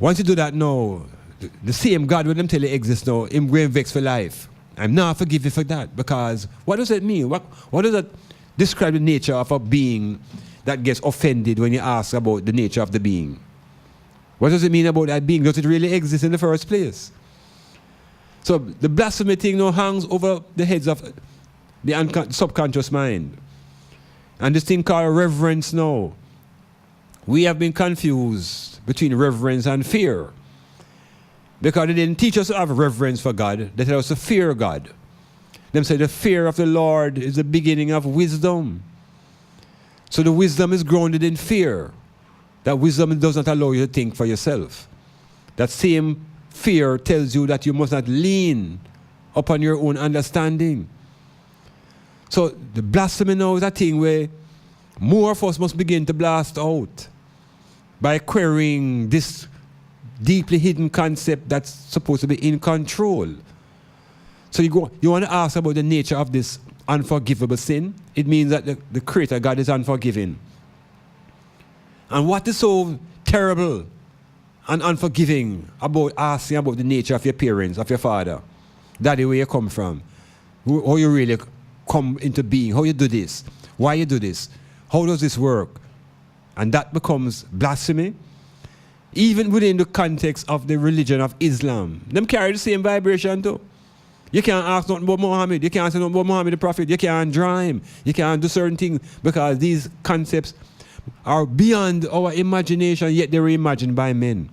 once you do that now, the same God when them tell you exists now, him going vex for life. I'm not forgive you for that, because what does it mean? What does it describe the nature of a being that gets offended when you ask about the nature of the being? What does it mean about that being? Does it really exist in the first place? So the blasphemy thing now hangs over the heads of the subconscious mind. And this thing called reverence now, we have been confused between reverence and fear. Because they didn't teach us to have reverence for God, they tell us to fear God. Them say the fear of the Lord is the beginning of wisdom. So the wisdom is grounded in fear. That wisdom does not allow you to think for yourself. That same fear tells you that you must not lean upon your own understanding. So the blasphemy now is a thing where more of us must begin to blast out by querying this deeply hidden concept that's supposed to be in control. So you want to ask about the nature of this unforgivable sin. It means that the Creator God is unforgiving. And what is so terrible and unforgiving about asking about the nature of your parents, of your father, daddy, where you come from, how you really come into being, how you do this, why you do this, how does this work? And that becomes blasphemy. Even within the context of the religion of Islam, them carry the same vibration too. You can't ask nothing about Muhammad. You can't say nothing about Muhammad the Prophet. You can't draw him. You can't do certain things because these concepts are beyond our imagination, yet they were imagined by men.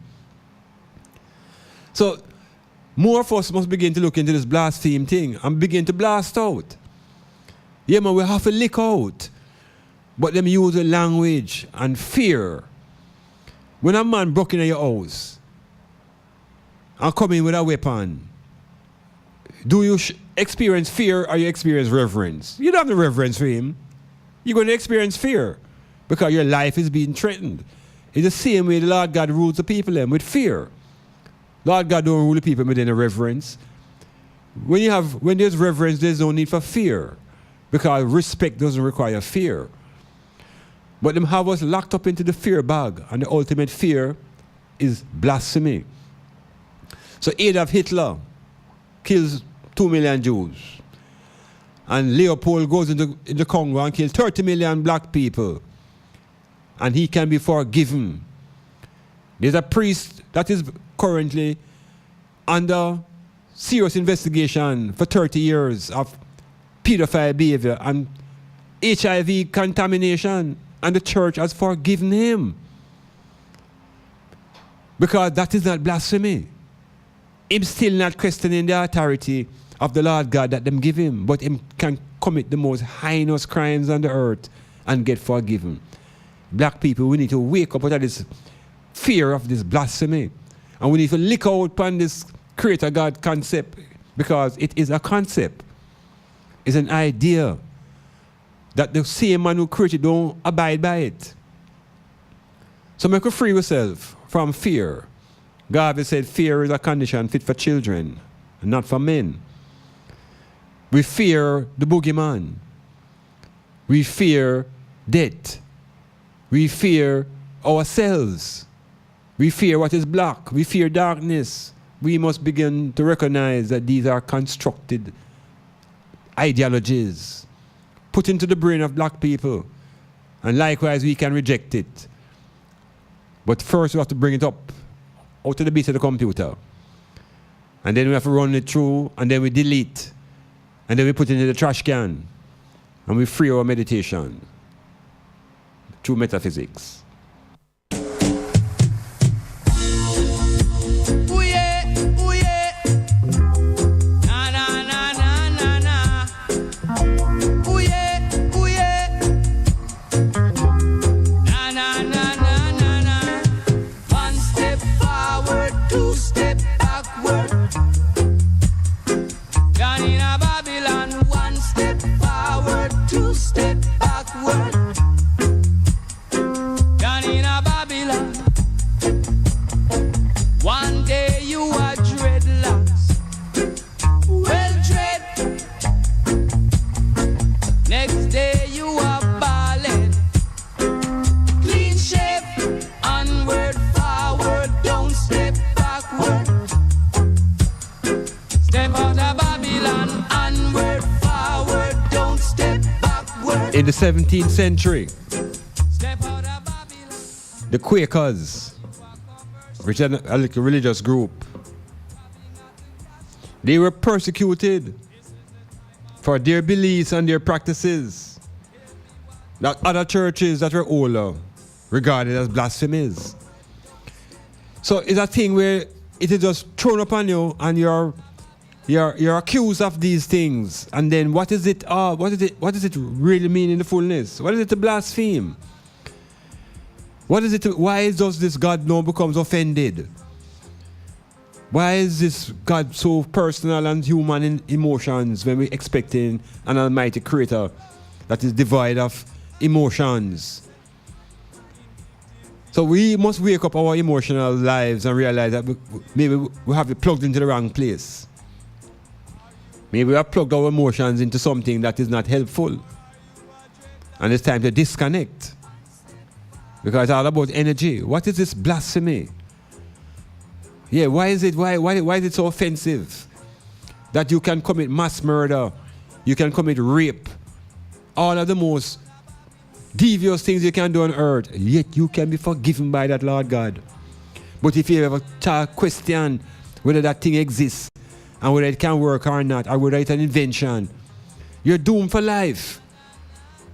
So more of us must begin to look into this blaspheme thing and begin to blast out. Yeah, man, we have to lick out. But them use the language and fear. When a man broke into your house and come in with a weapon, do you experience fear or you experience reverence? You don't have the reverence for him. You're going to experience fear because your life is being threatened. It's the same way the Lord God rules the people with fear. Lord God don't rule the people within a reverence. when there's reverence, there's no need for fear, because respect doesn't require fear. But them have us locked up into the fear bag, and the ultimate fear is blasphemy. So Adolf Hitler kills 2 million Jews, and Leopold goes into the Congo and kills 30 million black people, and he can be forgiven. There's a priest that is currently under serious investigation for 30 years of pedophile behavior and HIV contamination, and the church has forgiven him. Because that is not blasphemy. Him still not questioning the authority of the Lord God that them give him, but him can commit the most heinous crimes on the earth and get forgiven. Black people, we need to wake up out of this fear of this blasphemy, and we need to lick out upon this Creator God concept, because it is a concept. It's an idea that the same man who created don't abide by it. So make you free yourself from fear. God has said fear is a condition fit for children, not for men. We fear the boogeyman. We fear death. We fear ourselves. We fear what is black. We fear darkness. We must begin to recognize that these are constructed ideologies put into the brain of black people. And likewise, we can reject it. But first, we have to bring it up out of the base of the computer. And then we have to run it through, and then we delete. And then we put it in the trash can. And we free our meditation through metaphysics. In the 17th century, the Quakers, which is a religious group, they were persecuted for their beliefs and their practices that other churches that were older regarded as blasphemies. So it's a thing where it is just thrown upon you, and you're accused of these things, and then what is it? What does it really mean in the fullness? What is it to blaspheme? What is it? Why does this God now becomes offended? Why is this God so personal and human in emotions when we're expecting an almighty creator that is devoid of emotions? So we must wake up our emotional lives and realize that maybe we have it plugged into the wrong place. Maybe we have plugged our emotions into something that is not helpful. And it's time to disconnect. Because it's all about energy. What is this blasphemy? Yeah, why is it so offensive? That you can commit mass murder, you can commit rape, all of the most devious things you can do on earth, yet you can be forgiven by that Lord God. But if you ever question whether that thing exists, and whether it can work or not, or whether it's an invention, you're doomed for life.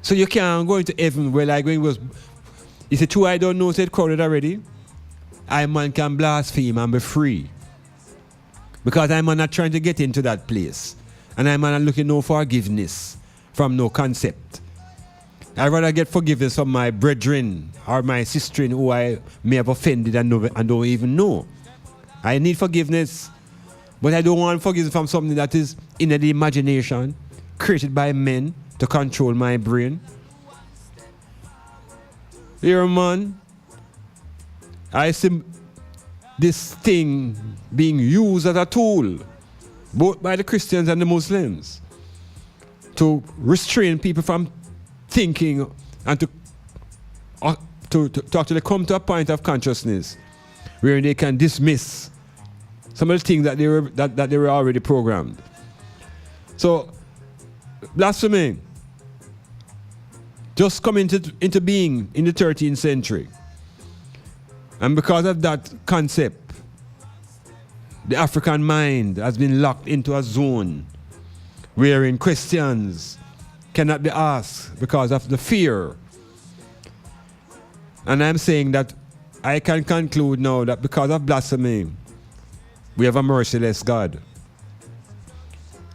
So you can't go into heaven where like when it was, is it true I don't know, said crowded already? I man can blaspheme and be free. Because I'm not trying to get into that place. And I'm not looking no forgiveness from no concept. I'd rather get forgiveness from my brethren or my sister who I may have offended and don't even know. I need forgiveness. But I don't want forgiveness from something that is in the imagination, created by men to control my brain. Here, man, I see this thing being used as a tool both by the Christians and the Muslims, to restrain people from thinking and to actually come to a point of consciousness where they can dismiss some of the things that they were already programmed. So, blasphemy just come into being in the 13th century. And because of that concept, the African mind has been locked into a zone wherein questions cannot be asked because of the fear. And I'm saying that I can conclude now that because of blasphemy, we have a merciless God.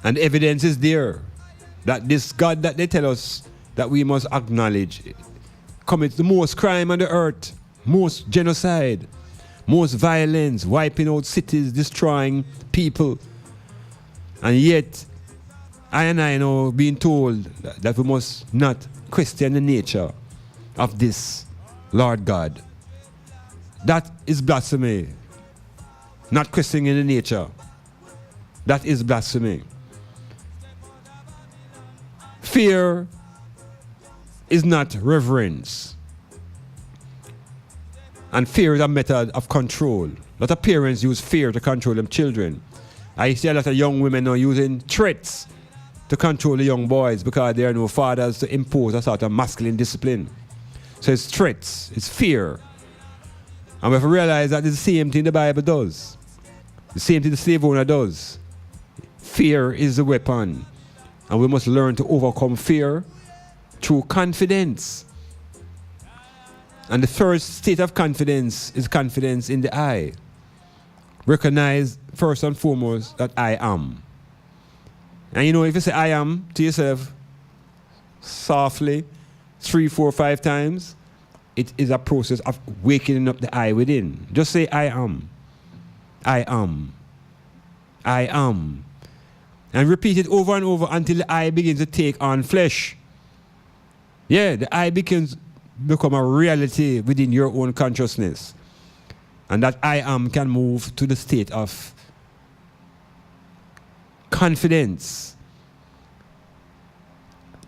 And evidence is there that this God that they tell us that we must acknowledge commits the most crime on the earth, most genocide, most violence, wiping out cities, destroying people. And yet, I and I know being told that we must not question the nature of this Lord God. That is blasphemy. Not questioning the nature. That is blasphemy. Fear is not reverence. And fear is a method of control. A lot of parents use fear to control them children. I see a lot of young women now using threats to control the young boys because there are no fathers to impose a sort of masculine discipline. So it's threats, it's fear. And we have to realize that it's the same thing the Bible does. The same thing the slave owner does. Fear is the weapon. And we must learn to overcome fear through confidence. And the first state of confidence is confidence in the I. Recognize first and foremost that I am. And you know, if you say I am to yourself softly 3, 4, 5 times, it is a process of waking up the I within. Just say I am. I am. I am. And repeat it over and over until the I begins to take on flesh. Yeah, the I become a reality within your own consciousness. And that I am can move to the state of confidence,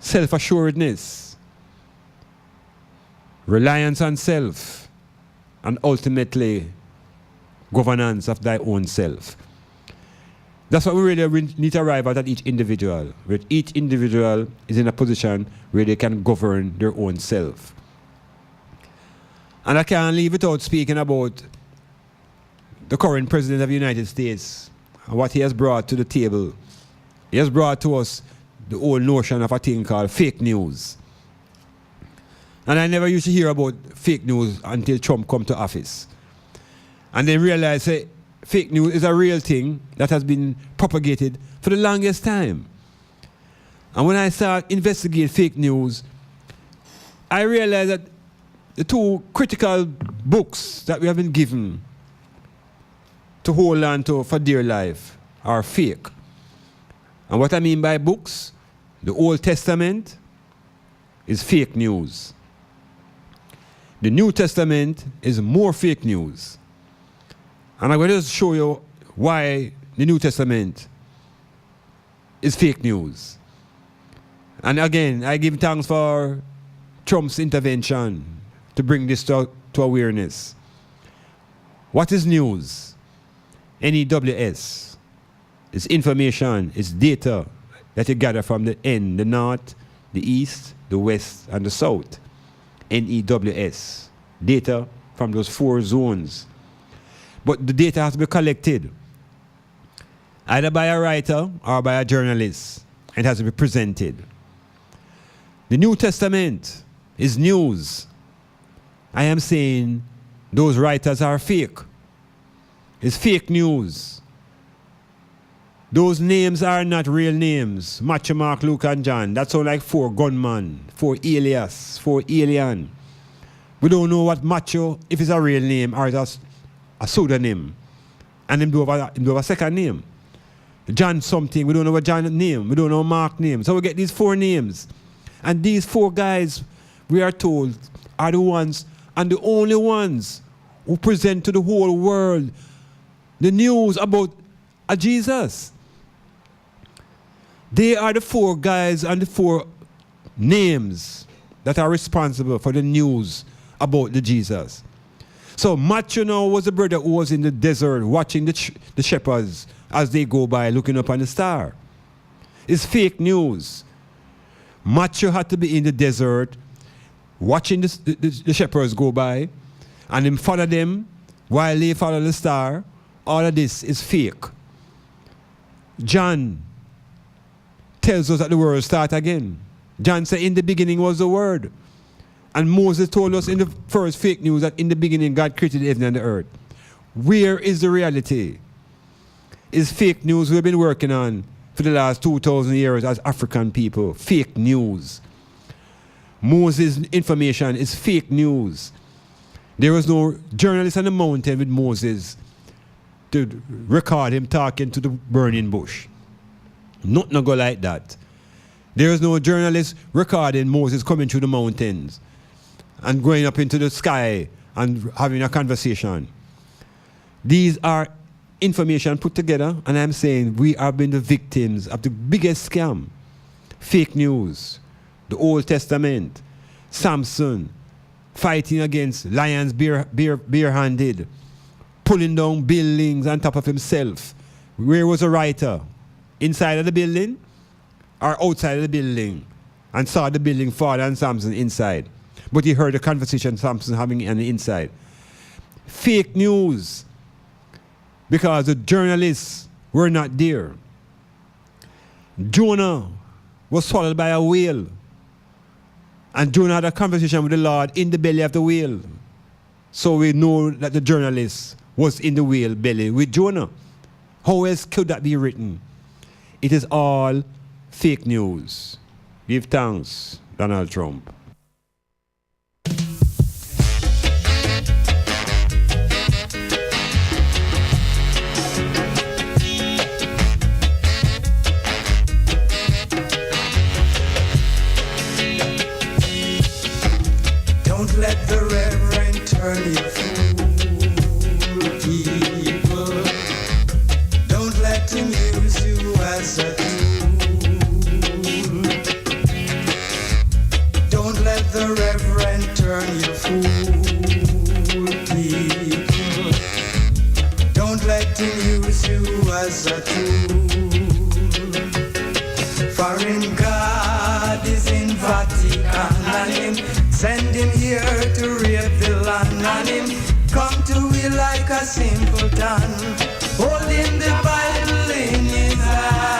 self-assuredness, reliance on self, and ultimately governance of thy own self. That's what we really need to arrive at each individual, where each individual is in a position where they can govern their own self. And I can't leave without speaking about the current President of the United States and what he has brought to the table. He has brought to us the old notion of a thing called fake news. And I never used to hear about fake news until Trump come to office. And then realize that fake news is a real thing that has been propagated for the longest time. And when I start investigating fake news, I realized that the 2 critical books that we have been given to hold on to for dear life are fake. And what I mean by books, the Old Testament is fake news. The New Testament is more fake news. And I'm going to show you why the New Testament is fake news. And again, I give thanks for Trump's intervention to bring this to awareness. What is news? NEWS. It's information, it's data that you gather from the N, the North, the East, the West, and the South. NEWS. Data from those 4 zones. But the data has to be collected either by a writer or by a journalist. It has to be presented. The New Testament is news. I am saying those writers are fake. It's fake news. Those names are not real names. Matthew, Mark, Luke, and John. That's all like 4 gunmen, 4 alias, 4 alien. We don't know what Matthew, if it's a real name or it's a pseudonym. And him do have a second name. John something, we don't know what John's name. We don't know Mark's name. So we get these 4 names. And these 4 guys, we are told, are the ones and the only ones who present to the whole world the news about a Jesus. They are the four guys and the four names that are responsible for the news about the Jesus. So Matthew now was a brother who was in the desert watching the shepherds as they go by looking up on the star. It's fake news. Matthew had to be in the desert watching the shepherds go by and him follow them while they follow the star. All of this is fake. John tells us that the world start again. John said, in the beginning was the word. And Moses told us in the first fake news that in the beginning God created the heaven and the earth. Where is the reality? Is fake news we've been working on for the last 2,000 years as African people. Fake news. Moses' information is fake news. There was no journalist on the mountain with Moses to record him talking to the burning bush. Nothing go like that. There is no journalist recording Moses coming through the mountains and going up into the sky and having a conversation. These are information put together, and I'm saying we have been the victims of the biggest scam. Fake news, the Old Testament, Samson fighting against lions barehanded, pulling down buildings on top of himself. Where was a writer? Inside of the building or outside of the building? And saw the building fall and Samson inside. But he heard the conversation Samson having on the inside. Fake news. Because the journalists were not there. Jonah was swallowed by a whale. And Jonah had a conversation with the Lord in the belly of the whale. So we know that the journalist was in the whale belly with Jonah. How else could that be written? It is all fake news. Give thanks, Donald Trump. Don't let the reverend turn you fool, people. Don't let him use you as a tool. Don't let the reverend turn you fool, people. Don't let him use you as a tool. Foreign God is in Vatican and him send him here to rape the land, and him come to we like a simpleton, holding the Bible in his hand.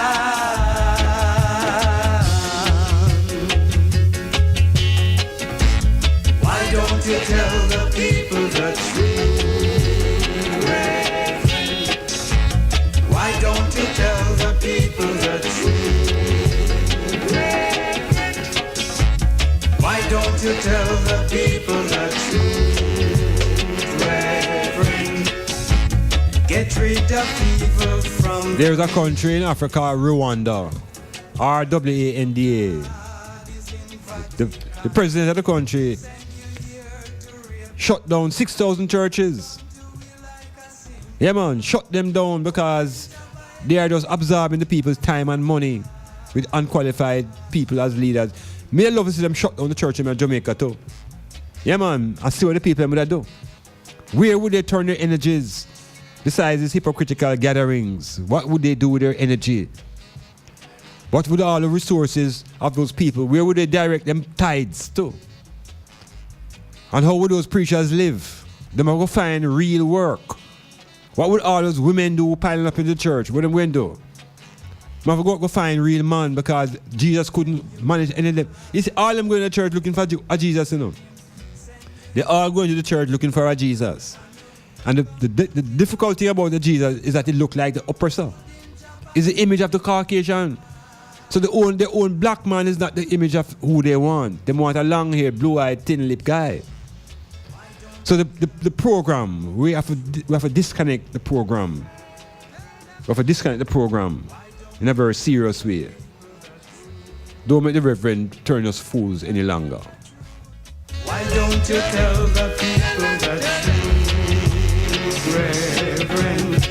Why don't you tell the people the truth, Reverend? Why don't you tell the people the truth, Reverend? Why don't you tell the people the truth, Reverend? Get rid of evil from... There's a country in Africa, Rwanda, RWANDA. The president of the country shut down 6,000 churches. Yeah, man, shut them down because they are just absorbing the people's time and money with unqualified people as leaders. Me love to see them shut down the church in Jamaica too. Yeah, man, I see what the people would do. Where would they turn their energies besides these hypocritical gatherings? What would they do with their energy? What would all the resources of those people, where would they direct them tithes to? And how would those preachers live? They might go find real work. What would all those women do piling up in the church? What them going to do? They might go find real man because Jesus couldn't manage any of them. You see, all them going to church looking for a Jesus, you know. They're all going to the church looking for a Jesus. And the difficulty about the Jesus is that it look like the oppressor. It's the image of the Caucasian. So their own black man is not the image of who they want. They want a long-haired, blue-eyed, thin-lipped guy. So the program, we have to disconnect the program. We have to disconnect the program in a very serious way. Don't make the reverend turn us fools any longer. Why don't you tell the people the truth, Reverend?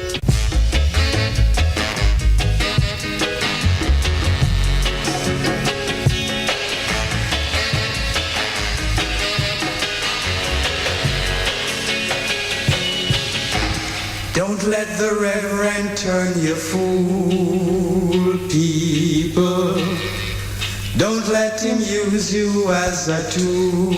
Don't let the reverend turn you fool, people. Don't let him use you as a tool.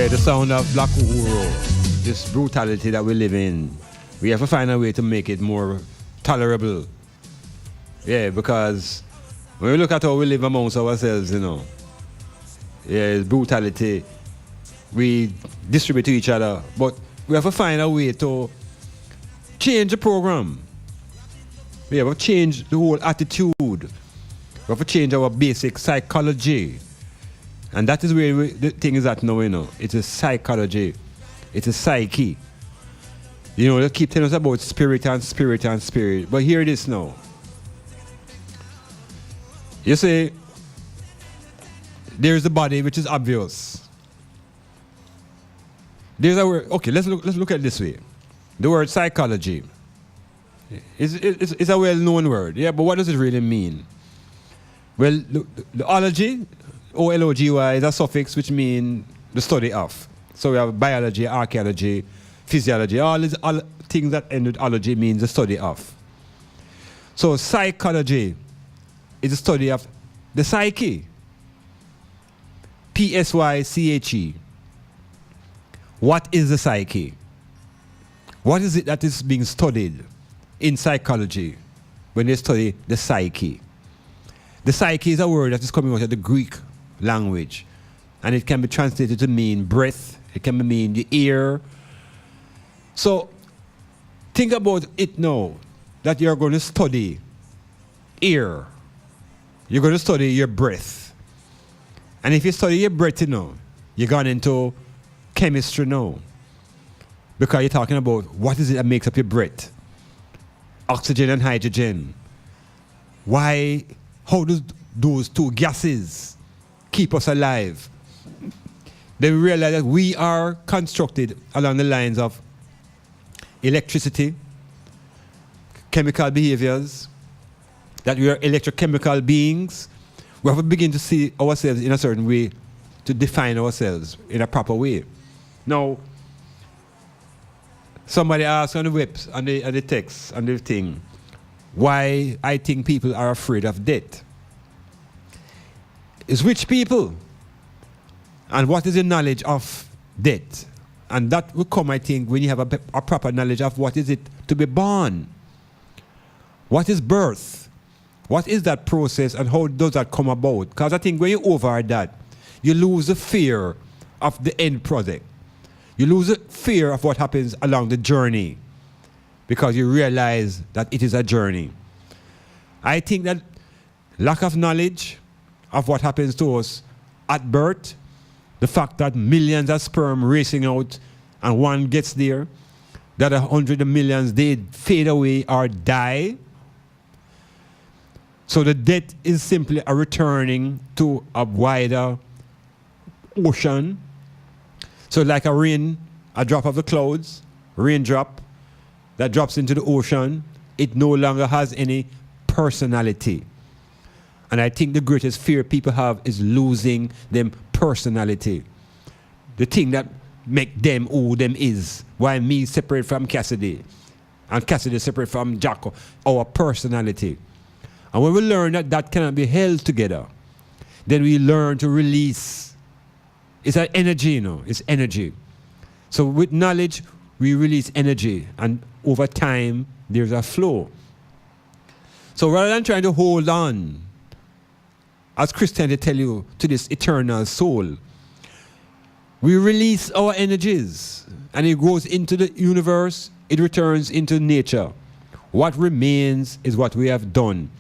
The sound of Black Uhuru, this brutality that we live in, we have to find a way to make it more tolerable. Yeah, because when we look at how we live amongst ourselves, you know, yeah, it's brutality. We distribute to each other, but we have to find a way to change the program. We have to change the whole attitude. We have to change our basic psychology. And that is where the thing is at now, you know. It's a psychology. It's a psyche. You know, they keep telling us about spirit and spirit and spirit. But hear this now. You say, there's the body, which is obvious. There's a word. Okay, let's look at it this way. The word psychology is a well-known word. Yeah, but what does it really mean? Well, the ology, O-L-O-G-Y, is a suffix which means the study of. So we have biology, archaeology, physiology, all things that end with ology means the study of. So psychology is the study of the psyche. P-S-Y-C-H-E. What is the psyche? What is it that is being studied in psychology when they study the psyche? The psyche is a word that is coming out of the Greek language, and it can be translated to mean breath, it can mean the ear. So think about it now that you're going to study ear, you're going to study your breath. And if you study your breath, you know, you're going into chemistry now, because you're talking about what is it that makes up your breath. Oxygen and hydrogen. Why, how does those two gases keep us alive? Then we realize that we are constructed along the lines of electricity, chemical behaviors, that we are electrochemical beings. We have to begin to see ourselves in a certain way, to define ourselves in a proper way. Now, somebody asked on the webs, on the text, on the thing, why I think people are afraid of death. It's rich people. And what is the knowledge of death? And that will come, I think, when you have a proper knowledge of what is it to be born. What is birth? What is that process and how does that come about? Because I think when you over that, you lose the fear of the end product. You lose the fear of what happens along the journey, because you realize that it is a journey. I think that lack of knowledge of what happens to us at birth, the fact that millions of sperm racing out and one gets there, that 100 millions, they fade away or die. So the death is simply a returning to a wider ocean. So like a drop of the clouds, raindrop that drops into the ocean, it no longer has any personality. And I think the greatest fear people have is losing them personality. The thing that make them who them is. Why me separate from Cassidy and Cassidy separate from Jacko, our personality. And when we learn that that cannot be held together, then we learn to release. It's an energy, you know, it's energy. So with knowledge, we release energy, and over time, there's a flow. So rather than trying to hold on, as Christians they tell you, to this eternal soul, we release our energies, and it goes into the universe, it returns into nature. What remains is what we have done,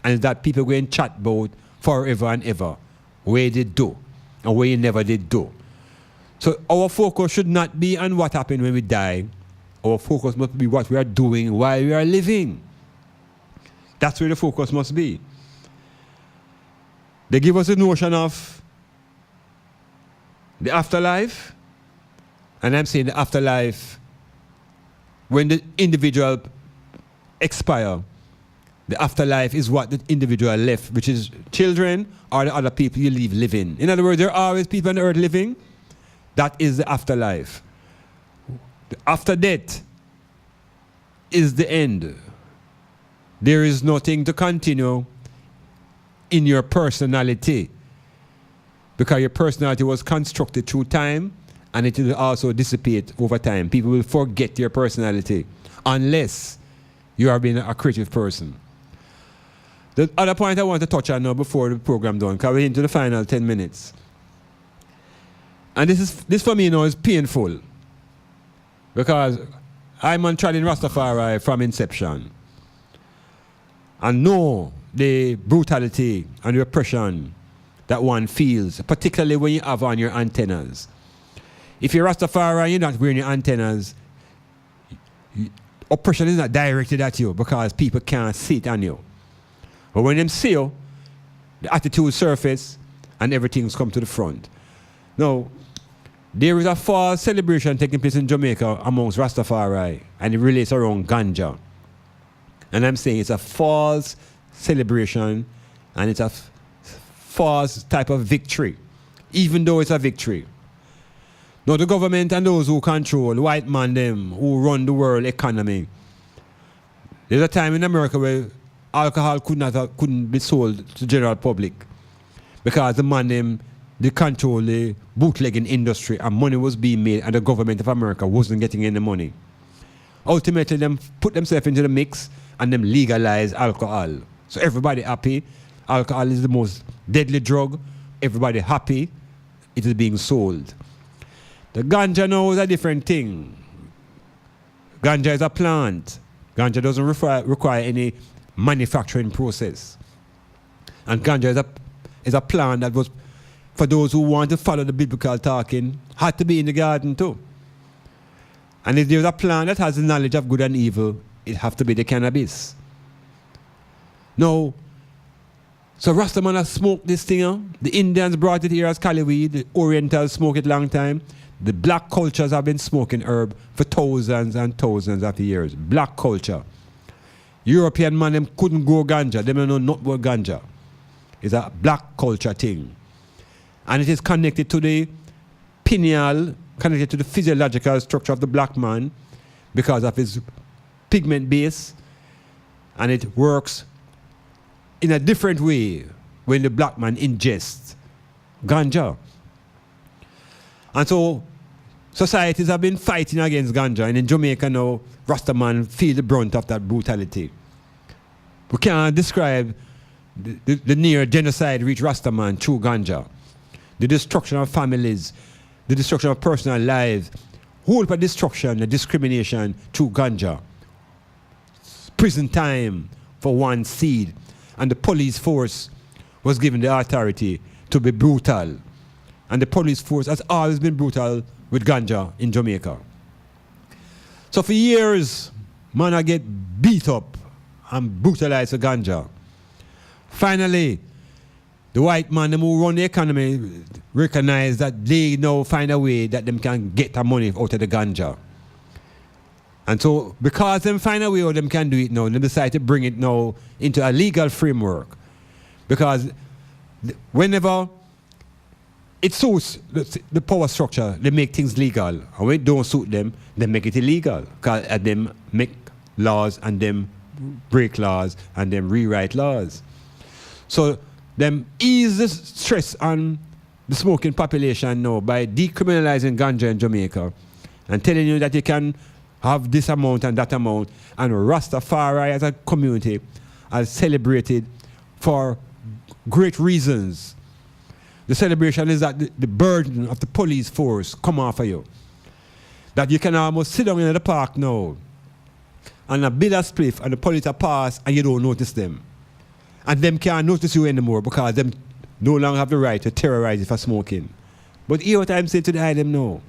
and that people go and chat about forever and ever, where they do, and where you never did do. So our focus should not be on what happened when we die. Our focus must be what we are doing while we are living. That's where the focus must be. They give us a notion of the afterlife, and I'm saying the afterlife, when the individual expire, the afterlife is what the individual left, which is children or the other people you leave living. In other words, there are always people on the earth living. That is the afterlife. The after death is the end. There is nothing to continue in your personality, because your personality was constructed through time, and it will also dissipate over time. People will forget your personality unless you are being a creative person. The other point I want to touch on now before the program done, because we're into the final 10 minutes. And this for me now is painful, because I'm on Trading Rastafari from inception, and know the brutality and the oppression that one feels, particularly when you have on your antennas. If you're Rastafari and you're not wearing your antennas, oppression is not directed at you because people can't see it on you. But when them see you, the attitude surface and everything's come to the front. Now, there is a false celebration taking place in Jamaica amongst Rastafari, and it relates around ganja. And I'm saying it's a false celebration, and it's a false type of victory, even though it's a victory. Now the government and those who control, the white man them, who run the world economy, there's a time in America where alcohol couldn't be sold to the general public because the man them, they control the bootlegging industry, and money was being made, and the government of America wasn't getting any money. Ultimately, them put themselves into the mix and them legalize alcohol. So everybody happy. Alcohol is the most deadly drug. Everybody happy. It is being sold. The ganja now is a different thing. Ganja is a plant. Ganja doesn't require any manufacturing process. And ganja is a plant that was, for those who want to follow the biblical talking, had to be in the garden too. And if there's a plant that has the knowledge of good and evil, it have to be the cannabis. Now, so Rastaman has smoked this thing. The Indians brought it here as cali weed. The Orientals smoke it long time. The black cultures have been smoking herb for thousands and thousands of years. Black culture. European man them couldn't grow ganja. They don't know not about ganja. It's a black culture thing. And it is connected to the pineal, connected to the physiological structure of the black man because of his pigment base. And it works in a different way when the black man ingests ganja. And so societies have been fighting against ganja, and in Jamaica now, Rastaman feel the brunt of that brutality. We can't describe the near genocide reach Rastaman through ganja. The destruction of families, the destruction of personal lives, whole heap of destruction and discrimination through ganja. Prison time for one seed. And the police force was given the authority to be brutal. And the police force has always been brutal with ganja in Jamaica. So for years, man I get beat up and brutalized for ganja. Finally, the white man them who run the economy recognize that they now find a way that them can get the money out of the ganja. And so, because them find a way how them can do it now, they decide to bring it now into a legal framework. Because whenever it suits the power structure, they make things legal. And when it don't suit them, they make it illegal. Because them make laws and them break laws and them rewrite laws. So them ease the stress on the smoking population now by decriminalizing ganja in Jamaica and telling you that you can have this amount and that amount. And Rastafari as a community are celebrated for great reasons. The celebration is that the burden of the police force come off of you. That you can almost sit down in the park now and a bill a spliff and the police are pass and you don't notice them. And them can't notice you anymore because them no longer have the right to terrorize you for smoking. But hear what I'm saying to the item now.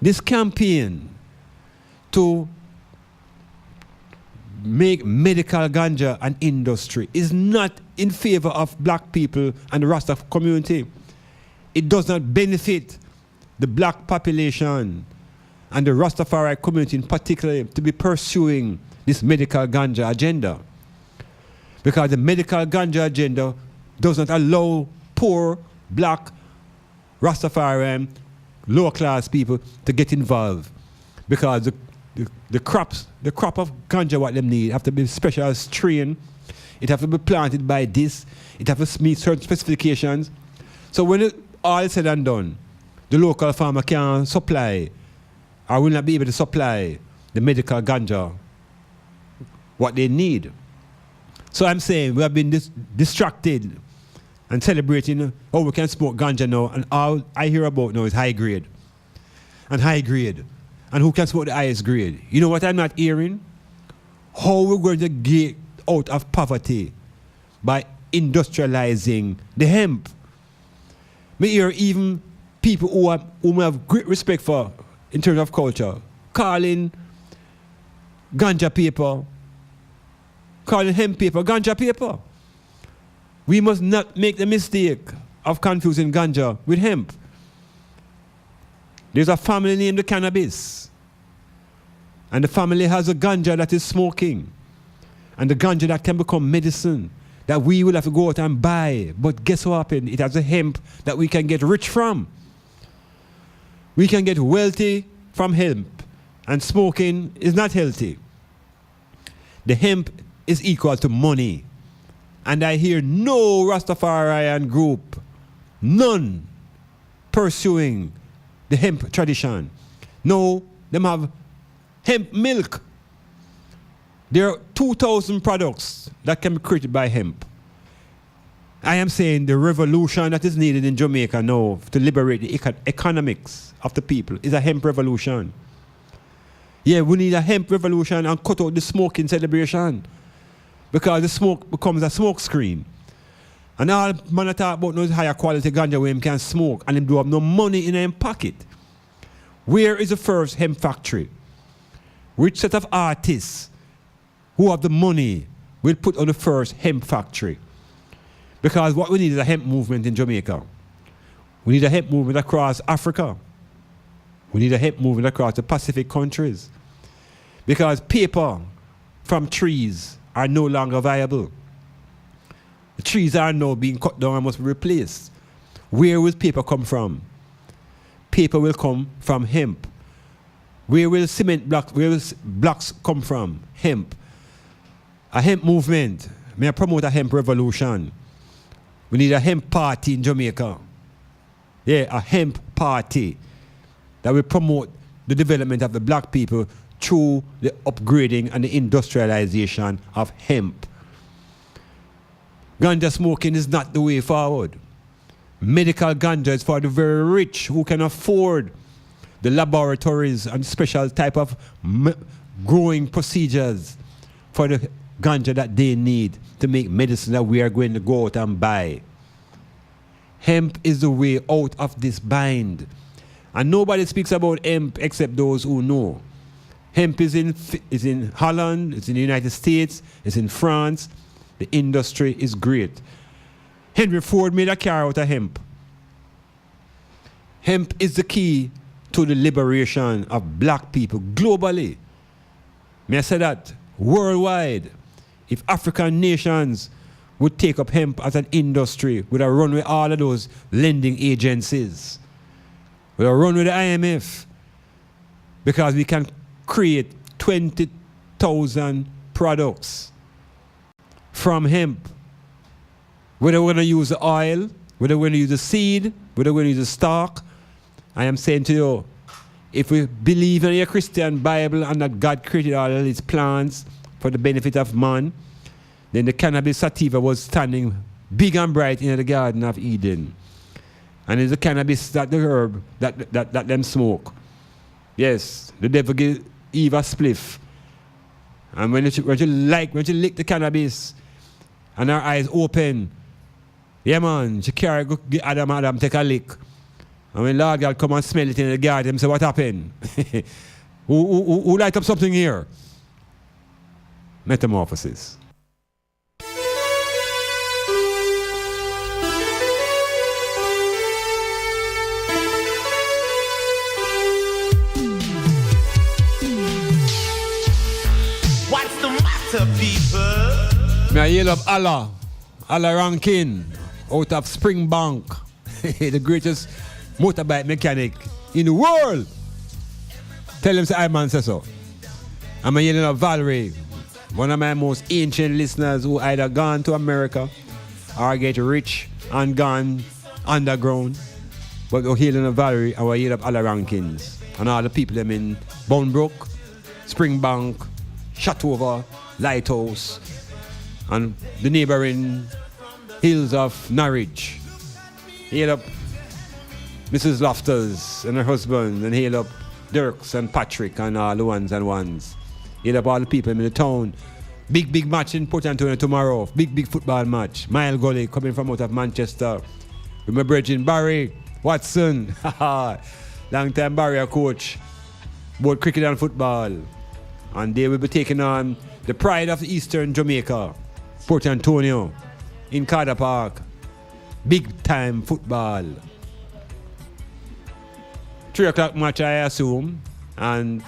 This campaign to make medical ganja an industry is not in favor of black people and the Rasta community. It does not benefit the black population and the Rastafari community in particular to be pursuing this medical ganja agenda. Because the medical ganja agenda does not allow poor black Rastafarian lower class people to get involved. Because the crop of ganja what them need have to be special strain. It have to be planted by this. It have to meet certain specifications. So when it all said and done, the local farmer can supply or will not be able to supply the medical ganja what they need. So I'm saying we have been distracted and celebrating how we can smoke ganja now, and all I hear about now is high grade. And high grade. And who can smoke the highest grade? You know what I'm not hearing? How we're going to get out of poverty by industrializing the hemp. Me hear even people who have great respect for in terms of culture calling ganja paper, calling hemp paper ganja paper. We must not make the mistake of confusing ganja with hemp. There's a family named the Cannabis. And the family has a ganja that is smoking. And the ganja that can become medicine that we will have to go out and buy. But guess what happened? It has a hemp that we can get rich from. We can get wealthy from hemp. And smoking is not healthy. The hemp is equal to money. And I hear no Rastafarian group, none, pursuing the hemp tradition. No, them have hemp milk. There are 2,000 products that can be created by hemp. I am saying the revolution that is needed in Jamaica now to liberate the economics of the people is a hemp revolution. Yeah, we need a hemp revolution and cut out the smoking celebration. Because the smoke becomes a smoke screen. And all man talk about those higher quality ganja where him can smoke and him do have no money in him pocket. Where is the first hemp factory? Which set of artists who have the money will put on the first hemp factory? Because what we need is a hemp movement in Jamaica. We need a hemp movement across Africa. We need a hemp movement across the Pacific countries. Because paper from trees are no longer viable. The trees are now being cut down and must be replaced. Where will paper come from? Paper will come from hemp. Where will blocks come from? Hemp. A hemp movement. May I promote a hemp revolution? We need a hemp party in Jamaica. Yeah, a hemp party that will promote the development of the black people through the upgrading and the industrialization of hemp. Ganja smoking is not the way forward. Medical ganja is for the very rich who can afford the laboratories and special type of growing procedures for the ganja that they need to make medicine that we are going to go out and buy. Hemp is the way out of this bind. And nobody speaks about hemp except those who know. Hemp is in Holland, it's in the United States, it's in France, The industry is great. Henry Ford made a car out of hemp. Hemp is the key to the liberation of black people globally. May I say that? Worldwide. If African nations would take up hemp as an industry, would have run with all of those lending agencies, would have run with the IMF, because we can create 20,000 products from hemp. Whether we're going to use the oil, whether we're going to use the seed, whether we're going to use the stock, I am saying to you, if we believe in a Christian Bible and that God created all of these plants for the benefit of man, then the cannabis sativa was standing big and bright in the Garden of Eden. And it's the cannabis, that the herb that them smoke. Yes, the devil gave Eve a spliff. And when you lick the cannabis and her eyes open, yeah man, she carry go get Adam take a lick. And when Lord God come and smell it in the garden, say, what happened? who light up something here? Metamorphosis. What's the matter, people? May I yell up Allah Rankin out of Springbank, the greatest motorbike mechanic in the world. Tell him say I man say so. I'm yelling up Valerie, one of my most ancient listeners who either gone to America or get rich and gone underground. But we're healing up Valerie and we're yelling up Allah Rankins and all the people them in Boundbrook, Springbank, Shotover, Lighthouse, and the neighboring hills of Norwich. Hail up Mrs. Lofters and her husband, and hail up Dirks and Patrick and all the ones and ones. Hail up all the people in the town. Big match in Port Antonio tomorrow. Big football match. Mile Gully coming from out of Manchester. With my brethren Barry Watson. Long time barrier coach. Both cricket and football. And they will be taking on the pride of Eastern Jamaica, Port Antonio, in Carter Park. Big time football. 3 o'clock match, I assume, and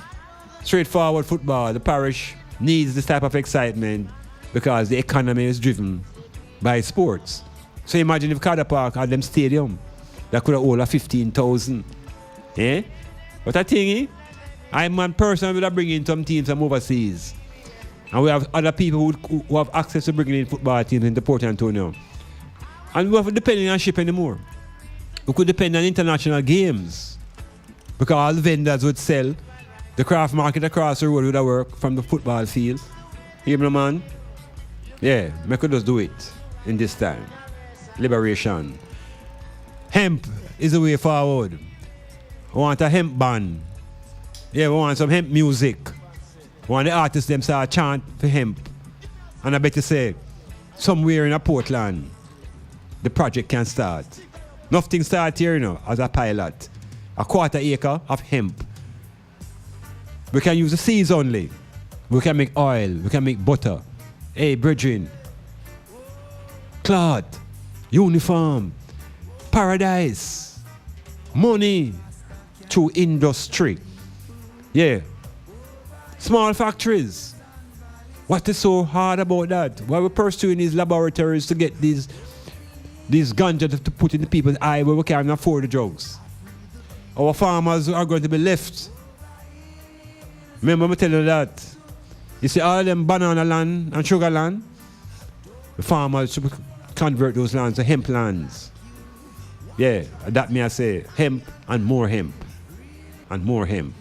straightforward football. The parish needs this type of excitement because the economy is driven by sports. So imagine if Carter Park had them stadium that could have hold 15,000. Eh? What a thing, eh? I'm one person who will bring in some teams from overseas. And we have other people who have access to bringing in football teams into Port Antonio. And we have to depend on ship anymore. We could depend on international games. Because all the vendors would sell. The craft market across the road would work from the football field. You know, man? Yeah, we could just do it in this time. Liberation. Hemp is the way forward. We want a hemp ban. Yeah, we want some hemp music. We want the artists them start chant for hemp. And I bet you say, somewhere in a Portland, the project can start. Nothing start here, you know, as a pilot. A 1/4 acre of hemp. We can use the seeds only. We can make oil. We can make butter. Hey, brethren. Cloth. Uniform. Paradise. Money. Through industry. Yeah. Small factories. What is so hard about that? Why we're pursuing these laboratories to get these ganja to put in the people's eye where we can't afford the drugs? Our farmers are going to be left. Remember me tell you that. You see all them banana land and sugar land? The farmers should convert those lands to hemp lands. Yeah, that me I say hemp and more hemp. And more hemp.